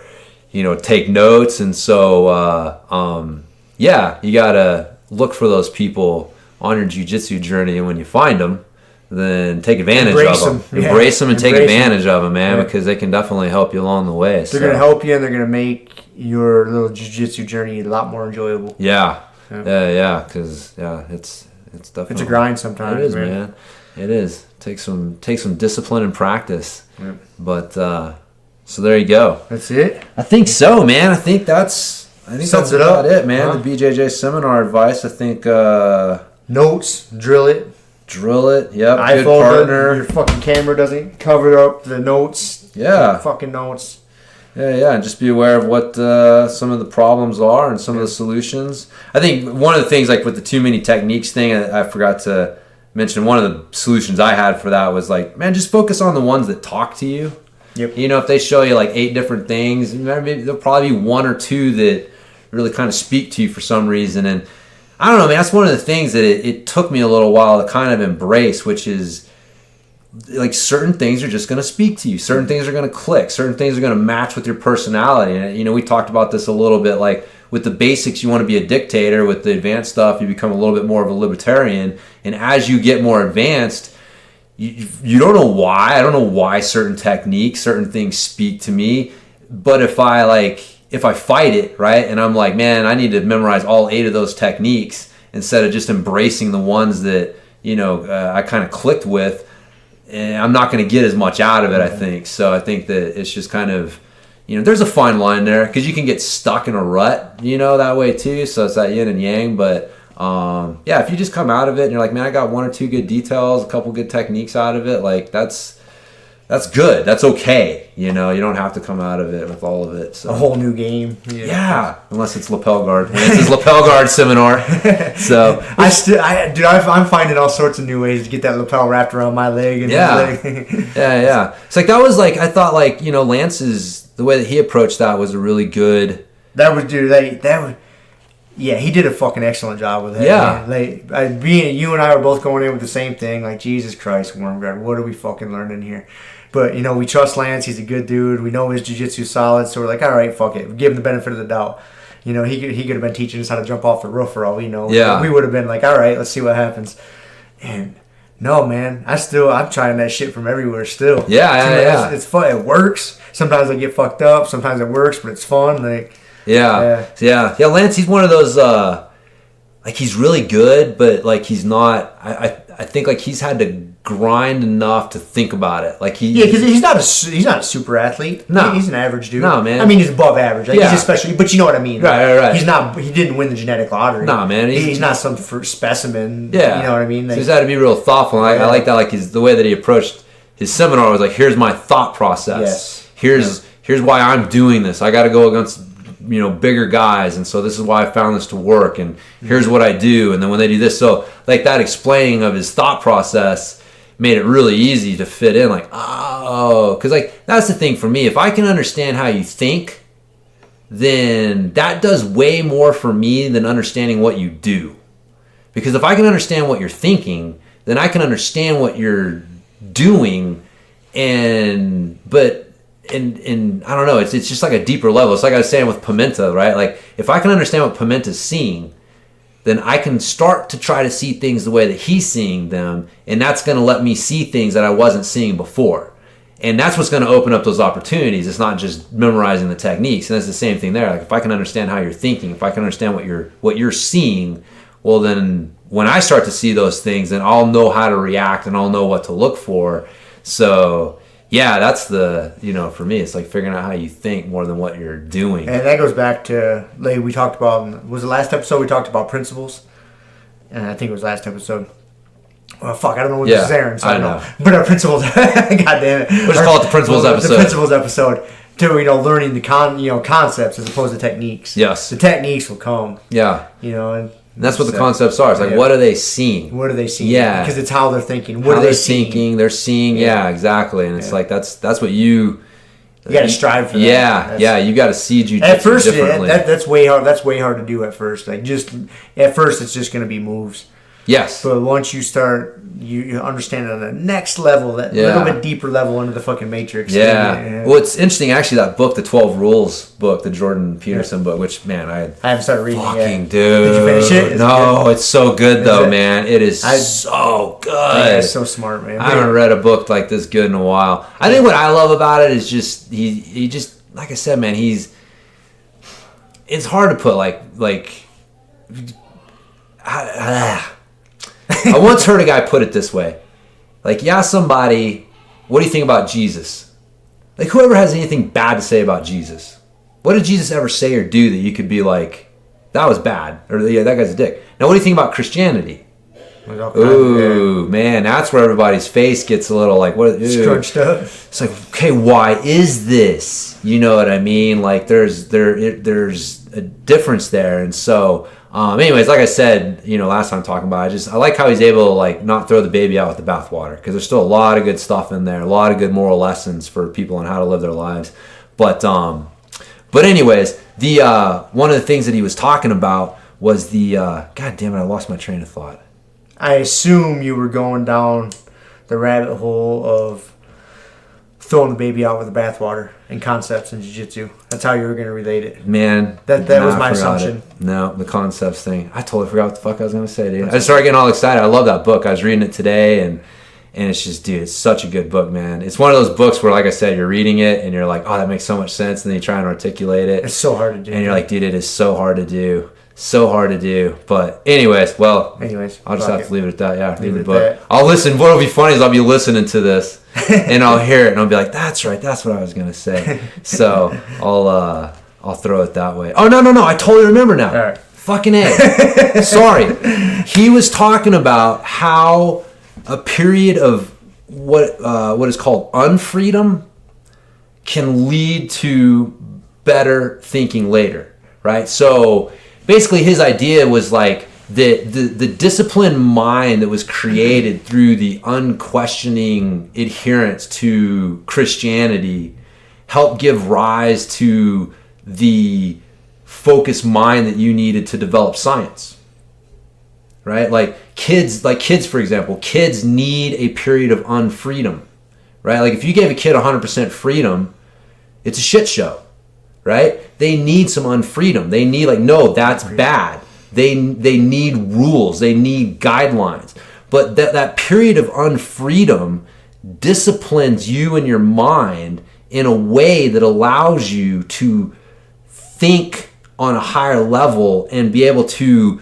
you know, take notes. And so, yeah, you got to look for those people on your jiu-jitsu journey. And when you find them, then take advantage of them. Embrace them and take advantage of them, man, because they can definitely help you along the way. They're going to help you and they're going to make your little jiu-jitsu journey a lot more enjoyable. Yeah. Yeah. Because, it's definitely, it's a grind sometimes. It is, man. It is. Take some discipline and practice. Yep. But so there you go. That's it. I think so, man. I think that's about it, man. Huh? The BJJ seminar advice. I think notes, drill it. Yep. iPhone, good partner. Your fucking camera doesn't cover up the notes. Yeah. Fucking notes. Yeah, and just be aware of what some of the problems are and some of the solutions. I think one of the things, like with the too many techniques thing, I forgot to mention, one of the solutions I had for that was like, man, just focus on the ones that talk to you. Yep. You know, if they show you like 8 different things, maybe there'll probably be 1 or 2 that really kind of speak to you for some reason. And I don't know, man, that's one of the things that it took me a little while to kind of embrace, which is like certain things are just going to speak to you. Certain things are going to click. Certain things are going to match with your personality. And, you know, we talked about this a little bit, like with the basics, you want to be a dictator. With the advanced stuff, you become a little bit more of a libertarian. And as you get more advanced, you don't know why. I don't know why certain techniques, certain things speak to me. But if I fight it, right, and I'm like, man, I need to memorize all 8 of those techniques instead of just embracing the ones that, you know, I kind of clicked with, and I'm not going to get as much out of it, I think. So I think that it's just kind of, you know, there's a fine line there because you can get stuck in a rut, you know, that way too. So it's that yin and yang. But yeah, if you just come out of it and you're like, man, I got 1 or 2 good details, a couple good techniques out of it, like that's good. That's okay. You know, you don't have to come out of it with all of it. So. A whole new game. Yeah, unless it's lapel guard. And it's his lapel guard seminar. So I'm finding all sorts of new ways to get that lapel wrapped around my leg. And yeah. It's like that was like I thought like, you know, Lance's the way that he approached that was a really good. Yeah, he did a fucking excellent job with it. Yeah. You and I were both going in with the same thing. Like, Jesus Christ, Wormguard, what are we fucking learning here? But, you know, we trust Lance. He's a good dude. We know his jiu-jitsu solid. So we're like, all right, fuck it. Give him the benefit of the doubt. You know, he could have been teaching us how to jump off the roof for all we know. Yeah. We would have been like, all right, let's see what happens. And no, man, I'm trying that shit from everywhere still. Yeah. It's fun. It works. Sometimes I get fucked up. Sometimes it works, but it's fun. Like, Yeah. Lance, he's one of those, like, he's really good, but, like, he's not, I think, like, he's had to grind enough to think about it. Like, because he's not a super athlete. No. He's an average dude. No, man. I mean, he's above average. Like, he's especially, but you know what I mean. Right. He didn't win the genetic lottery. No, man. He's not some specimen. Yeah. You know what I mean? So he's had to be real thoughtful. And I like that, like, the way that he approached his seminar was like, here's my thought process. Yes. Here's why I'm doing this. I got to go against, you know, bigger guys, and so this is why I found this to work, and here's what I do, and then when they do this, so like that explaining of his thought process made it really easy to fit in, like, oh, because like that's the thing for me, if I can understand how you think, then that does way more for me than understanding what you do, because if I can understand what you're thinking, then I can understand what you're doing, and I don't know, it's just like a deeper level. It's like I was saying with Pimenta, right? Like, if I can understand what Pimenta's seeing, then I can start to try to see things the way that he's seeing them, and that's going to let me see things that I wasn't seeing before. And that's what's going to open up those opportunities. It's not just memorizing the techniques. And it's the same thing there. Like, if I can understand how you're thinking, if I can understand what you're seeing, well, then when I start to see those things, then I'll know how to react and I'll know what to look for. So yeah, that's for me, it's like figuring out how you think more than what you're doing. And that goes back to, like, we talked about, was the last episode we talked about principles? And I think it was last episode. Well, fuck, I don't know what this is airing, so I don't know. But our principles, God damn it. We'll just call it the principles episode. The principles episode. To, learning the concepts as opposed to techniques. Yes. The techniques will come. Yeah. And that's what the concepts are. It's like, what are they seeing? What are they seeing? Yeah. Because it's how they're thinking. What are they seeing? They're seeing, exactly. And it's like, that's what you got to strive for that. Yeah, you got to see jiu-jitsu at first, differently. That's way hard. That's way hard to do at first. Like at first, it's just going to be moves. Yes. But once you start, you understand it on the next level, that little bit deeper level into the fucking matrix. Yeah. Well, it's interesting, actually, that book, the 12 Rules book, the Jordan Peterson book, which, man, I haven't started reading it yet. Dude. Did you finish it? No, it's so good, though, man. It is so good. Yeah, it's so smart, man. I haven't read a book like this good in a while. I think what I love about it is just, he just, like I said, man, it's hard to put, I once heard a guy put it this way. Like, you ask somebody, what do you think about Jesus? Like, whoever has anything bad to say about Jesus. What did Jesus ever say or do that you could be like, that was bad? Or, yeah, that guy's a dick. Now, what do you think about Christianity? Ooh, man, that's where everybody's face gets a little like, what? Scrunched up. It's like, okay, why is this? You know what I mean? Like, there's a difference there. And so... anyways, like I said, last time talking about it, I like how he's able to not throw the baby out with the bathwater, because there's still a lot of good stuff in there, a lot of good moral lessons for people on how to live their lives. But anyways, the one of the things that he was talking about was the God damn it, I lost my train of thought. I assume you were going down the rabbit hole of throwing the baby out with the bathwater and concepts in jiu-jitsu. That's how you were going to relate it. Man. That was my assumption. No, the concepts thing. I totally forgot what the fuck I was going to say, dude. I started getting all excited. I love that book. I was reading it today, and it's just, dude, it's such a good book, man. It's one of those books where, like I said, you're reading it, and you're like, oh, that makes so much sense, and then you try and articulate it. It's so hard to do. And you're like, dude, it is so hard to do. So hard to do. But anyways, I'll just have to leave it at that. Yeah, leave the book. I'll listen. What'll be funny is I'll be listening to this and I'll hear it and I'll be like, that's right, that's what I was gonna say. So I'll throw it that way. Oh no, I totally remember now. All right. Fucking A. Sorry. He was talking about how a period of what is called unfreedom can lead to better thinking later. Right? So basically, his idea was like the disciplined mind that was created through the unquestioning adherence to Christianity helped give rise to the focused mind that you needed to develop science. Right? Like kids, for example, kids need a period of unfreedom. Right? Like if you gave a kid 100% freedom, it's a shit show. Right? They need some unfreedom. They need no, that's bad. They need rules. They need guidelines. But that period of unfreedom disciplines you and your mind in a way that allows you to think on a higher level and be able to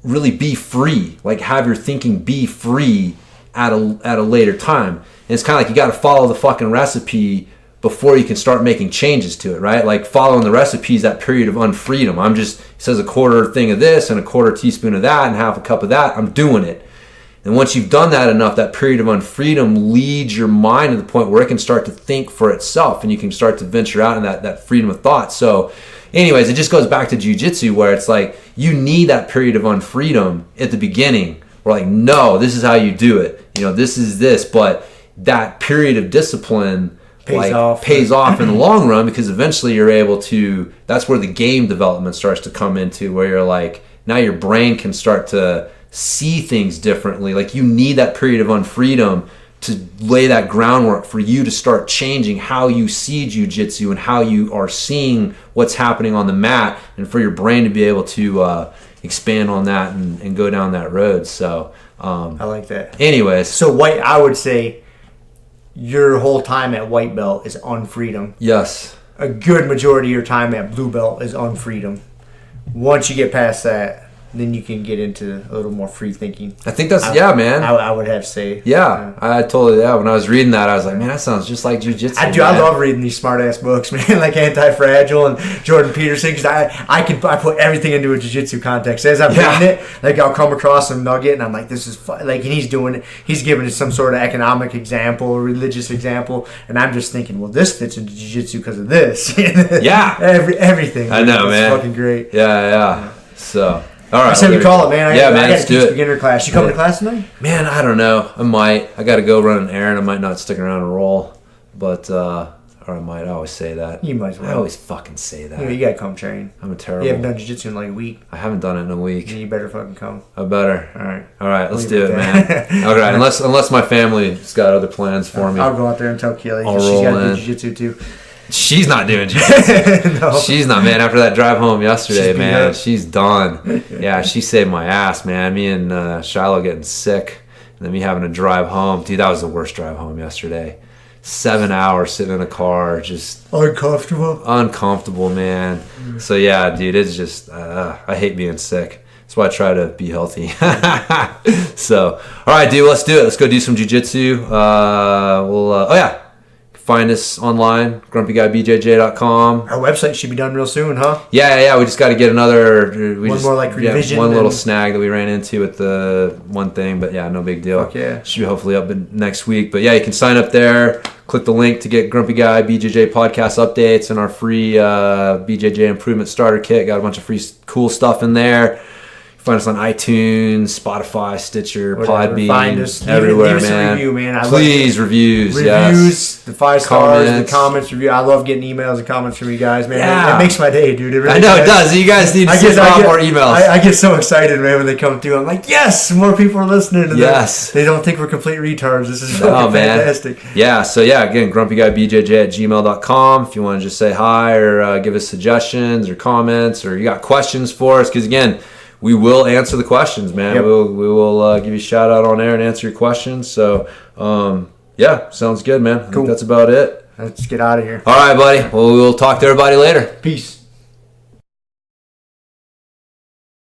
really be free, have your thinking be free at a later time. And it's kind of like you got to follow the fucking recipe before you can start making changes to it, right? Like following the recipe is that period of unfreedom. It says a quarter thing of this and a quarter teaspoon of that and half a cup of that. I'm doing it. And once you've done that enough, that period of unfreedom leads your mind to the point where it can start to think for itself and you can start to venture out in that freedom of thought. So anyways, it just goes back to jiu-jitsu where it's like you need that period of unfreedom at the beginning. We're like, no, this is how you do it. This is this. But that period of discipline pays off in the long run, because eventually you're able to, that's where the game development starts to come into, where you're like, now your brain can start to see things differently. Like you need that period of unfreedom to lay that groundwork for you to start changing how you see jiu-jitsu and how you are seeing what's happening on the mat, and for your brain to be able to expand on that and go down that road. So I like that. Anyways, so I would say your whole time at white belt is unfreedom. Yes. A good majority of your time at blue belt is unfreedom. Once you get past that, then you can get into a little more free thinking. I think that's man. I would have to say. Yeah, I totally. Yeah, when I was reading that, I was like, man, that sounds just like jiu-jitsu. I do. Man. I love reading these smart ass books, man, like Anti-Fragile and Jordan Peterson, because I put everything into a jiu-jitsu context. As I'm reading it, like I'll come across some nugget, and I'm like, this is fun. Like, and he's doing it. He's giving it some sort of economic example, or religious example, and I'm just thinking, well, this fits into jiu-jitsu because of this. Yeah, everything. I know, man. It's fucking great. Yeah. So. All right. I said we call it, man. I got let's to do teach it. Beginner class. You coming to class tonight? Man, I don't know. I might. I got to go run an errand. I might not stick around and roll, but or I might. I always say that. You might as well. I always fucking say that. You got to come train. I'm a terrible. You haven't done jiu-jitsu in like a week. I haven't done it in a week. You better fucking come. I better. All right. Let's do it, man. All right. Unless my family's got other plans for me. I'll go out there and tell Kelly. I'll she's got to roll do jiu-jitsu too. She's not doing jiu-jitsu. No. She's not, man. After that drive home yesterday, man, she's done. Yeah, she saved my ass, man. Me and Shiloh getting sick, and then me having to drive home. Dude, that was the worst drive home yesterday. 7 hours sitting in a car, just uncomfortable, man. So yeah, dude, it's just I hate being sick. That's why I try to be healthy. So, all right, dude, let's do it. Let's go do some jiu-jitsu. Find us online, grumpyguybjj.com. Our website should be done real soon, huh? Yeah. We just got to get another... revision. One little snag that we ran into with the one thing, but yeah, no big deal. Fuck yeah. Should be hopefully up next week. But yeah, you can sign up there. Click the link to get Grumpy Guy BJJ podcast updates and our free BJJ improvement starter kit. Got a bunch of free cool stuff in there. Find us on iTunes, Spotify, Stitcher, Podbean, find us everywhere, leave us man. A review, man. Please, reviews, yes. The 5 stars, the comments, review. I love getting emails and comments from you guys, man. Yeah. It makes my day, dude. It really I know it does. You guys need to send a lot more emails. I get so excited, man, when they come through. I'm like, yes, more people are listening to this. They don't think we're complete retards. This is fucking fantastic. Yeah, so yeah, again, grumpyguybjj@gmail.com if you want to just say hi or give us suggestions or comments or you got questions for us, because again, we will answer the questions, man. Yep. We will give you a shout out on air and answer your questions. So, yeah, sounds good, man. I think that's about it. Let's get out of here. All right, buddy. Well, we'll talk to everybody later. Peace.